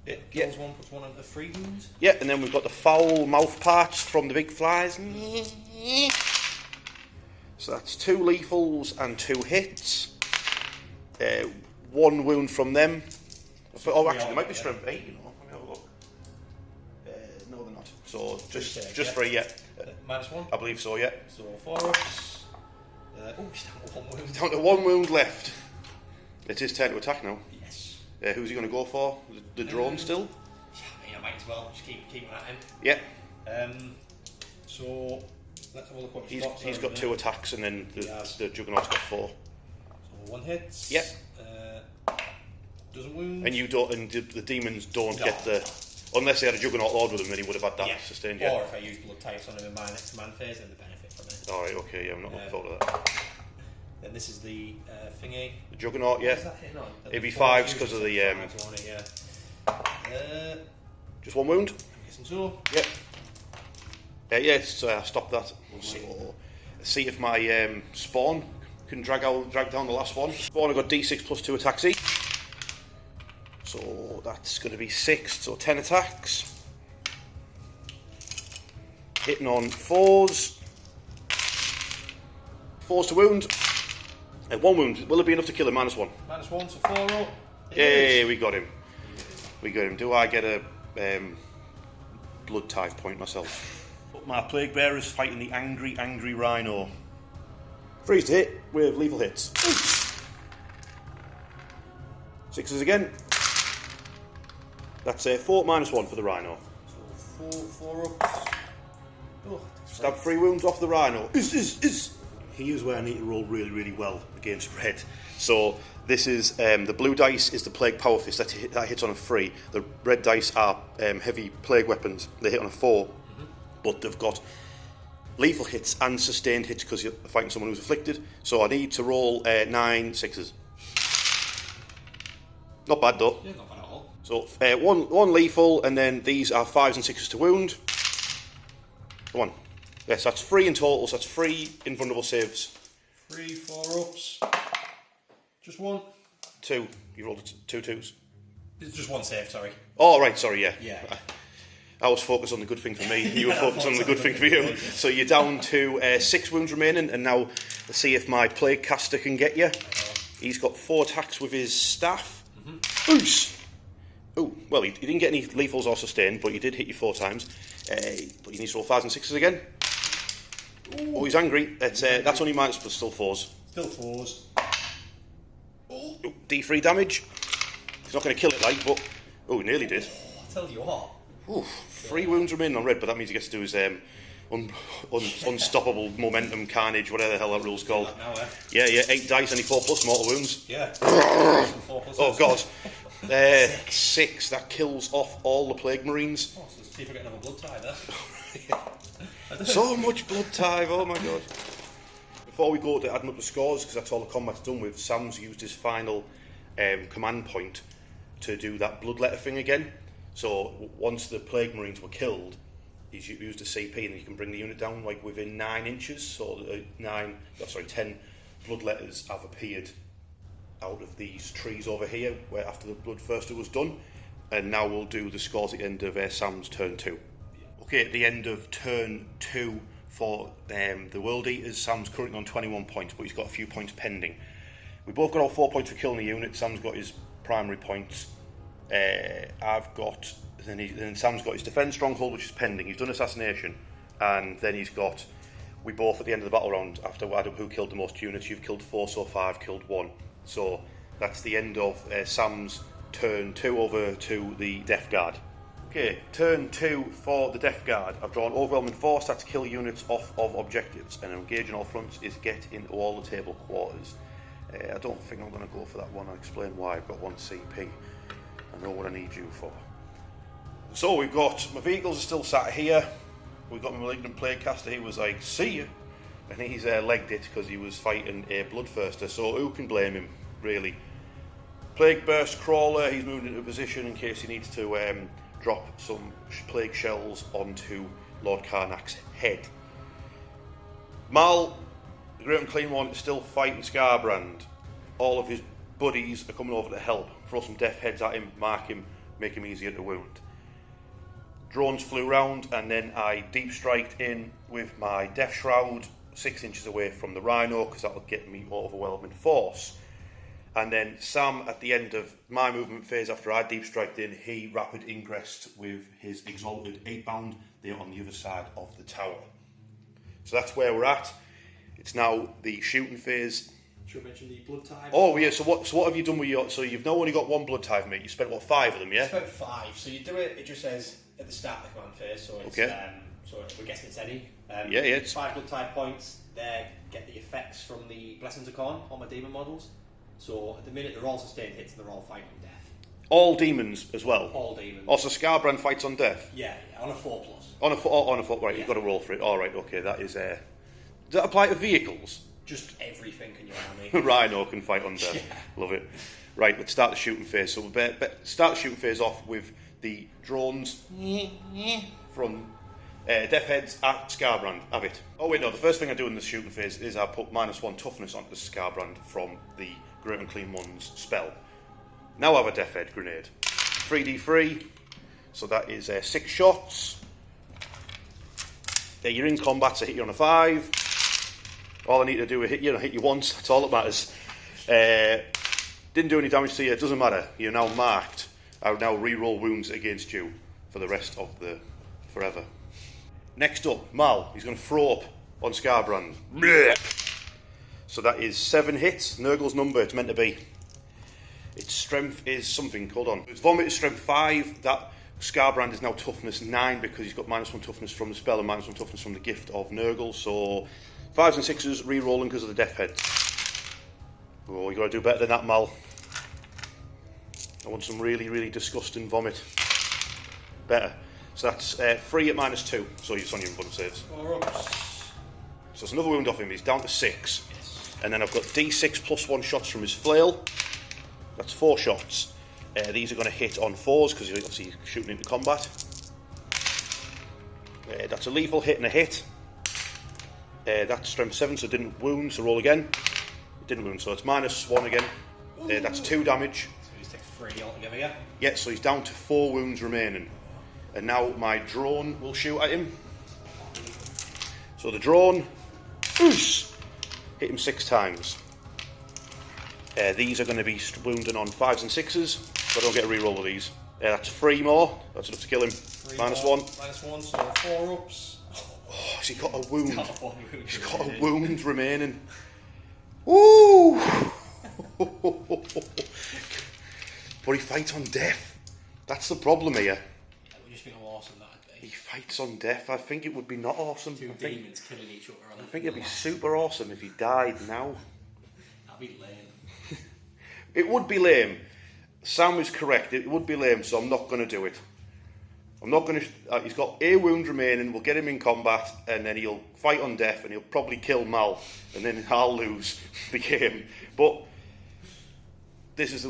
It kills 1, puts 1 under 3 wounds. Yeah, and then we've got the foul mouth parts from the big flies. So that's 2 lethals and 2 hits. 1 wound from them. Oh, actually, they might be strength 8, you know. Let me have a look. No, they're not. So just 3, yeah. -1? I believe so, yeah. So 4 ups. Oh, he's down to 1 wound. Down to 1 wound left. It's his turn to attack now. Yes. Who's he going to go for? The drone still? Yeah, I mean, I might as well just keep at him. Yeah. So let's have a look what He's got 2 attacks and then the Juggernaut's got 4. So 1 hits. Yeah. Doesn't wound. And you don't, and the demons don't get the. Unless they had a Juggernaut Lord with them, then he would have had that sustained. Yeah. Or if I use blood types on him in my next command phase, then the benefit from it. Alright, okay, yeah, I'm not looking forward to that. Then this is the thingy. The Juggernaut, yeah. What is that hitting on? It'd be 5s because of the. Fives on it, yeah. Just 1 wound? I'm guessing so. Yep. Yeah, stop that. So, see if my spawn can drag down the last one. Spawn, I've got D6 plus 2 attacks each. So that's going to be 6, so 10 attacks. Hitting on 4s. 4s to wound. 1 wound. Will it be enough to kill him? -1. -1, so 4 up. Yay, we got him. We got him. Do I get a blood type point myself? My Plague Bearers fighting the angry Rhino. Freeze to hit with lethal hits. 6s again. That's 4 -1 for the Rhino. So 4 ups. Oh, Stab 3 wounds off the Rhino. Here's where I need to roll really well against red. So this is the blue dice is the Plague Power Fist that hits on a 3. The red dice are heavy plague weapons. They hit on a 4, but they've got lethal hits and sustained hits because you're fighting someone who's afflicted. So I need to roll 9 6s. Not bad though. yeah, not bad at all. So one lethal, and then these are 5s and 6s to wound. 1. Yes, that's 3 in total, so that's 3 invulnerable saves. 3, 4 ups. Just 1. 2. You rolled 2 2s. It's just 1 save, sorry. Oh, right, sorry, yeah. Yeah. I was focused on the good thing for me. You were focused on the good thing for you. So you're down to 6 wounds remaining, and now let's see if my Plague Caster can get you. He's got 4 attacks with his staff. Oosh! Oh, well, he didn't get any lethals or sustained, but he did hit you 4 times. But he needs to roll 5s and 6s again. Ooh. Oh, he's angry. That's only minus, but still 4s. Still 4s. Oh, D3 damage. He's not going to kill it, like, but... Oh, he nearly did. I tell you what. Ooh, 3 wounds remain on red, but that means he gets to do his... unstoppable momentum carnage, whatever the hell that rule's called. Now, Yeah, 8 dice, only 4+ mortal wounds. Yeah. 4+. Oh god. 6. That kills off all the plague marines. Oh, so see if we get another blood tie there. So much blood tie, oh my god. Before we go to adding up the scores, because that's all the combat's done with, Sam's used his final command point to do that bloodletter thing again. So once the plague marines were killed, he's used a CP and you can bring the unit down like within 9 inches. So 10 bloodletters have appeared out of these trees over here, where after the bloodthirster was done. And now we'll do the scores at the end of Sam's turn 2. Okay, at the end of turn 2 for the World Eaters, Sam's currently on 21 points, but he's got a few points pending. We both got all 4 points for killing the unit. Sam's got his primary points. Then Sam's got his defence stronghold, which is pending. He's done assassination, and then he's got. We both at the end of the battle round, after we add up who killed the most units, you've killed 4 so far, I've killed 1. So that's the end of Sam's turn 2 over to the Death Guard. Okay, turn 2 for the Death Guard. I've drawn overwhelming force, that's kill units off of objectives, and engage on all fronts is get into all the table quarters. I don't think I'm going to go for that one. I'll explain why. I've got 1 CP. I know what I need you for. So we've got, my vehicles are still sat here. We've got my Malignant Plaguecaster, he was like, see you. And he's legged it because he was fighting a Bloodthirster, so who can blame him, really? Plague Burst Crawler, he's moved into a position in case he needs to drop some plague shells onto Lord Karnak's head. Mal, the Great and Clean One, is still fighting Scarbrand. All of his buddies are coming over to help. Throw some death heads at him, mark him, make him easier to wound. Drones flew round, and then I deep striked in with my Death Shroud 6 inches away from the Rhino, because that'll get me overwhelming force. And then Sam, at the end of my movement phase, after I deep striked in, he rapid ingressed with his Exalted 8-bound. They're on the other side of the tower. So that's where we're at. It's now the shooting phase. Should we mention the blood tie? Oh yeah, so what have you done with your... So you've now only got 1 blood tie, mate. You spent, what, 5 of them, yeah? I spent 5. So you do it, it just says at the start of the command phase, so it's, okay. So we're guessing it's any. Yeah, it's... 5 blood tie points, they get the effects from the Blessings of Khorne on my demon models. So at the minute they're all sustained hits and they're all fighting on death. All demons as well? All demons. Also Scarbrand fights on death? Yeah, on a 4+. On a 4, right, yeah. You've got to roll for it. Alright, okay, that is... Does that apply to vehicles? Just everything in your army. Rhino can fight on death. Yeah. Love it. Right, let's start the shooting phase. So we'll start the shooting phase off with the drones from Death Heads at Scarbrand. Have it. Oh wait, no, the first thing I do in the shooting phase is I put -1 toughness onto the Scarbrand from the Great and Clean One's spell. Now I have a Death Head grenade. 3d3, so that is 6 shots. You're in combat, so hit you on a 5. All I need to do is hit you once, that's all that matters. Didn't do any damage to you, it doesn't matter. You're now marked. I'll now re-roll wounds against you for the rest of the forever. Next up, Mal. He's going to throw up on Scarbrand. Blech. So that is 7 hits. Nurgle's number, it's meant to be. Its strength is something, hold on. Its vomit is strength 5. That Scarbrand is now toughness 9 because he's got -1 toughness from the spell and -1 toughness from the gift of Nurgle. So 5s and 6s re-rolling because of the death heads. Oh, you got to do better than that, Mal. I want some really, really disgusting vomit. Better. So that's 3 at -2. So you're on your input saves. So it's another wound off him. He's down to 6. And then I've got D6 +1 shots from his flail. That's 4 shots. These are going to hit on 4s because you're obviously shooting into combat. That's a lethal hit and a hit. That's strength 7, so it didn't wound, so roll again. It didn't wound, so it's -1 again. That's 2 damage. So he's takes 3 altogether, yeah? Yeah, so he's down to 4 wounds remaining. And now my drone will shoot at him. So the drone, hit him 6 times. These are going to be wounding on 5s and 6s, so I don't get a reroll with these. That's 3 more, that's enough to kill him. -1. -1, so 4 ups. Oh, has he got a wound? He's got a wound remaining. Woo! But he fights on death. That's the problem here. you just think how awesome that'd be? He fights on death. I think it would be not awesome. Two demons killing each other. I think it'd be super awesome if he died now. That'd be lame. It would be lame. Sam is correct. It would be lame, so I'm not going to do it. I'm not going to... he's got a wound remaining. We'll get him in combat, and then he'll fight on death, and he'll probably kill Mal, and then I'll lose the game. But this is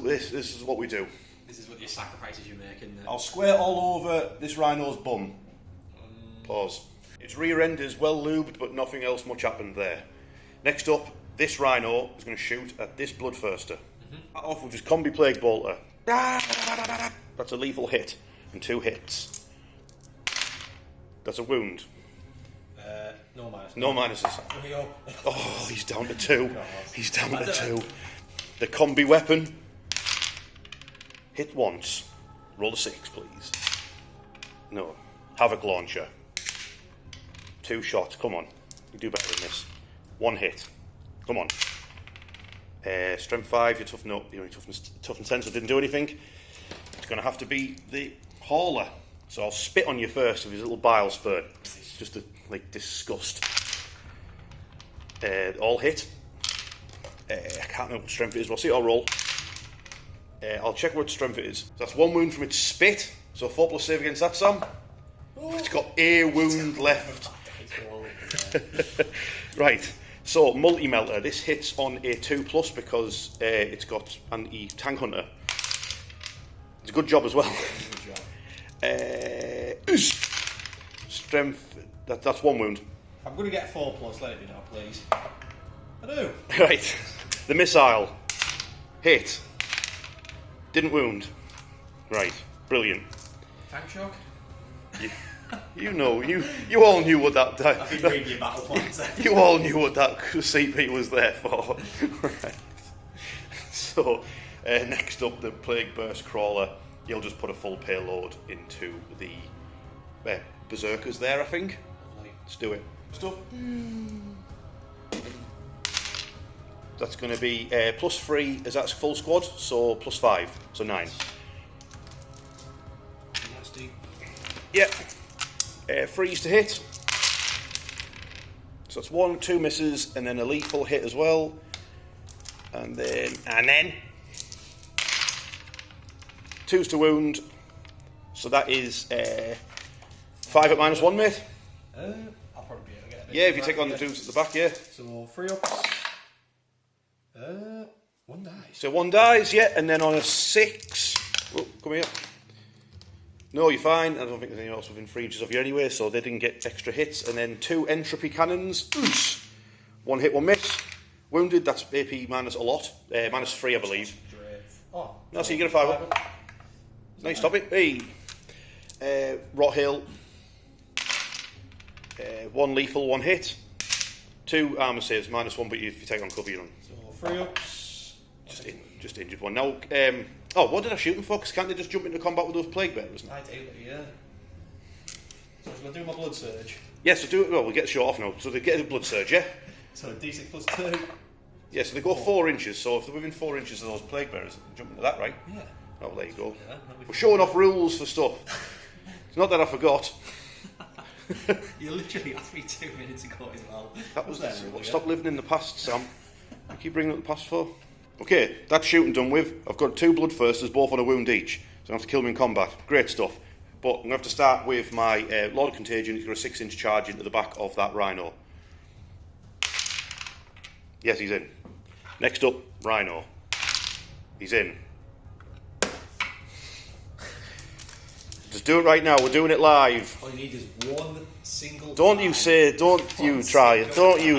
what we do. This is what your sacrifices you make. I'll square all over this rhino's bum. Pause. Its rear end is well lubed, but nothing else much happened there. Next up, this rhino is going to shoot at this bloodthirster. Off with his combi plague bolter. That's a lethal hit, and 2 hits. That's a wound. No minuses. No minuses. Oh, he's down to 2. He's down to 2. The combi weapon. Hit once. Roll a 6, please. No. Havoc launcher. 2 shots. Come on. You do better than this. 1 hit. Come on. Strength 5. Your toughness 10, so didn't do anything. It's going to have to be the hauler. So I'll spit on you first with his little bile spurt. It's just a disgust. All hit. I can't remember what strength it is. We'll see. I'll roll. I'll check what strength it is. So that's 1 wound from its spit. So 4+ save against that, Sam. It's got a wound left. Right. So multi-melter. This hits on a 2+ because it's got anti-tank hunter. It's a good job as well. Strength. That's 1 wound. I'm going to get a 4+. Let it be now, please. I do. Right. The missile. Hit. Didn't wound. Right. Brilliant. Tank shock? You know, you all knew what that... I've been reading your battle plans. You all knew what that CP was there for. Right. So, next up, the Plague Burst Crawler. You'll just put a full payload into the Berserkers there, I think. Let's do it. Stop. That's going to be +3, as that's full squad, so +5, so 9. Nasty. Yep. Freeze to hit. So that's 1, 2 misses, and then a lethal hit as well. And then 2's to wound. So that is 5 at -1, mate. I'll probably be able to get a bit. Yeah, if you take on the dudes at the back, yeah. So 3 ups. 1 dies. So 1 dies, yeah, and then on a 6. Oh, come here. No, you're fine. I don't think there's anyone else within 3 inches of you anyway, so they didn't get extra hits. And then 2 entropy cannons. 1 hit, 1 miss. Wounded, that's AP minus a lot. -3, I believe. Oh. No, so you get a 5 up. Nice, stop it. Hey. Rot Hill. 1 lethal, 1 hit. 2 armor saves, -1, but if you take on cover, you're on. So 3 ups. Just injured 1. Now, what did I shoot him for? Because can't they just jump into combat with those plague bearers? Ideally, yeah. So I'm going to do my blood surge. Yeah, so do it. Well, we'll get the shot off now. So they get a blood surge, yeah? So D6 +2. Yeah, so they go 4 inches. So if they're within 4 inches of those plague bearers, jump into that, right? Yeah. Oh, well, there you go. Yeah, We're showing off rules for stuff. It's not that I forgot. You literally asked me 2 minutes ago as well. That was there. Stop living in the past, Sam. You keep bringing up the past for. Okay, that's shooting done with. I've got 2 bloodthirsters, both on a wound each. So I have to kill them in combat. Great stuff. But I'm going to have to start with my Lord of Contagion. He's got a 6-inch charge into the back of that rhino. Yes, he's in. Next up, rhino. He's in. Just do it right now. We're doing it live. All you need is 1 single. Don't you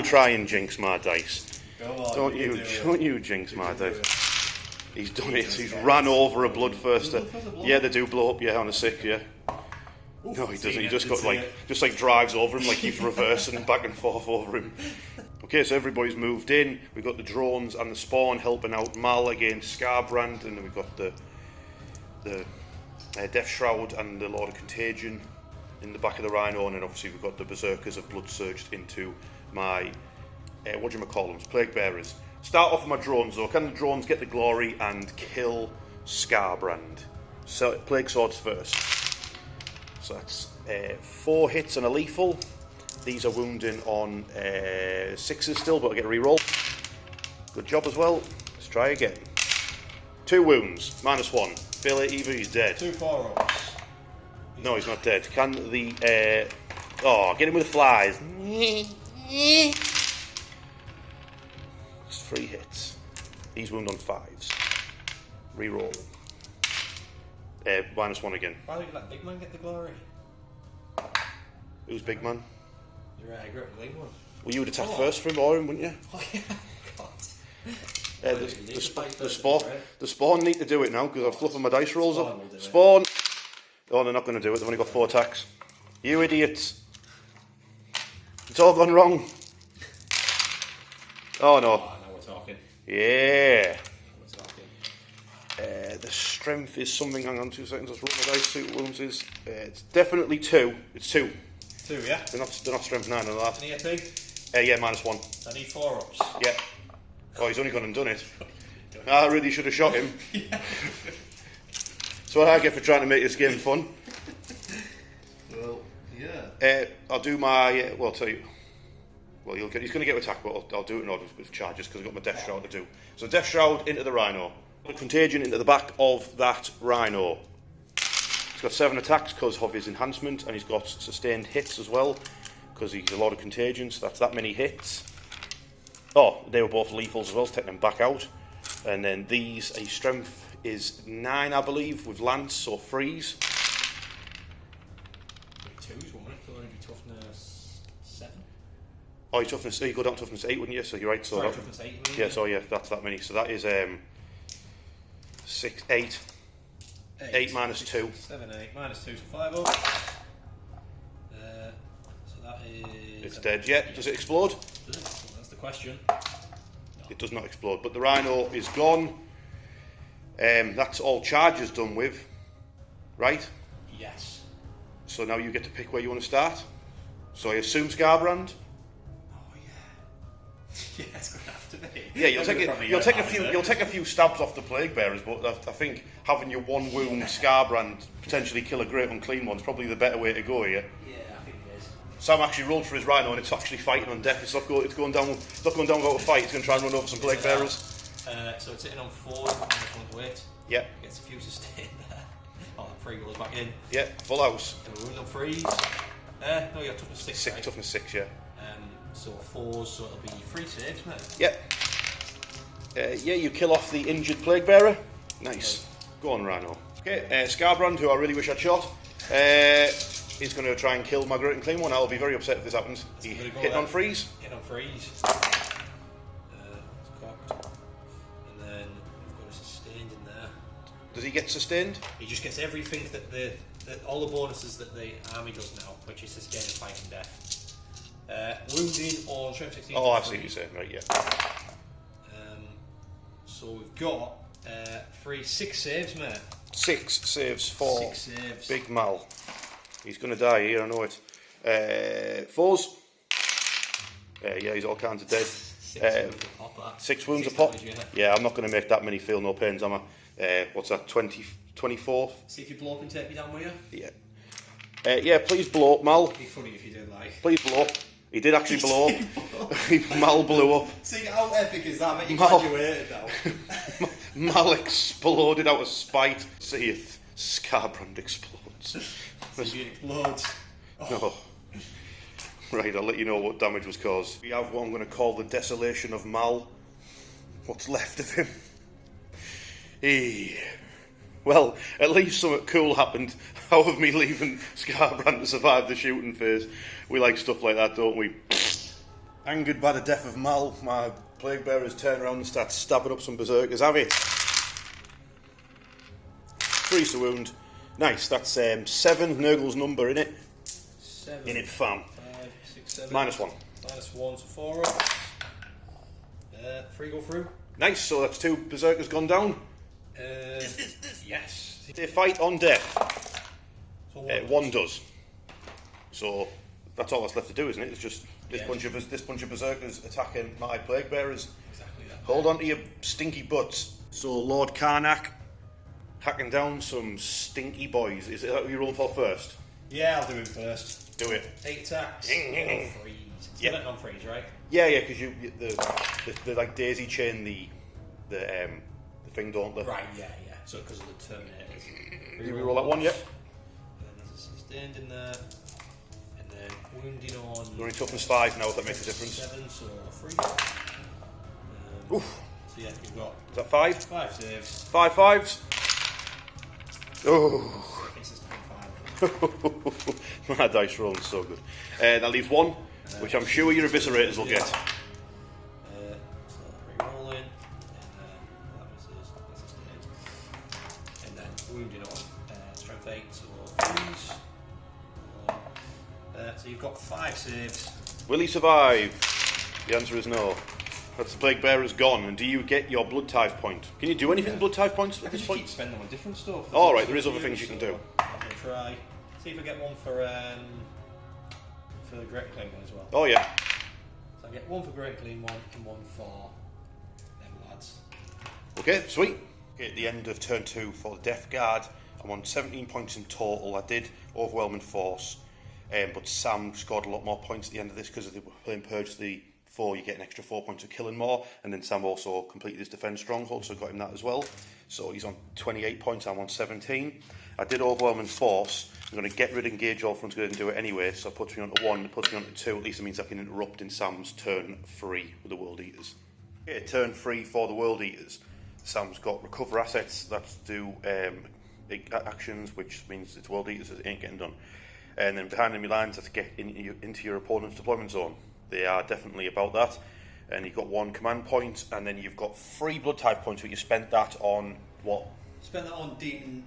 try and jinx my dice. Go on. Don't you jinx my dice. He's done it. He's ran over a bloodthirster. Yeah, they do blow up. Yeah, on a 6. Yeah. No, he doesn't. He just got drives over him, like he's reversing back and forth over him. Okay, so everybody's moved in. We've got the drones and the spawn helping out Mal against Scarbrand, and then we've got the Death Shroud and the Lord of Contagion in the back of the rhino, and then obviously we've got the Berserkers have blood surged into my Plague Bearers. Start off with my drones though. Can the drones get the glory and kill Scarbrand? So Plague Swords first. So that's 4 hits and a lethal. These are wounding on 6s still, but I get a reroll. Good job as well. Let's try again. 2 wounds, -1. Fail it either, he's dead. 2 4-ups. No, he's not dead. Can the... oh, get him with the flies. It's 3 hits. He's wound on 5s. Reroll. -1 again. Why don't you let Big Man get the glory? Who's Big Man? You're right, I grew up in England. Well, you would attack first for him or him, wouldn't you? Oh yeah, God. The spawn need to do it now because I'm fluffing my dice rolls Spawn up. will do it. Spawn! Oh, they're not going to do it. They've only got 4 attacks. You idiots! It's all gone wrong. Oh no. Oh, now we're talking. Yeah. We're talking. The strength is something. Hang on 2 seconds. Let's roll my dice. See what wounds is. It's definitely 2. It's 2. 2, yeah? They're not strength 9 on that. An EAP? Yeah, -1. I need 4-ups. Yeah. Oh, he's only gone and done it. I really should have shot him. Yeah. That's what I get for trying to make this game fun. Well, yeah. I'll do my. Well, I'll tell you. Well, he's going to get attack, but I'll do it in order with charges because I've got my Death Shroud to do. So Death Shroud into the Rhino. Put Contagion into the back of that Rhino. He's got 7 attacks because of his enhancement, and he's got sustained hits as well because he's a lot of Contagion. So that's that many hits. Oh, they were both lethals as well, so taking them back out. And then these, a strength is 9, I believe, with Lance, so freeze. 2s, won't it? It'll only be toughness 7. Oh, you toughness, you go down to toughness 8, wouldn't you? So you're right. So Sorry, that, toughness 8. yeah, so yeah, that's that many. So that is 6, 8. 8 -2. 7, 8, -2, so 5 up. So that is... It's dead. Yeah. Does it explode? Does it? Well, that's the question. It does not explode, but the Rhino is gone. That's all charges done with, right? Yes. So now you get to pick where you want to start. So I assume Scarbrand. Oh yeah. Yeah, it's going to have to be. Yeah, you'll take a few stabs off the Plague Bearers, but I think having your 1 wound Scarbrand potentially kill a Great Unclean One is probably the better way to go here. Yeah, I think it is. Sam actually rolled for his Rhino and it's actually fighting on death. It's not going down without a fight. It's going to try and run over some Plague Bearers. So it's hitting on 4, -1 to 8. Yeah. Gets a few sustained there. Oh, that 3 goes back in. Yeah, full house. And we're on 3s. No, you're toughness 6. 6, right? toughness 6, yeah. So 4s, so it'll be 3 saves, mate. Yeah. Yeah, you kill off the injured Plague Bearer. Nice. Go on, Rhino. Okay, Scarbrand, who I really wish I'd shot, is going to try and kill my Great Unclean One. I'll be very upset if this happens. Hitting on freeze. Hitting on freeze. It's cocked. And then we've got a sustained in there. Does he get sustained? He just gets everything that all the bonuses that the army does now, which is sustain and fight and death. Wounding on strength 16. Oh, I see what you're saying. Right, yeah. So we've got 6 saves, mate. 6 saves for 6 saves. Big Mal. He's going to die here, I know it. 4s. Yeah, he's all kinds of dead. 6 wounds a pop. Yeah, I'm not going to make that many feel no pains, am I? What's that, 24? See if you blow up and take me down, will you? Yeah. Yeah, please blow up, Mal. It'd be funny if you did, like. Please blow up. He did actually blow up. Mal blew up. See, how epic is that? Mate, you graduated now. Mal exploded out of spite. See if Scarbrand explodes. See if it explodes. Oh. No. Right, I'll let you know what damage was caused. We have what I'm going to call the desolation of Mal. What's left of him. Well, at least something cool happened out of me leaving Scarbrand to survive the shooting phase. We like stuff like that, don't we? Angered by the death of Mal, my Plague Bearers turn around and start stabbing up some Berserkers. Have it. 3 to wound. Nice, that's 7 Nurgle's number in it. 7. In it, fam. 5, 6, 7. -1. -1, so 4 up. 3 go through. Nice, so that's 2 Berserkers gone down. Yes. They fight on death. So 1 does. So that's all that's left to do, isn't it? It's just this bunch of Berserkers attacking my Plague Bearers. Exactly that. Hold on to your stinky butts. So Lord Karnak hacking down some stinky boys. Is that what you're rolling for first? Yeah, I'll do him first. Do it. 8 attacks. On freeze. Still Yeah. on freeze, right? Yeah, because the like daisy chain the thing, don't they? Right, yeah. So because of the Terminators. Did we roll that one yet? And then there's a sustained in there. And then wounding on. You're only toughness 5 now, if that makes a difference. 7, so 3. Oof. So yeah, you've got Is that 5? 5 saves. 5 5s? Oh. It's just 5. My dice rolling so good. That leaves 1, which I'm sure your eviscerators will get. So re-rolling. And that misses. That's sustained. And then wounding on. Strength 8, so 3s. So you've got 5 saves. Will he survive? The answer is no. That's the Plague Bearer's gone, and do you get your Blood Tithe point? Can you do anything with Blood Tithe points I at can this just point? keep spending them on different stuff. Alright, there is other things you can do. I'm going to try. See if I get one for the Great Clean one as well. Oh yeah. So I get one for Great Clean one and one for them lads. Okay, sweet. Okay, at the end of turn 2 for the Death Guard, I'm on 17 points in total. I did overwhelming force, but Sam scored a lot more points at the end of this because they were playing Purge the 4, you get an extra 4 points of killing more, and then Sam also completed his defense stronghold, so got him that as well. So he's on 28 points, I'm on 17. I did overwhelming force. I'm going to get rid of engage all fronts, go ahead and do it anyway, so it puts me on to 1, it puts me on to 2, at least it means I can interrupt in Sam's turn 3 with the World Eaters. Okay, turn 3 for the World Eaters. Sam's got recover assets that do actions, which means it's World Eaters, it ain't getting done. And then behind enemy lines, that's get into your opponent's deployment zone. They are definitely about that. And you've got 1 command point, and then you've got 3 blood type points, but you spent that on what? Spend that on demon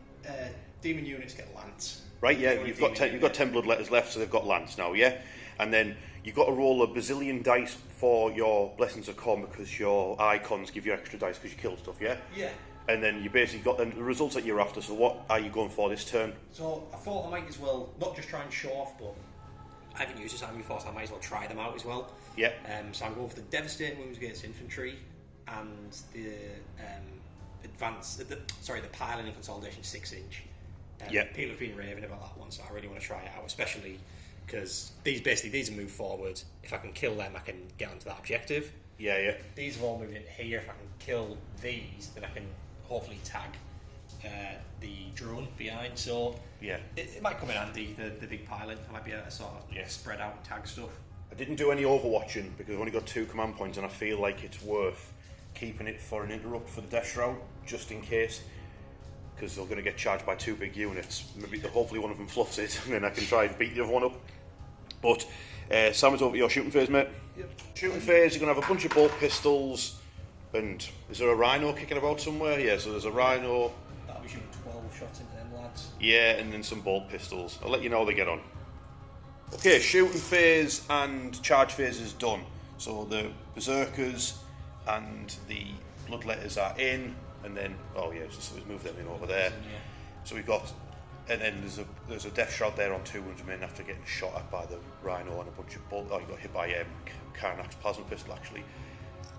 units get lance. Right, yeah, you've got 10 blood letters left, so they've got lance now, yeah? And then you've got to roll a bazillion dice for your Blessings of Khorne because your icons give you extra dice because you killed stuff, yeah? Yeah. And then you basically got the results that you're after, so what are you going for this turn? So I thought I might as well not just try and show off, but I haven't used this army before, so I might as well try them out as well. Yeah. So I'm going for the devastating wounds against infantry and the the piling and consolidation 6-inch. Yeah. People have been raving about that one, so I really want to try it out, especially because these move forward. If I can kill them, I can get onto that objective. Yeah, yeah. These have all moved into here. If I can kill these, then I can hopefully tag the drone behind. So Yeah. it might come in handy, the big piling. I might be able to sort of spread out and tag stuff. I didn't do any overwatching because I've only got 2 command points, and I feel like it's worth keeping it for an interrupt for the Death Shroud, just in case, because they're going to get charged by 2 big units. Maybe hopefully one of them fluffs it, and then I can try and beat the other one up. But Sam, it's over to your shooting phase, mate. Yep. Shooting phase, you're going to have a bunch of bolt pistols, and is there a rhino kicking about somewhere? Yeah, so there's a rhino. That'll be shooting 12 shots into them lads. Yeah, and then some bolt pistols. I'll let you know how they get on. Okay, shooting phase and charge phase is done. So the berserkers and the bloodletters are in, and then so we've moved them in over there. So we've got, and then there's a death shroud there on 200 men after getting shot at by the rhino and a bunch of bolt. Oh, you got hit by Karnak's plasma pistol actually.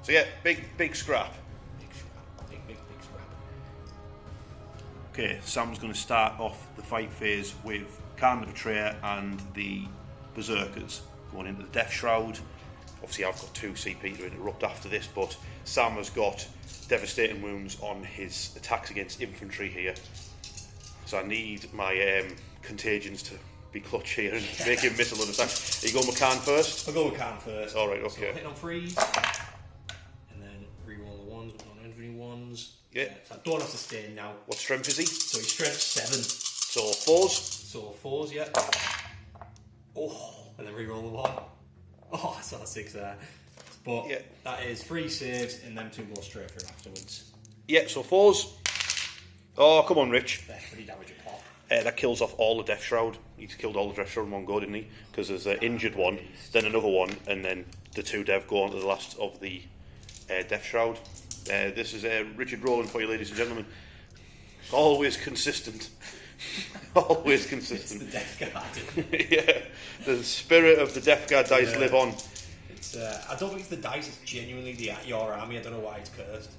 So yeah, big scrap. Big scrap. Okay, Sam's going to start off the fight phase with Khan the Betrayer and the Berserkers going into the Death Shroud. Obviously I've got 2 CP to interrupt after this, but Sam has got devastating wounds on his attacks against infantry here. So I need my contagions to be clutch here and make him miss a lot of attacks. Are you going with Khan first? I'll go with Khan first. Alright, okay. So hitting on freeze, and then re-roll the ones, on infantry ones. Yeah. So I don't have to stay now. What strength is he? So he's strength 7. So 4s? So 4s, yeah. Oh, and then re-roll the 1. Oh, I saw a 6 there. But yeah, that is 3 saves, and them 2 go straight through afterwards. Yeah, so 4s. Oh, come on, Rich. They're pretty damage a pop. That kills off all the Death Shroud. He's killed all the Death Shroud in one go, didn't he? Because there's an injured one, then another one, and then the 2 Dev go on to the last of the Death Shroud. This is Richard Rowland for you, ladies and gentlemen. Always consistent. Always consistent. It's the Death Guard. Yeah, the spirit of the Death Guard dice live on. It's, I don't think it's the dice, it's genuinely your army. I don't know why it's cursed.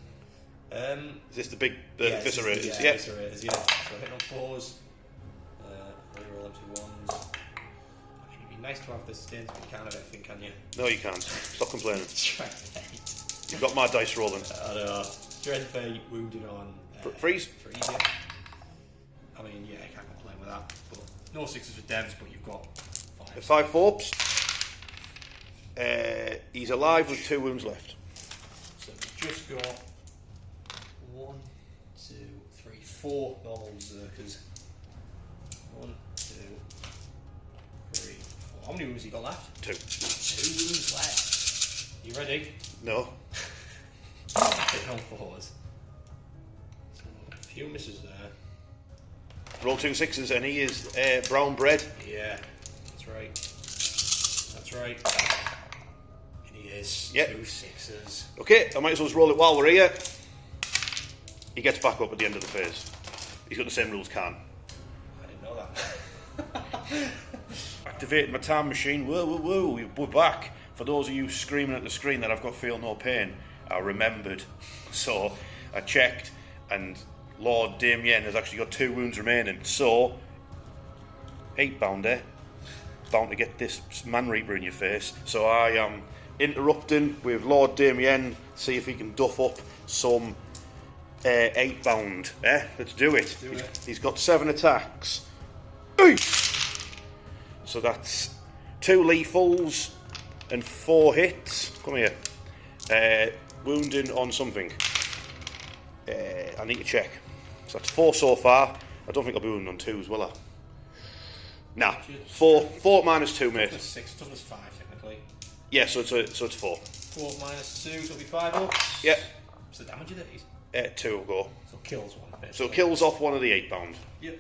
Is this the big yeah, eviscerators? Yeah, eviscerators, yeah. So hitting on 4s. Reroll them 2 1s. It'd be nice to have this stint, but you can't have everything, can you? No, you can't. Stop complaining. Strength 8. You've got my dice rolling. I know. Strength 8, wounded on. Freeze? Freeze, yeah. I mean, yeah, you can't complain with that. But no 6s for devs, but you've got 5. 5 forps. He's alive with 2 wounds left. So we've just got 1, 2, 3, 4 normal berserkers. 1, 2, 3, 4. How many wounds have you got left? 2. 2 wounds left. You ready? No. Hit on 4s. So a few misses there. Roll 2 6s and he is brown bread. Yeah, that's right. That's right. And he is. Yep. 2 6s. Okay, I might as well just roll it while we're here. He gets back up at the end of the phase. He's got the same rules, Khan. I didn't know that. Activating my time machine. Whoa, whoa, whoa, we're back. For those of you screaming at the screen that I've got feel no pain, I remembered. So I checked, and Lord Damien has actually got 2 wounds remaining. So 8 bounder, bound to get this man reaper in your face. So I am interrupting with Lord Damien, see if he can duff up some 8 bound. Let's do it. He's got 7 attacks. So that's 2 lethals and 4 hits. Come here. Wounding on something. I need to check. So that's 4 so far. I don't think I'll be wounding on 2s, will I? Nah. 4 minus 2, mate. Toughness 6, toughness 5 technically. Yeah, so it's 4. 4 minus 2, so it'll be 5 up. Yeah. What's the damage of these? 2 will go. So kills one. Basically. So it kills off one of the 8 bound. Yep.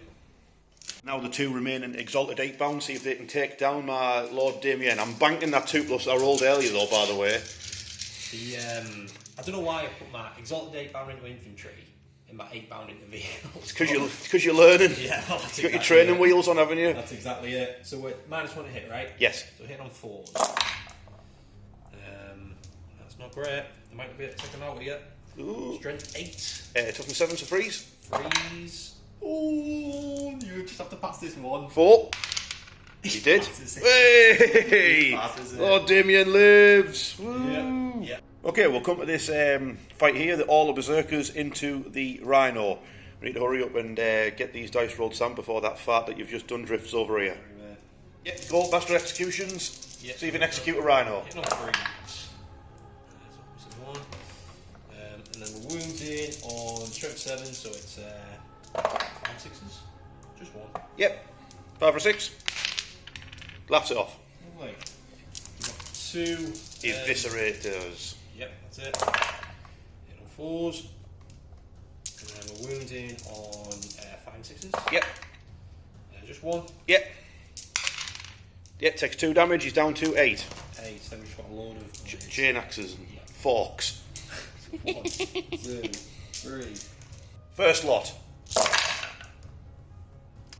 Now the 2 remaining exalted 8 bound, see if they can take down my Lord Damien. I'm banking that 2+ I rolled earlier though, by the way. I don't know why I put my exalted 8 bound into infantry and my 8 bound into vehicles. Because you're learning. Yeah, well, You've got your training wheels on, haven't you? That's exactly it. So we're -1 to hit, right? Yes. So hitting on 4s. That's not great. I might not be able to take them out yet. Ooh. Strength 8. Toughness 7 to freeze. Freeze. Oh, you just have to pass this one. 4. He did. Hey! Lord Damien lives. Woo. Yep. Okay, we'll come to this fight here. All the berserkers into the rhino. We need to hurry up and get these dice rolled, Sam, before that fart that you've just done drifts over here. Yeah, go master executions. Yep. See if you can execute a rhino. Hitting on 3s. So this is 1. And then we're wounded on strength 7, so it's 5 6s. Just 1. Yep. 5 or 6. Laughs it off. Lovely. We've got 2. Eviscerators. Yep, that's it. Hit on 4s. And then we're wounding on 5 and 6s. Yep. Just 1. Yep. Yep, takes 2 damage. He's down to 8. 8. Then we've just got a load of Chain axes and forks. 1, 2, 3. First lot.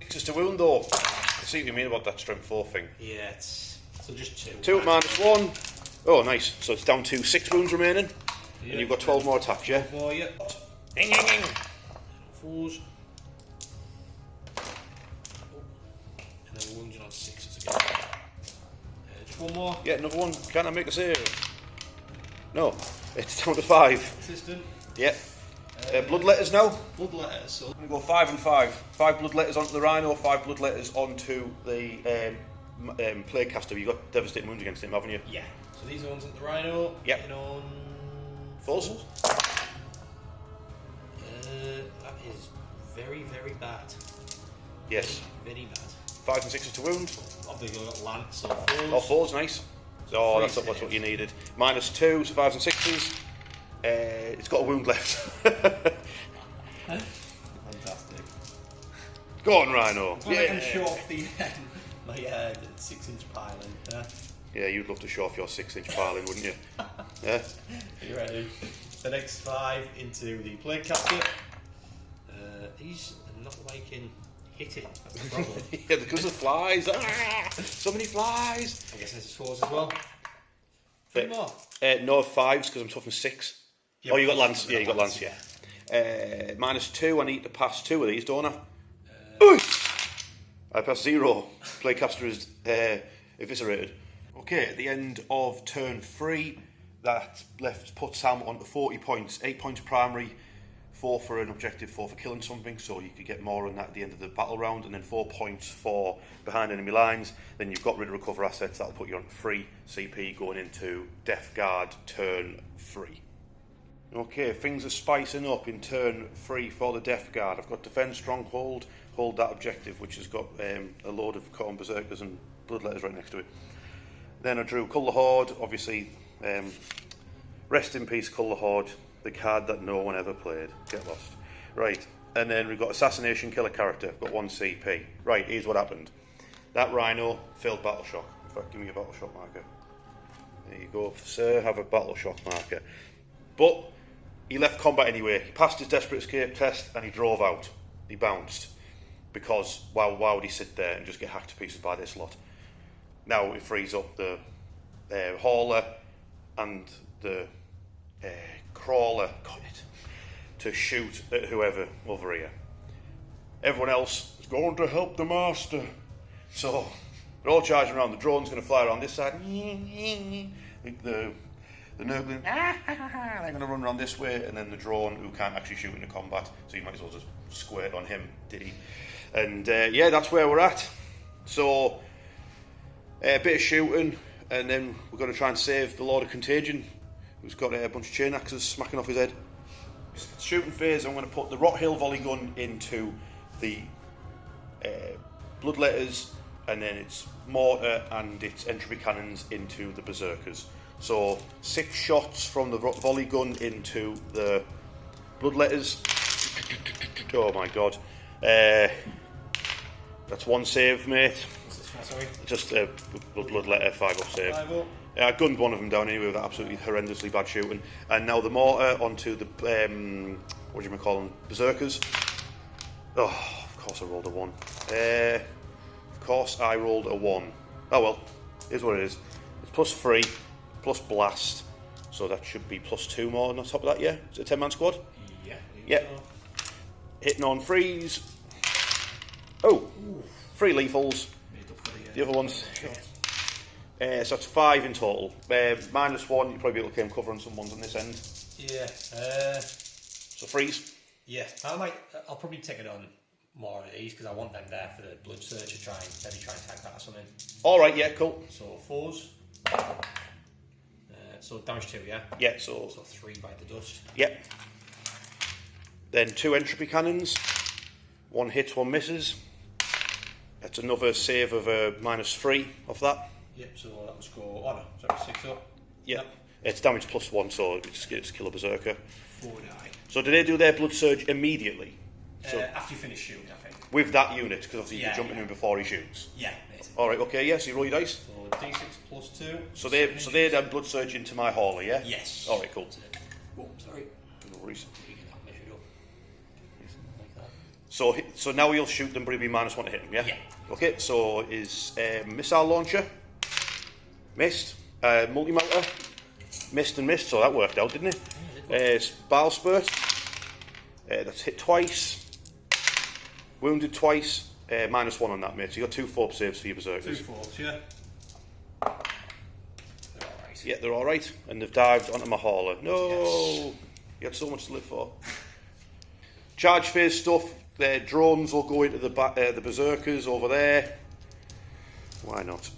6 to wound though. I see what you mean about that strength 4 thing. Yeah, it's so just 2. 2 minus 1. Oh, nice. So it's down to 6 wounds remaining. Yeah. And you've got 12 more attacks, yeah? 4, yeah. Ding, ding, ding. 4s. And then we're wounding on 6s again. Just 1 more. Yeah, another one. Can I make a save? No. It's down to 5. Assistant. Yeah. Blood letters now. Blood letters. So I'm going to go 5 and 5. 5 blood letters onto the rhino, 5 blood letters onto the plaguecaster. You've got devastating wounds against him, haven't you? yeah. So these are ones at the rhino. Yep. Hitting on 4s. That is very, very bad. Yes. Very bad. 5 and 6s to wound. Obviously got lance, so 4s. Oh, 4's nice. Oh, that's what you needed. Minus 2, so 5s and 6s. It's got a wound left. Fantastic. Go on, Rhino. I can show off the my 6-inch piling. Yeah, you'd love to show off your 6-inch piling, wouldn't you? Yeah. Are you ready? The next 5 into the plague casket. He's not liking hitting. That's the problem. Yeah, because of flies. So many flies. I guess this is 4s as well. 3 more. No 5s because I'm toughness 6. Yep. Oh, you got lance. Yeah, you got lance. Yeah. Minus 2. I need to pass 2 of these, don't I? I pass 0. Playcaster is eviscerated. Okay, at the end of turn 3, that puts Sam on to 40 points. 8 points primary, 4 for an objective, 4 for killing something, so you could get more on that at the end of the battle round, and then 4 points for behind enemy lines. Then you've got rid of recover assets, that'll put you on 3 CP going into Death Guard turn 3. Okay, things are spicing up in turn 3 for the Death Guard. I've got Defend Stronghold, hold that objective, which has got a load of khorne berserkers and bloodletters right next to it. Then I drew Cull the Horde, obviously. Rest in peace, Cull the Horde, the card that no one ever played. Get lost. Right, and then we've got Assassination, kill a character. Got 1 CP. Right, here's what happened. That Rhino failed Battle Shock. In fact, give me a Battle Shock marker. There you go, sir, have a Battle Shock marker. But he left combat anyway. He passed his Desperate Escape test and he drove out. He bounced. Because why would he sit there and just get hacked to pieces by this lot? Now it frees up the hauler and the crawler, to shoot at whoever over here. Everyone else is going to help the master. So they're all charging around. The drone's going to fly around this side. The nurgle, they're going to run around this way, and then the drone, who can't actually shoot into combat, so you might as well just squirt on him, did he? And yeah, that's where we're at. So a bit of shooting, and then we're going to try and save the Lord of Contingent, who's got a bunch of chain axes smacking off his head. Shooting phase, I'm going to put the Rot Hill volley gun into the bloodletters, and then its mortar and its entropy cannons into the berserkers. So 6 shots from the volley gun into the bloodletters. Oh my god. That's 1 save, mate. Sorry. Just a bloodletter 5-up save. I gunned one of them down anyway with that absolutely horrendously bad shooting. And now the mortar onto the, what do you call them, berserkers. Oh, of course I rolled a 1. Of course I rolled a 1. Oh well, here's what it is. It's +3, plus blast. So that should be +2 more on top of that, yeah? Is it a 10-man squad? Yeah. Yeah. So. Hitting on threes. Oh, 3 lethals. The other ones. So that's 5 in total. -1, you'll probably be able to claim cover on some ones on this end. Yeah. So freeze. Yeah, I'll probably take it on more of these because I want them there for the blood search to maybe try and tag that or something. All right, yeah, cool. So 4s. So damage 2, yeah. Yeah, so 3 by the dust. Yeah. Then 2 entropy cannons. 1 hits, 1 misses. That's another save of a -3 off that. Yep, so that will score. Oh no, sorry, 6 up. Yeah. It's damage +1, so it's kill a berserker. 4 die. So do they do their blood surge immediately? So after you finish shooting, I think. with that unit, because obviously you're jumping in before he shoots. Yeah, basically. All right, okay, yeah. So you roll your dice. So D6 +2. So they then blood surge into my hauler, yeah. Yes. All right, cool. Oh, sorry. No worries. You can measure it up. Like that. So now he'll shoot them, but he'll be -1 to hit him, yeah? Yeah. Okay, so his missile launcher, missed. Multi-motor, missed and missed, so that worked out, didn't it? Yeah, Bile Spurt, that's hit twice, wounded twice, -1 on that, mate. So you got 2 4 saves for your berserkers. 2 4s, yeah. They're alright. Yeah, they're alright, and they've dived onto my hauler. No! Yes. You had so much to live for. Charge phase stuff. Their drones will go into the berserkers over there. Why not?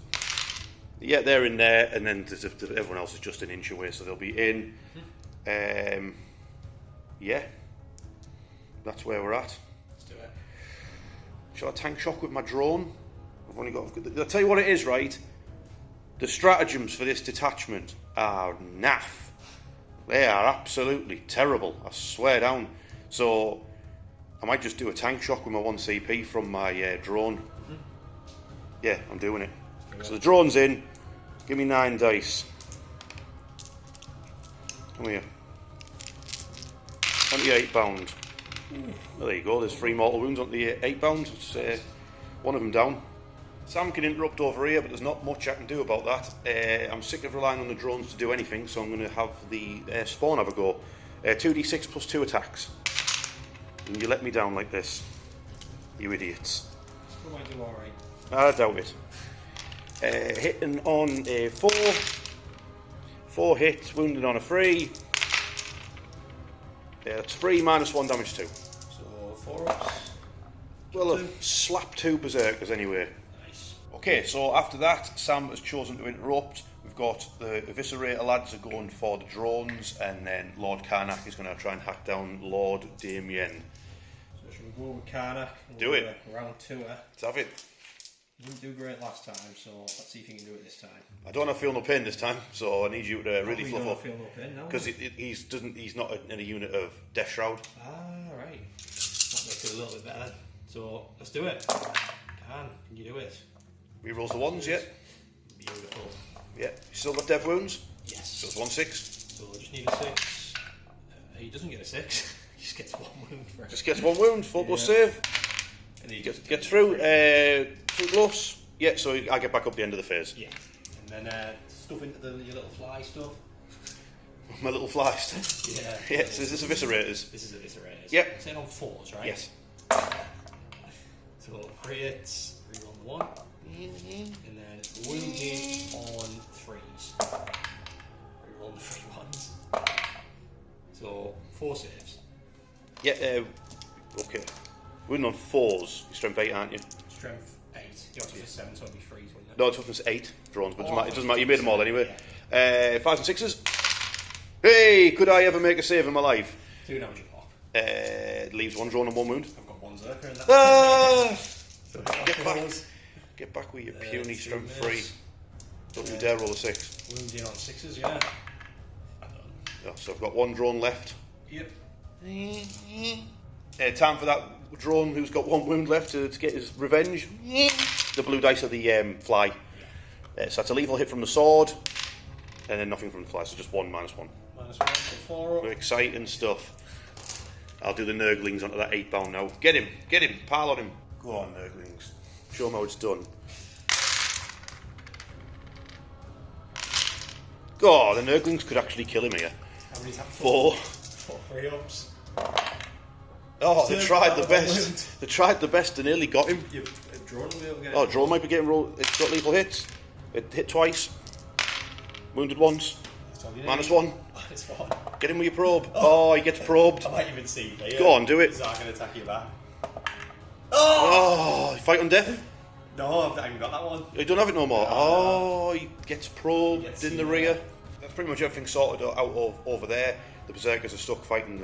Yeah, they're in there, and then everyone else is just an inch away, so they'll be in. Yeah, that's where we're at. Let's do it. Shall I tank shock with my drone? I'll tell you what it is, right? The stratagems for this detachment are naff. They are absolutely terrible, I swear down. So I might just do a tank shock with my 1 CP from my drone. Yeah, I'm doing it. So the drone's in. Give me 9 dice. Come here. 28 pound. Well, there you go. There's 3 mortal wounds on the 8 pound. It's one of them down. Sam can interrupt over here, but there's not much I can do about that. I'm sick of relying on the drones to do anything, so I'm going to have the spawn have a go. 2d6 +2 attacks. And you let me down like this, you idiots. We might do alright. I doubt it. Hitting on a 4. 4 hits, wounded on a 3. Yeah, that's 3 minus 1 damage 2. So 4 ups. Well, I've slapped 2 berserkers anyway. Nice. Okay, so after that, Sam has chosen to interrupt. We've got the Eviscerator lads are going for the drones, and then Lord Karnak is going to try and hack down Lord Damien. So should we go with Karnak? Do it. Round 2. Let's have it. Didn't do great last time, so let's see if you can do it this time. I don't have feel no pain this time, so I need you to really fluff up. Feel no pain now. Because he's not in a unit of Death Shroud. Ah, right. That makes it a little bit better then. So let's do it. Can you do it? Rerolls the ones, yeah. Beautiful. Yeah. You still got Death Wounds? Yes. So it's 1/6. So I just need a 6. He doesn't get a 6. He just gets 1 wound for it. Just gets 1 wound, 4+ save. And he Gets through. 2 gloves. Yeah, so I get back up the end of the phase. Yeah. And then stuff into your little fly stuff. My little fly stuff. Yeah. Yeah, so is this Eviscerators? This is Eviscerators. Yep. Saying on 4s, right? Yes. So 3 hits, reroll the 1. And then wounding on 3s. Reroll the 3 ones. So 4 saves. Yeah, okay. Wounding on 4s. You're strength 8, aren't you? Strength 8. You're to 7, so it'll be 3s, wouldn't it? No, toughness 8 drones, but it doesn't matter. You toughness made them all anyway. Yeah. 5s and 6s. Hey, could I ever make a save in my life? 2 damage a pop. Leaves 1 drone and 1 wound. I've got 1 Zerker in that. Ah! So Get back with your puny 2 strength 3. miss. Don't you dare roll a 6. Wounding on 6s, yeah. Yeah, so I've got 1 drone left. Yep. Time for that drone who's got 1 wound left to get his revenge. The blue dice are the fly. So that's a lethal hit from the sword, and then nothing from the fly, so just 1 minus 1. -1, so 4 up. Exciting stuff. I'll do the nurglings onto that 8 bound now. Get him, pile on him. Go on, nurglings. Show them how it's done. God, the nurglings could actually kill him here. How many's that? 4. 4 3 ups. Oh, they Still tried got the one best. wound. They tried the best and nearly got him. You've drawn a little bit. Oh, drone might be getting rolled. It's got lethal hits. It hit twice. Wounded once. -1. -1. Get him with your probe. Oh, he gets probed. I might even see you. Go on, do it. Is that going to attack you back? Oh, fight on death. No, I haven't got that one. You don't have it no more. Oh, he gets probed Gets in the you, rear. That's pretty much everything sorted out of over there. The berserkers are stuck fighting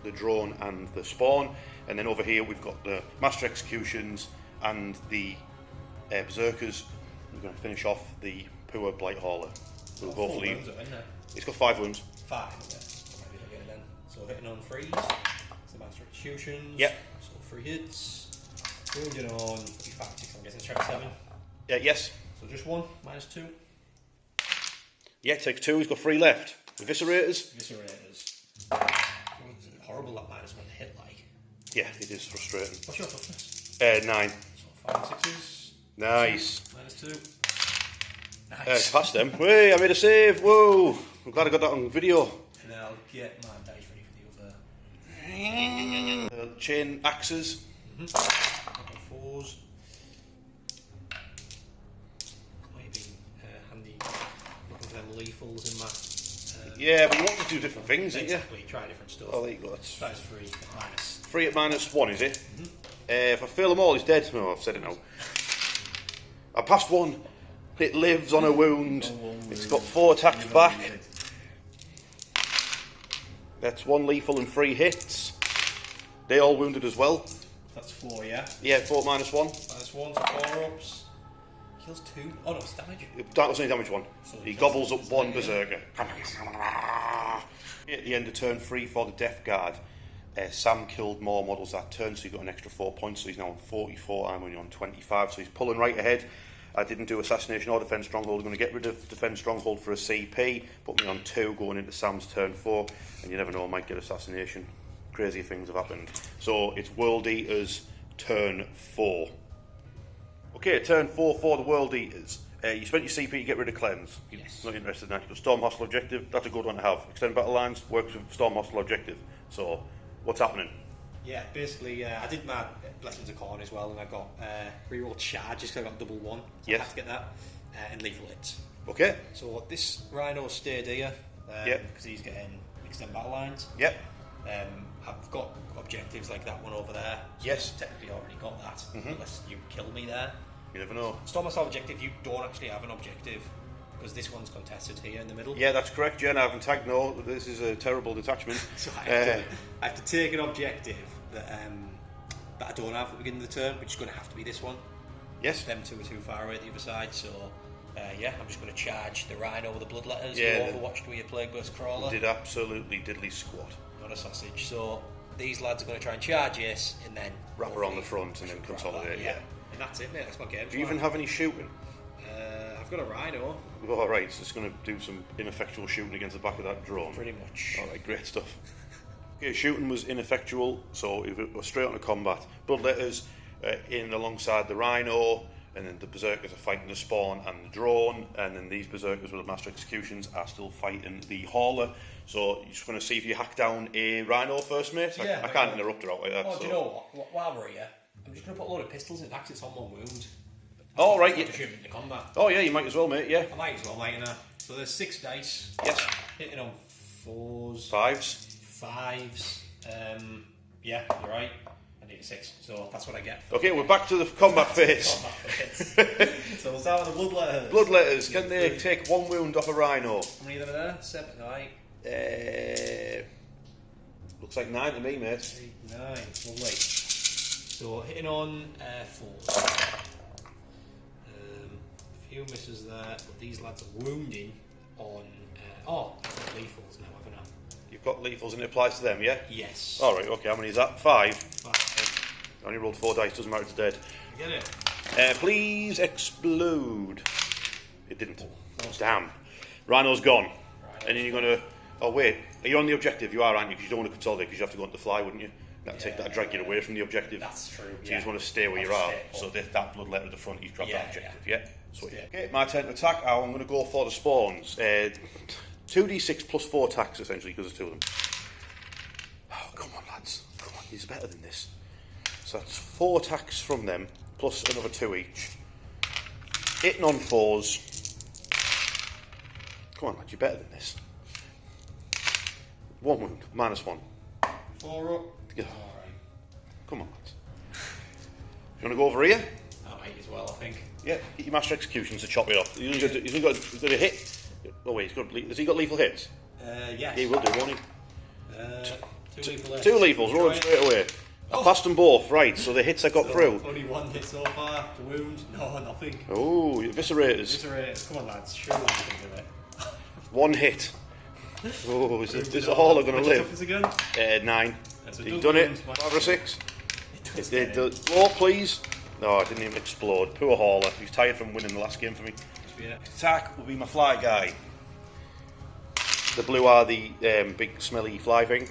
the drone and the spawn, and then over here we've got the master executions and the berserkers. We're going to finish off the poor blight hauler. Who hopefully he's got 5 wounds. 5. Okay. Maybe again then. So hitting on 3s. So master executions. Yep. So 3 hits. Wounding on 5, 6. I'm guessing strength 7. Yes. So just 1 -2. Yeah, takes 2. He's got 3 left. Eviscerators. Eviscerators. Horrible that -1 hit like. Yeah, it is frustrating. What's your toughness? 9. So 5 and 6s. Nice. -2. Nice. Past them. Hey, I made a save. Whoa. I'm glad I got that on video. And then I'll get my dice ready for the other. Chain axes. Mm-hmm. 4s. Might be handy looking for them lethals in my. Yeah, but you want to do different things, don't you? Exactly, try different stuff. Oh, there you go. That's That is 3 minus. 3 at -1, is it? If I fail them all, he's dead. Oh, I've said it now. I passed 1. It lives on a wound. It's got 4 attacks back. That's 1 lethal and 3 hits. They all wounded as well. That's 4, yeah? Yeah, 4 -1. -1, so 4 ups. Kills 2. Oh no, it's damage. That was only damage 1. So He just- gobbles up 1 berserker. At the end of turn 3 for the Death Guard, Sam killed more models that turn, so he got an extra 4 points, so he's now on 44, I'm only on 25, so he's pulling right ahead. I didn't do Assassination or Defence Stronghold. I'm going to get rid of Defence Stronghold for a CP, put me on 2 going into Sam's turn 4, and you never know, I might get Assassination. Crazy things have happened. So it's World Eaters turn 4. Okay, turn 4 for the World Eaters. You spent your CP to get rid of Cleanse. Yes. Not interested in that. You've got Storm Hostile Objective. That's a good one to have. Extend Battle Lines works with Storm Hostile Objective. So, what's happening? Yeah, basically, I did my Blessings of Khorne as well, and I got reroll charge just because I got double 1. So Yes. I had to get that, and lethal hits. Okay. So this Rhino stayed here, Yep. because he's getting extended battle lines. Yep. I've got objectives like that one over there. So Yes. I've technically already got that, Mhm. unless you kill me there. You never know. Stormmaster objective, you don't actually have an objective, because this one's contested here in the middle. Yeah, that's correct, Jen. I haven't tagged. No, this is a terrible detachment. So I have to take an objective that I don't have at the beginning of the turn, which is going to have to be this one. Yes. Them two are too far away at the other side, so yeah, I'm just going to charge the Rhino with the Bloodletters. Yeah, You Overwatched with your Plague Burst Crawler. Did absolutely diddly squat. Not a sausage. So these lads are going to try and charge this, and then Wrap her on the front and then consolidate. Yeah. And that's it, mate. That's my game. Do you even have any shooting? I've got a Rhino, All right, so it's going to do some ineffectual shooting against the back of that drone. pretty much. All right, great stuff. Okay, shooting was ineffectual, so it was straight on to combat. Bloodletters in alongside the Rhino, and then the Berserkers are fighting the Spawn and the drone, and then these Berserkers with the Master Executions are still fighting the Hauler. So you're just going to see if you hack down a Rhino first, mate? Yeah, I can't interrupt her out like that. Oh, so. do you know what? While we're here, I'm just going to put a load of pistols in axis on one wound. Oh, right, To yeah. shoot into combat. Oh, yeah, you might as well, mate, yeah. I might as well, mightn't I? So there's 6 dice. Yes. Hitting on 4s, Fives. 5s. Yeah, you're right. I need a 6, so that's what I get. Okay, we're back to the combat phase. Combat phase. So we'll start with the Bloodletters. Bloodletters, can they take 1 wound off a Rhino? How many of them are there? 7, right? Looks like 9 to me, mate. 8, 9. Lovely. So hitting on 4s. A few misses there, but these lads are wounding on. I've got lethals now, haven't I? You've got lethals and it applies to them, yeah? Yes. Alright, okay, how many is that? 5. 5. I only rolled 4 dice, doesn't matter, it's dead. Get it? Please explode. It didn't. Damn. Rhino's gone. And then you're going to... Oh, wait. Are you on the objective? You are, aren't you? Because you don't want to consolidate, because you have to go on the fly, wouldn't you? That'd drag you away from the objective. That's true. So you just want to stay where you are. So that bloodletter at the front, you've grabbed that objective. Yeah. Sweet. Okay, my turn to attack. I'm going to go for the spawns. 2d6 plus 4 attacks, essentially, because there's 2 of them. Oh, come on, lads. Come on, he's better than this. So that's 4 attacks from them, plus another 2 each. Hitting on 4s. Come on, lads, you're better than this. 1 wound, -1. 4 up. Yeah. Alright. Come on, lads. You want to go over here? I might as well, I think. Yeah, get your Master Executions to chop it off. He's only got a hit. Oh wait, has he got lethal hits? Yes. Yeah, he will do, won't he? 2 lethal hits. 2 lethals, roll them straight away. I passed them both, right, so the hits I got through. Only 1 hit so far. The wound? No, nothing. Oh, eviscerators. Eviscerators. Come on, lads. Surely we can do it. 1 hit. Oh, is the Hauler going to live? Toughness again? 9. So He's done it. 5 or 6. It did. Blow, please. No, it didn't even explode. Poor Hauler. He's tired from winning the last game for me. Attack will be my fly guy. The blue are the big smelly fly thing.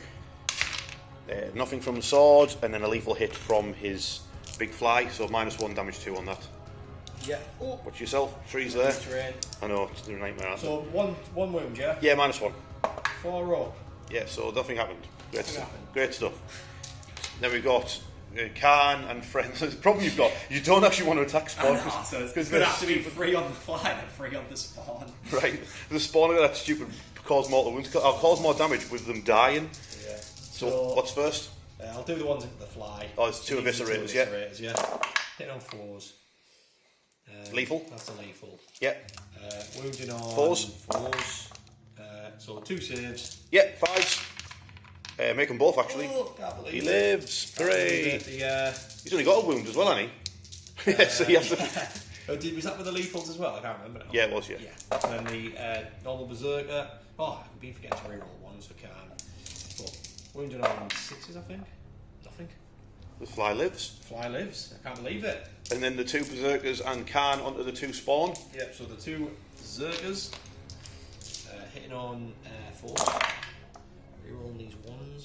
Nothing from the sword, and then a lethal hit from his big fly, so -1 damage 2 on that. Yeah. Oh. Watch yourself, 3's there. Terrain. I know, it's a nightmare. So one wound, yeah? Yeah, -1. 4 up. Yeah, so nothing happened. Great Nothing stuff. happened. Great stuff. Then we've got Khan and friends. The problem you've got, you don't actually want to attack spawn. So it's going to have to be free on the fly and free on the spawn. Right. The spawn of that stupid cause mortal wounds. I'll cause more damage with them dying. Yeah. So what's first? I'll do the ones into the fly. Oh, it's 2 eviscerators, yeah. Hit on 4s. Lethal? That's a lethal. Yeah. Wounding on 4s. 4s. So 2 saves. Yeah, 5s. Make them both, actually. Oh, can't believe He it. lives. Hooray. The, He's only got a wound as well, hasn't he? Yeah, so he has to... was that with the lethals as well? I can't remember now. Yeah, it was, yeah. And then the normal berserker. Oh, I've been forgetting to reroll 1s for Khan. But wounded on 6s, I think. Nothing. The fly lives. Fly lives. I can't believe it. And then the 2 berserkers and Khan onto the 2 spawn. Yep, so the 2 berserkers hitting on 4. Rerolling these 1s.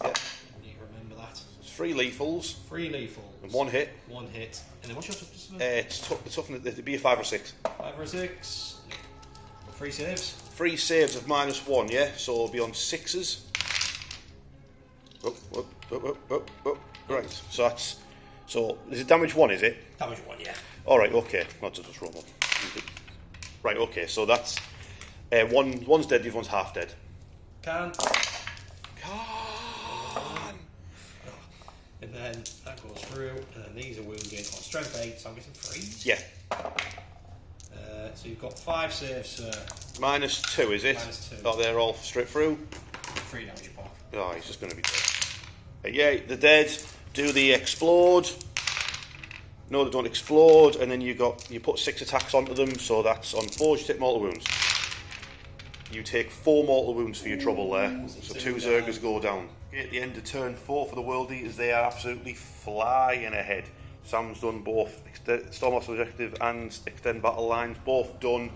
Yeah. I need to remember that. It's 3 lethals. 3 lethals. And 1 hit. 1 hit. And then what's your toughness? It's tough. It'd be a 5 or 6. 5 or 6. 3 saves. 3 saves of -1, yeah? So it'll be on 6s. Oh, Right, so that's... So, is it damage 1, is it? Damage 1, yeah. Alright, okay. Not just roll one. Right, okay, so that's... one's dead, the other one's half dead. Can. And then that goes through, and then these are wounded on strength 8, so I'm getting 3s. Yeah. So you've got 5 saves, sir. -2, is it? -2. Oh, they're all straight through? 3 damage apart. Oh, he's just going to be dead. Yeah, the dead. Do they explode? No, they don't explode. And then you put 6 attacks onto them, so that's on 4s, you take mortal wounds. You take 4 mortal wounds for your trouble there. So 2 Zergers go down. At the end of turn 4 for the World Eaters, they are absolutely flying ahead. Sam's done both Stormhouse Objective and Extend Battle Lines, both done.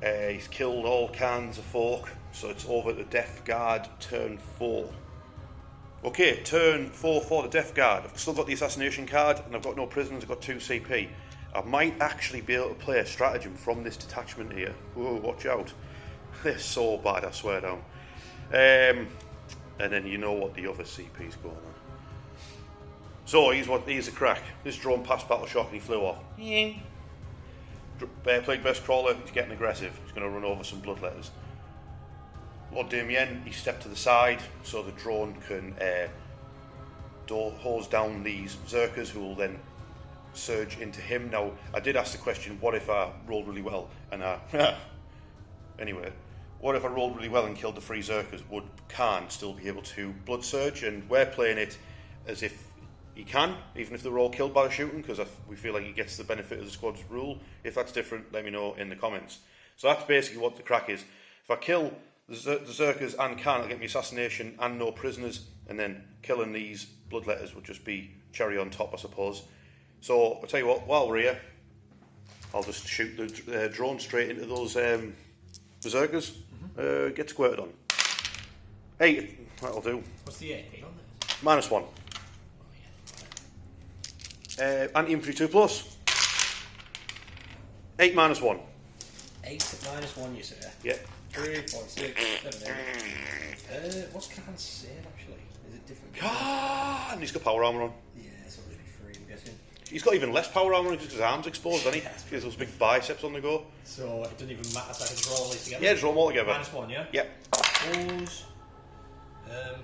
He's killed all kinds of folk, so it's over to Death Guard turn 4. Okay, turn 4 for the Death Guard. I've still got the Assassination card, and I've got no prisoners, I've got 2 CP. I might actually be able to play a stratagem from this detachment here. Whoa, watch out. They're so bad, I swear down. And then you know what the other CP's going on. So here's a crack. This drone passed battle shock and he flew off. Plague Burst Crawler, he's getting aggressive. He's going to run over some bloodletters. Lord Damien, he stepped to the side so the drone can hose down these berserkers who will then surge into him. Now, I did ask the question, what if I rolled really well? And anyway, what if I rolled really well and killed the 3 Zerkers? Would Khan still be able to blood surge? And we're playing it as if he can, even if they're all killed by the shooting, because we feel like he gets the benefit of the squad's rule. If that's different, let me know in the comments. So that's basically what the crack is. If I kill the Zerkers and Khan, I'll get me assassination and no prisoners, and then killing these bloodletters would just be cherry on top, I suppose. So I'll tell you what, while we're here, I'll just shoot the drone straight into those berserkers. Get squirted on. 8, that'll do. What's the AP on this? -1. Anti-infantry 2+. 8 -1. 8 -1, you say? Yeah. 3.6. What's Khan's save actually? Is it different? Khan! He's got power armour on. Yeah, it's only 3, I'm guessing. He's got even less power armour because his arms exposed, doesn't he? He has those big biceps on the go. So it doesn't even matter, so I can just roll all these together? Yeah, just roll them all together. -1, yeah? Yep. Fours.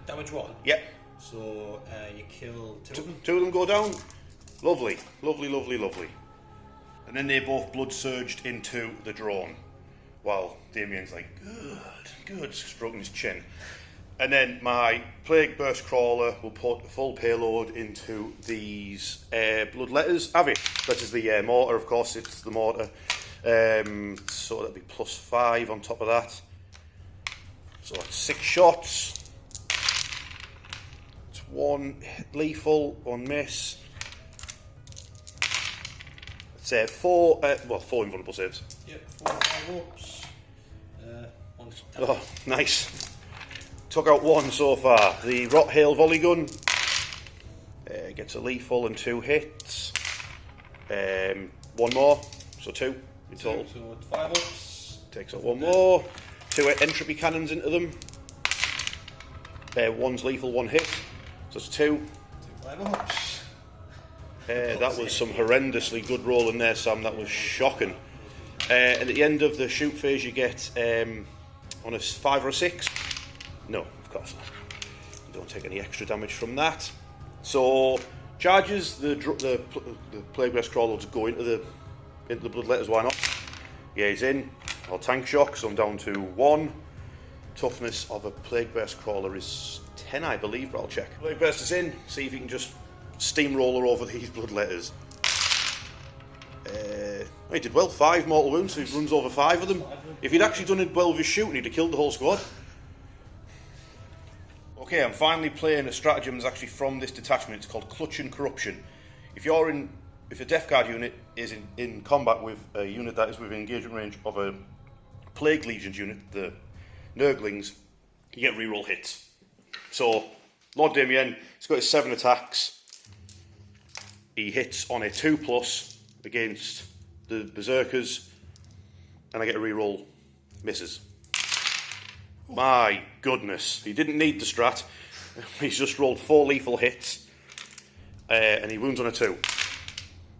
Damage 1. Yep. So you kill 2 of them? 2 of them go down. Lovely, lovely, lovely, lovely. And then they both blood surged into the drone. While Damien's like, good, stroking his chin. And then my Plague Burst Crawler will put a full payload into these bloodletters. That is the mortar, of course, it's the mortar. So that'll be +5 on top of that. So that's 6 shots. It's 1 lethal, 1 miss. It's 4 invulnerable saves. Yep, 4 5-ups. 1 Oh, nice. Took out 1 so far. The Rot Hail Volley Gun gets a lethal and 2 hits. 1 more, so 2 in total. So 5-ups. Takes out 1 more. 2 entropy cannons into them. 1's lethal, 1 hit. So it's 2. 2 5-ups. That was some horrendously good roll in there, Sam. That was shocking. And at the end of the shoot phase, you get on a 5 or a 6. No, of course not. You don't take any extra damage from that. So charges the Plague Burst Crawler will just go into the bloodletters. Why not? Yeah, he's in. I'll tank shock, so I'm down to 1. Toughness of a Plague Burst Crawler is 10, I believe, but I'll check. Plague Burst is in. See if you can just steamroller over these bloodletters. He did well, 5 mortal wounds, so he runs over 5 of them. If he'd actually done it well with his shooting, he'd have killed the whole squad. Okay, I'm finally playing a stratagem that's actually from this detachment. It's called Clutch and Corruption. If a Death Guard unit is in combat with a unit that is within engagement range of a Plague Legions unit, the Nurglings, you get reroll hits. So, Lord Damien, he's got his 7 attacks. He hits on a 2+ against the Berserkers, and I get a reroll, misses. My goodness, he didn't need the strat. He's just rolled 4 lethal hits, and he wounds on a 2.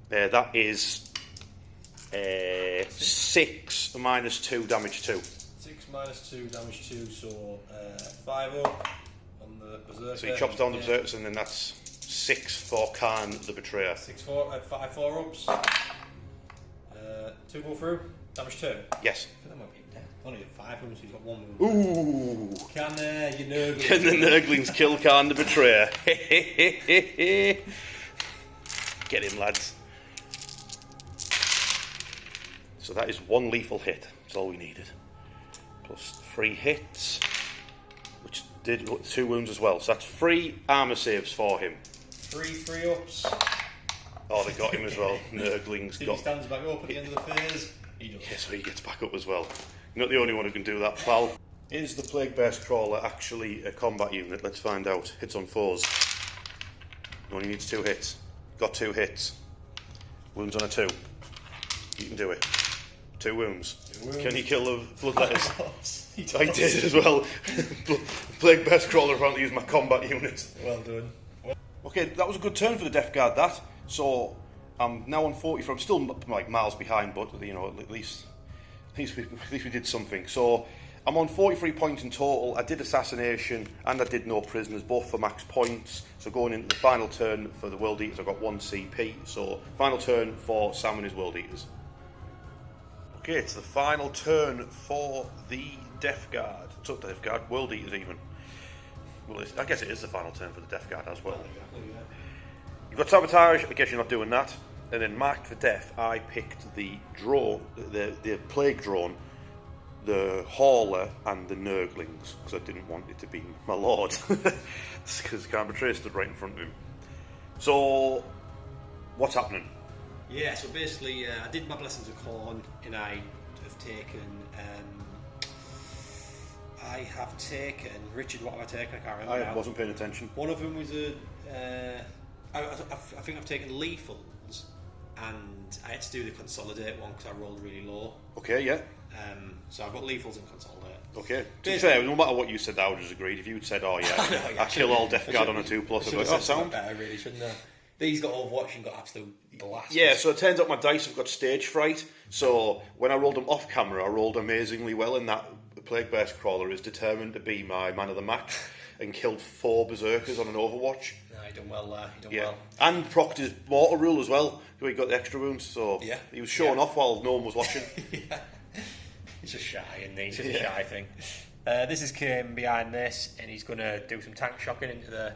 That is 6 minus 2 damage 2. 6 minus 2 damage 2, so 5 up on the berserker. So he chops down the berserkers, and then that's 6 for Khorne the Betrayer. 5 4 ups. 2 go through. Damage 2. Yes. I think that might be dead. Only 5 wounds, so he's got 1 wound. Ooh! Can you nurgle? Can the Nurglings kill Khorne the Betrayer? Get him, lads. So that is 1 lethal hit. That's all we needed. Plus 3 hits, which did 2 wounds as well. So that's 3 armour saves for him. 3 ups. Oh, they got him as well. Nurglings If got. he stands back up at the end of the phase, he does. Yeah, so he gets back up as well. You're not the only one who can do that, pal. Is the Plague Beast Crawler actually a combat unit? Let's find out. Hits on 4s. Only needs 2 hits. Got 2 hits. Wounds on a 2. You can do it. 2 wounds. 2 wounds. Can he kill the Floodletters? He I did as well. Plague Beast Crawler apparently is my combat unit. Well done. Okay, that was a good turn for the Death Guard, that. So, I'm now on 44. I'm still like miles behind, but you know, at least we did something. So, I'm on 43 points in total. I did Assassination and I did No Prisoners, both for max points. So, going into the final turn for the World Eaters, I've got 1 CP. So, final turn for Sam and his World Eaters. Okay, it's the final turn for the Death Guard. It's up to Death Guard, World Eaters even. Well, I guess it is the final turn for the Death Guard as well. You've got Sabotage, I guess you're not doing that. And then Marked for Death, I picked the drone, the Plague Drone, the Hauler, and the Nurglings, because I didn't want it to be my lord. Because Khorne Betrayer stood right in front of him. So, what's happening? Yeah, so basically, I did my Blessings of Khorne, and I have taken. Richard, what have I taken? I can't remember. I wasn't paying attention. One of them was I think I've taken lethals, and I had to do the consolidate one because I rolled really low. Okay, yeah. So I've got lethals and consolidate. Okay. To be fair, no matter what you said, I would have agreed. If you'd said, "Oh yeah, I kill all Death Guard on a 2+," I'd be like, "Oh, sound." I really shouldn't have. These got Overwatch and got absolute blast. Yeah, so it turns out my dice have got stage fright. So when I rolled them off camera, I rolled amazingly well, and that Plague Beast Crawler is determined to be my man of the match and killed 4 berserkers on an Overwatch. No, he done well there. He done well. And procced his mortal rule as well, so he got the extra wounds. So yeah. He was showing off while no one was watching. Yeah. He's just shy, isn't he? He's just a shy thing. This is came behind this, and he's going to do some tank shocking into the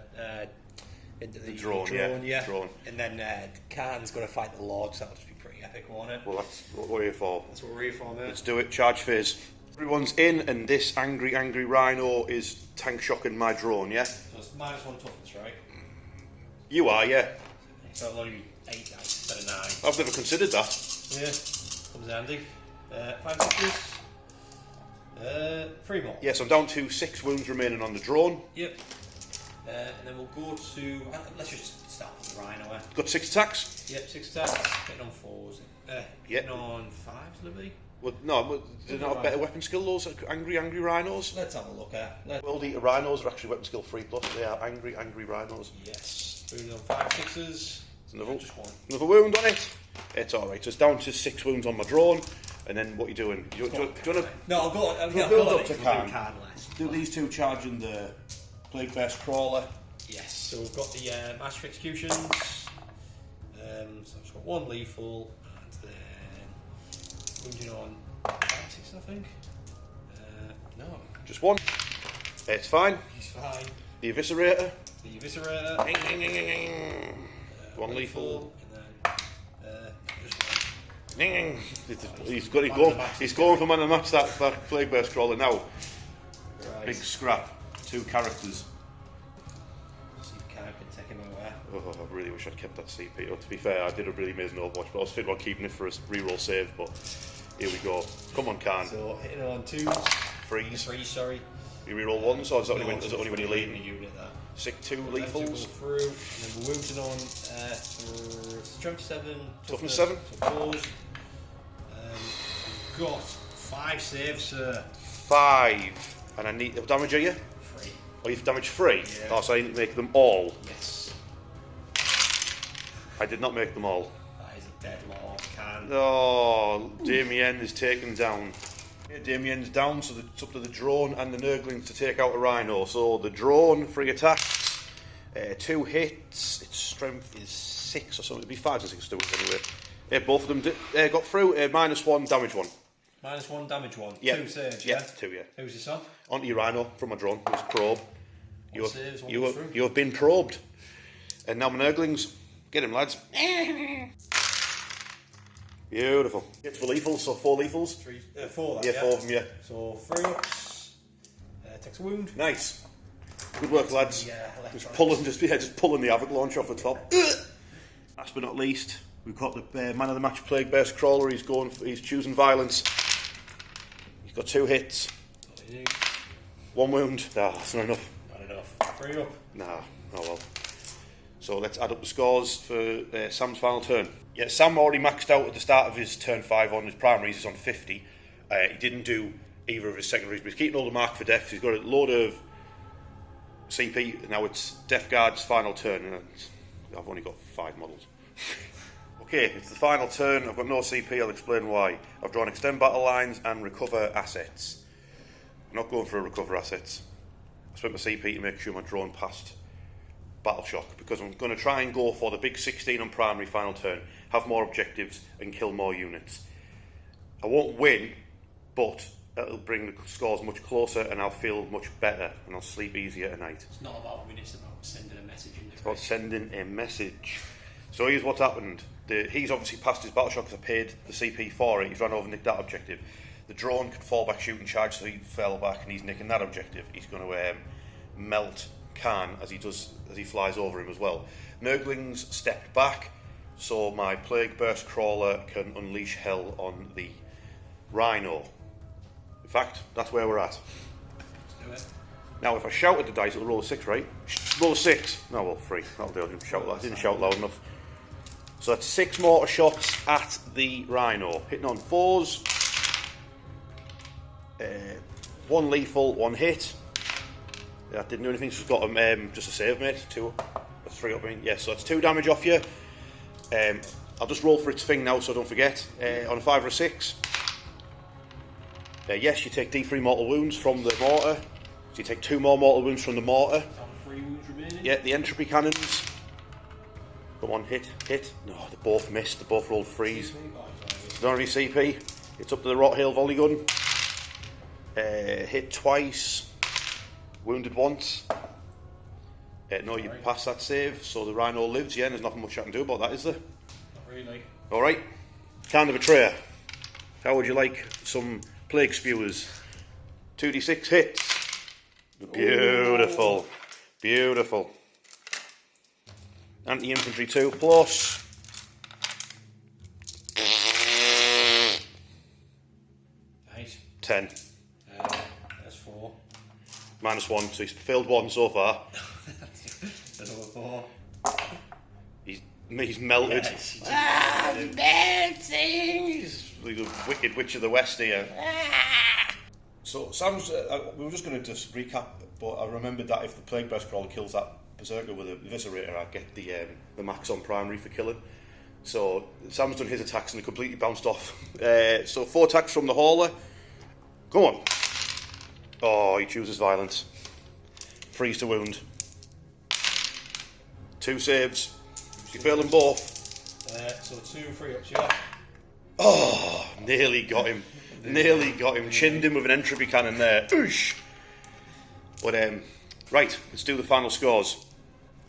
drone. Drone. And then Khan's going to fight the Lord, so that'll just be pretty epic, won't it? Well, that's what we're here for. That's what we're here for, mate. Let's do it. Charge phase. Everyone's in, and this angry rhino is tank shocking my drone, yeah? So it's -1 toughness, right? You are, yeah. So it'll only be 8 dice instead of 9. I've never considered that. Yeah, comes handy. 5 sixes. 3 more. Yes, I'm down to 6 wounds remaining on the drone. Yep. And then we'll go to. Let's just start with the rhino. Got 6 attacks. Yep, 6 attacks. Hitting on 4s. Hitting on 5s, Libby. Well, no, do they not have better weapon skill, those angry rhinos? Let's have a look at. World Eater rhinos are actually weapon skill 3+. They are angry rhinos. Yes. Moving on 5 sixes. Just 1. Another wound on it. It's alright. So it's down to 6 wounds on my drone. And then what are you doing? Do you want to... No, I'll go on. build up to Khorne. less. Do these 2 charging the Plague Beast Crawler? Yes. So we've got the Master Executions. So I've just got 1 lethal. And then moving on 5 6, I think. No. Just 1. It's fine. He's fine. The Eviscerator. The Eviscerator. 1 lethal. And then just 1. He's going for man of the match, that Plague Beast Crawler now. Right. Big scrap. 2 characters. See if Kai can take him away. Oh, I really wish I'd kept that CP. To be fair, I did a really amazing Overwatch, but I was thinking about keeping it for a reroll save, but here we go. Come on, Khorne. So hitting on 2s. Freeze. 3, sorry. You reroll 1s, or is it only when you're leading? Unit there. 2 lethals. Through, and then we're moving on strength 7, Toughness 7. So 4s. We've got 5 saves, sir. 5. And I need... What damage are you? 3. Oh, you've damage 3? Yeah. Oh, so I didn't make them all. Yes. I did not make them all. That is a dead lord. Can. Oh, Damien is taken down. Yeah, Damien's down, so it's up to the drone and the nurglings to take out a rhino. So the drone, 3 attacks, 2 hits. Its strength is 6 or something. It'd be 5 or 6 to it anyway. Yeah, both of them got through. -1, damage 1. -1, damage 1. Yeah. 2 saves, yeah? 2, yeah. Who's this on? Onto your rhino from my drone. It was probe. Saves, You have been probed. And now my nurglings. Get him, lads. Beautiful. Gets for lethals, so 4 lethals. 4 Yeah, 4 of them, yeah. So 3 ups. Takes a wound. Nice. Good work, lads. Yeah, just pulling the havoc launch off the top. Last but not least, we've got the man of the match, Plague Burst Crawler. He's choosing violence. He's got 2 hits. 1 wound. Nah, that's not enough. Not enough. 3 up. Nah, oh well. So let's add up the scores for Sam's final turn. Yeah, Sam already maxed out at the start of his turn 5 on his primaries. He's on 50. He didn't do either of his secondaries, but he's keeping all the mark for deaths. He's got a load of CP. Now it's Death Guard's final turn, and I've only got 5 models. Okay, it's the final turn. I've got no CP. I'll explain why. I've drawn extend battle lines and recover assets. I'm not going for recover assets. I spent my CP to make sure my drone passed Battle Shock, because I'm going to try and go for the big 16 on primary final turn, have more objectives and kill more units. I won't win, but it'll bring the scores much closer and I'll feel much better and I'll sleep easier at night. It's not about winning, it's about sending a message in the It's about sending a message. So here's what's happened. He's obviously passed his Battle Shock because I paid the CP for it. He's run over and nicked that objective. The drone could fall back, shoot and charge, so he fell back and he's nicking that objective. He's going to melt Khorne as he flies over him as well. Nurglings stepped back, so my Plague Burst Crawler can unleash hell on the Rhino. In fact, that's where we're at. Let's do it. Now, if I shout at the dice, it'll roll a 6, right? Roll a 6. No, well, 3. That'll do. I didn't shout loud enough. So that's 6 mortar shots at the Rhino, hitting on 4s. 1 lethal, 1 hit. That didn't do anything, so it's got just a save, mate. 2 up. That's 3 up, I mean. Yes, so that's 2 damage off you. I'll just roll for its thing now, so don't forget. On a 5 or a 6. Yes, you take D3 mortal wounds from the mortar. So you take 2 more mortal wounds from the mortar. 3 wounds remaining. Yeah, the entropy cannons. Come on, hit. No, they both missed. They both rolled 3s. Don't have any CP. It's up to the Rot Hail volley gun. Hit twice. Wounded once. No, you pass that save, so the Rhino lives. Yeah, and there's nothing much I can do about that, is there? Not really. Alright. Kind of a Betrayer. How would you like some Plague Spewers? 2d6 hits. Beautiful. Oh. Beautiful. Anti-infantry 2 plus. Nice. 10. That's 4. -1, so he's failed 1 so far. That's another 4. He's melted. Yes, Melting! He's like a wicked witch of the West here. So Sam's, we were just going to just recap, but I remembered that if the Plague Burst Crawler kills that Berserker with a Eviscerator, I get the max on primary for killing. So Sam's done his attacks and they completely bounced off. So 4 attacks from the Hauler. Go on. Oh, he chooses violence. Freeze to wound. 2 saves. You fail them both. So 2 free ups, yeah. Oh, nearly got him. Nearly got him. Chinned him with an entropy cannon there. Oosh. But, right, let's do the final scores.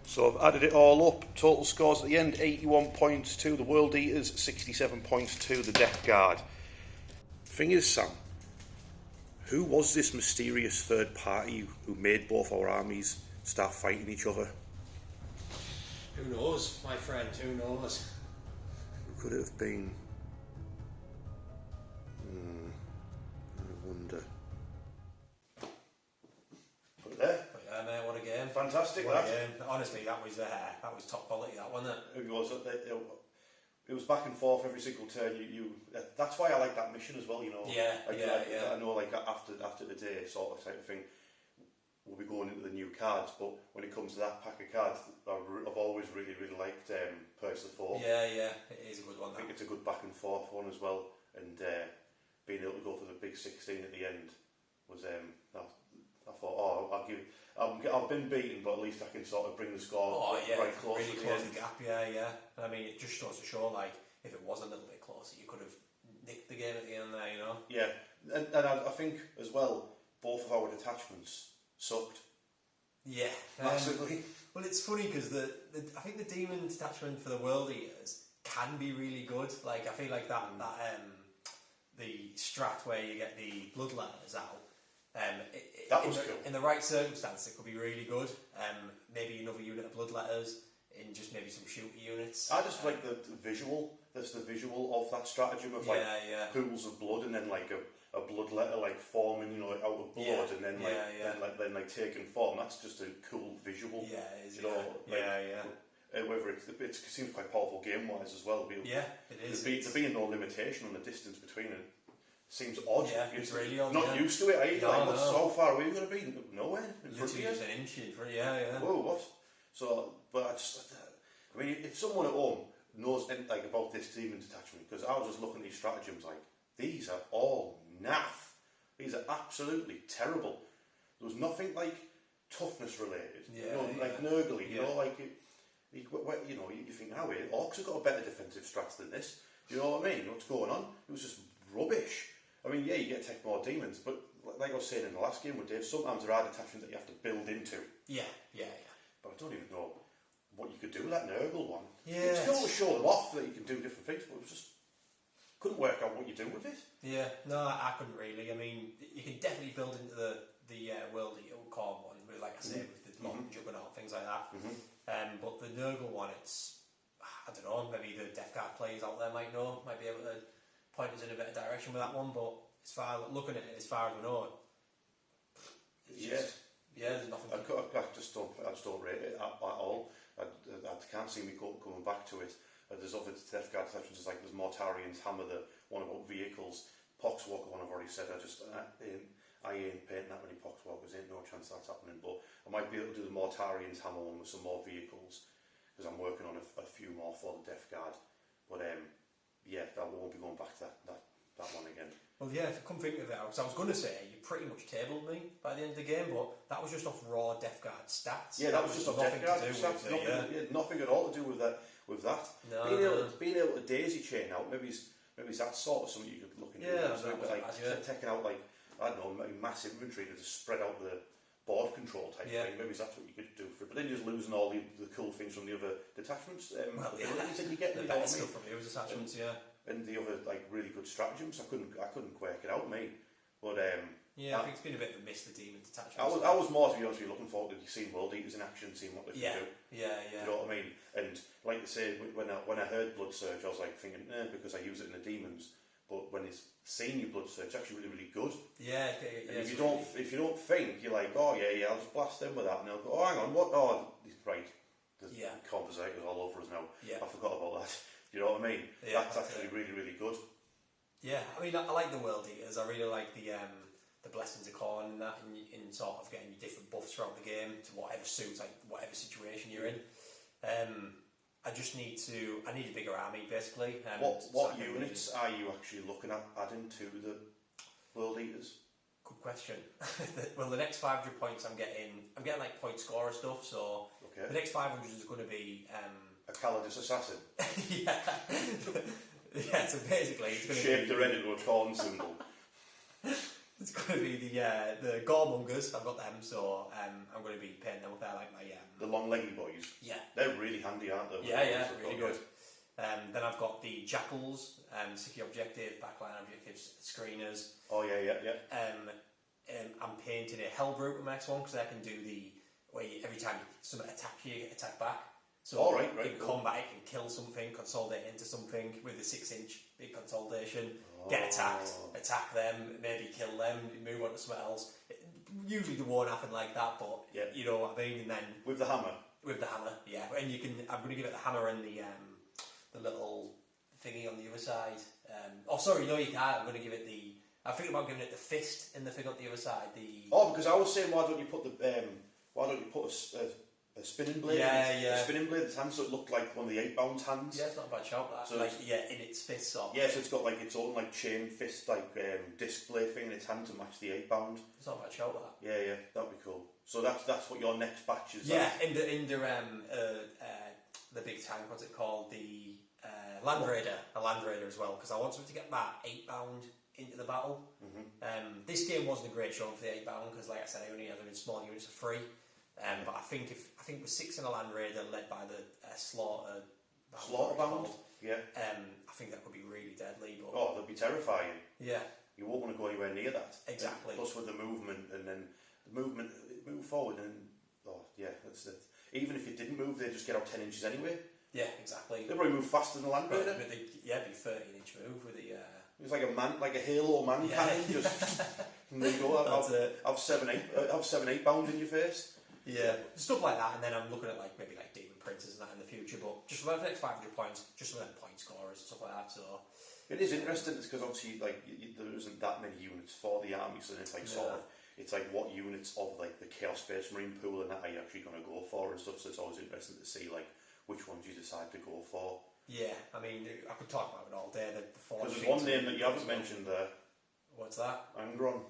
So I've added it all up. Total scores at the end, 81 points to the World Eaters, 67 points to the Death Guard. Thing is, Sam, who was this mysterious third party who made both our armies start fighting each other? Who knows, my friend, who knows? Who could it have been? I wonder. Put it there. But yeah, mate, what a game. Fantastic, What a that. game. Honestly, that was top quality, that, wasn't it? It was back and forth every single turn. That's why I like that mission as well. You know. Yeah, I yeah. know, like after the day, sort of type of thing. we'll be going into the new cards, but when it comes to that pack of cards, I've always really liked Purse of 4. Yeah, it is a good one. I think it's a good back and forth one as well, and being able to go for the big 16 at the end was I thought, I've been beaten, but at least I can sort of bring the score right close. Really close the gap. Yeah. I mean, it just goes to show, like, if it was a little bit closer, you could have nicked the game at the end there, you know. Yeah, and I think as well, both of our detachments sucked. Yeah, massively. Well, it's funny because I think the demon detachment for the World Eaters can be really good. Like, I feel like that the strat where you get the blood letters out. That was cool. In the right circumstance, it could be really good. Maybe another unit of blood letters in just maybe some shooter units. I just like the visual. That's the visual of that stratagem of pools of blood and then like a blood letter like forming, you know, like out of blood and then then taking form. That's just a cool visual. Yeah, it is. You know, whether it seems quite powerful game wise as well. Yeah, it is. There being no limitation on the distance between it seems odd. Yeah, it's really odd. Not used to it either. No, so far away are you going to be? Nowhere. Literally just an inch in front. Yeah. Whoa, what? So, but I mean, if someone at home knows like about this demon detachment, because I was just looking at these stratagems, like these are all naff. These are absolutely terrible. There was nothing like toughness related. Like nurgle. You know, like you think now orcs have got a better defensive strats than this. You know what I mean? What's going on? It was just rubbish. I mean, yeah, you get to take more demons, but like I was saying in the last game with Dave, sometimes there are detachments that you have to build into. Yeah. But I don't even know what you could do with that nurgle one. Yeah. You still show them off that you can do different things, but it was just couldn't work out what you do with it. Yeah, no, I couldn't really. I mean, you can definitely build into the World Eater khorne one, with, like I say, with the modern juggernaut, things like that. But the nurgle one, it's, I don't know, maybe the Death Guard players out there might be able to point us in a better direction with that one, but looking at it as far as we know, there's nothing. I just don't rate it at all. I can't see me coming back to it. There's other Death Guard detachments, like there's Mortarion's Hammer, the one about vehicles. Poxwalker one I've already said. I ain't painting that many Poxwalkers. Ain't no chance that's happening. But I might be able to do the Mortarion's Hammer one with some more vehicles because I'm working on a few more for the Death Guard. But I won't be going back to that one again. Well, yeah, if I come think of it, because I was going to say you pretty much tabled me by the end of the game, but that was just off raw Death Guard stats. Yeah, that was just off Death Guard stats. Nothing at all to do with that. No, being able to daisy chain out, maybe that sort of something you could look into. Yeah, so it was like taking out like I don't know, massive inventory to just spread out the board control type thing. Maybe that's what you could do for it. But then you're just losing all the cool things from the other detachments. You get the better stuff from the other detachments, and the other like really good stratagems. I couldn't work it out, mate. But I think it's been a bit of a miss, the demon detachment. I was more, to be honest with you, looking forward to seeing World Eaters in action, seeing what they can do. Yeah. You know what I mean? And like I say, when I heard Blood Surge, I was like thinking, because I use it in the demons. But when it's seen you Blood Surge, it's actually really, really good. Yeah. And if you don't think, you're like, oh yeah, I'll just blast them with that, and they'll go, oh hang on, what? Oh, right. There's compositors all over us now. Yeah. I forgot about that. You know what I mean? Yeah, that's actually really, really good. Yeah, I mean, I like the World Eaters. I really like the Blessings of Khorne and that, in sort of getting you different buffs throughout the game to whatever suits, like whatever situation you're in. I need a bigger army, basically. What units are you actually looking at adding to the World Eaters? Good question. Well, the next 500 points I'm getting like point scorer stuff, so the next 500 is going to be... a Calidus Assassin? Yeah, so basically it's going to shaped the red into a khorne symbol. It's going to be the Goremongers. I've got them, so I'm going to be paying them with their like my the long-leggy boys. Yeah, they're really handy, aren't they? Yeah, really good. Then I've got the Jackals, Sticky Objective, Backline Objectives, Screeners. Oh yeah. I'm painting a Hellbrute with my next one because I can do where every time someone attacks you get attacked back. So in combat, it can kill something, consolidate into something with a 6-inch big consolidation, get attacked, attack them, maybe kill them, move on to something else. Usually it won't happen like that, but you know what I mean. And then with the hammer, yeah. And I'm going to give it the hammer and the little thingy on the other side. You can't. I'm going to give it the I think about giving it the fist and the thing on the other side. Oh, because I was saying, why don't you put a spinning blade? Yeah. A spinning blade that's hand, so it looked like one of the 8-bound hands. Yeah, it's not a bad shout. That. So like in its fist sort. Yeah, so it's got like its own like chain fist display thing in its hand to match the 8-bound. It's not a bad shout. That. Yeah, that'd be cool. So that's what your next batch is. Yeah, in the big tank. What's it called? The Land Raider. A Land Raider as well, because I want something to get that 8-bound into the battle. This game wasn't a great showing for the 8-bound because, like I said, I only had them in small units for free. But I think with 6 in a Land Raider led by the Slaughterbound, I think that could be really deadly. But that'd be terrifying. Yeah, you won't want to go anywhere near that. Exactly. Plus with the movement and then move forward and that's it. Even if it didn't move, they'd just get out 10 inches anyway. Yeah, exactly. They'd probably move faster than the Land Raider. But it'd be 13-inch move with the. It's like a Halo man cannon, just and there you go. Have 7-8 in your face. Yeah, stuff like that, and then I'm looking at maybe Demon Princes and that in the future, but just for the next 500 points, just some of them point scorers and stuff like that. So it is interesting, because obviously there isn't that many units for the army, so it's it's like what units of the Chaos Space Marine pool and that are you actually going to go for and stuff. So it's always interesting to see which ones you decide to go for. Yeah, I mean, I could talk about it all day. Because there's one name that you haven't mentioned there. What's that? Angron.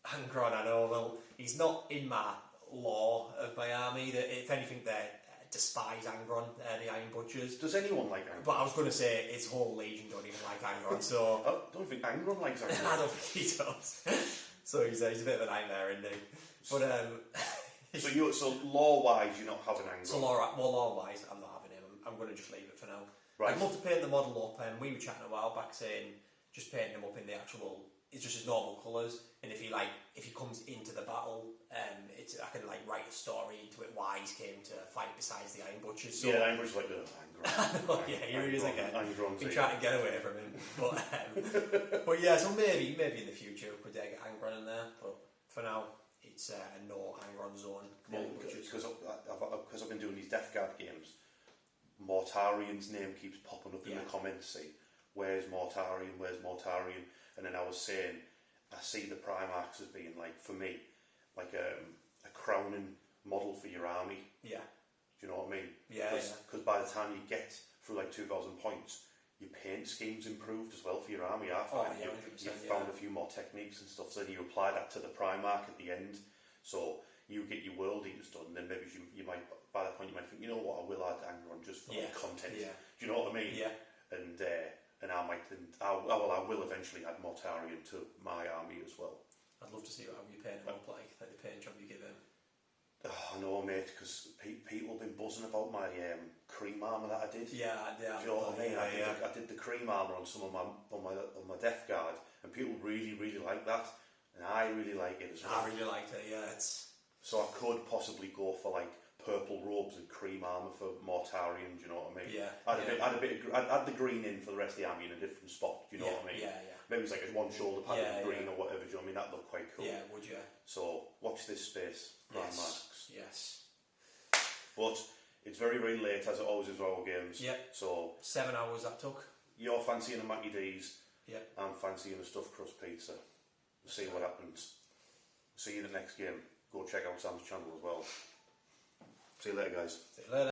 Angron, I know. Well, he's not in my lore of my army. That if anything, they despise Angron, the Iron Butchers. Does anyone like Angron? But I was going to say his whole legion don't even like Angron. So I don't think Angron likes Angron. I don't think he does. So he's a bit of a nightmare, isn't he? But so lore-wise, you're not having Angron. So lore-wise, I'm not having him. I'm going to just leave it for now. Right. I'd love to paint the model up, and we were chatting a while back saying just painting him up in the actual. It's just his normal colours, and if he comes into the battle, I can write a story into it why he came to fight besides the Iron Butchers. So, Iron Butchers Angron. Yeah, here he is again. Angron's been trying to get away from him, but yeah, so maybe in the future we could get Angron in there, but for now it's a no Angron zone. Because I've been doing these Death Guard games, Mortarion's name keeps popping up in the comments. See, where's Mortarion? And then I was saying, I see the Primarchs as being for me, a crowning model for your army. Yeah. Do you know what I mean? Yeah. Because by the time you get through 2,000 points, your paint scheme's improved as well for your army. I find you've found a few more techniques and stuff, so then you apply that to the Primarch at the end. So you get your World Eaters done, and then maybe you might, by that point, you might think, you know what, I will add Angron just for content. Yeah. Do you know what I mean? Yeah. I will eventually add Mortarion to my army as well. I'd love to see how you paint him up, like the paint job you give him. Oh, I know, mate, because people have been buzzing about my cream armour that I did. Yeah. Do you know what I mean? I did the cream armour on some of my Death Guard, and people really, really like that, and I really like it as well. I really liked it. Yeah, So I could possibly go for purple robes and cream armour for Mortarion. Do you know what I mean? Yeah. I'd add the green in for the rest of the army in a different spot. Do you know what I mean? Yeah. Maybe it's one shoulder pad of green or whatever. Do you know what I mean? That'd look quite cool. Yeah, would you? So watch this space, Primarchs. Yes. But it's very, very late, as it always is with our games. Yep. So 7 hours that took. You're fancying a Mackie D's. Yep. I'm fancying a stuffed crust pizza. We'll see what happens. See you in the next game. Go check out Sam's channel as well. See you later, guys. See you later.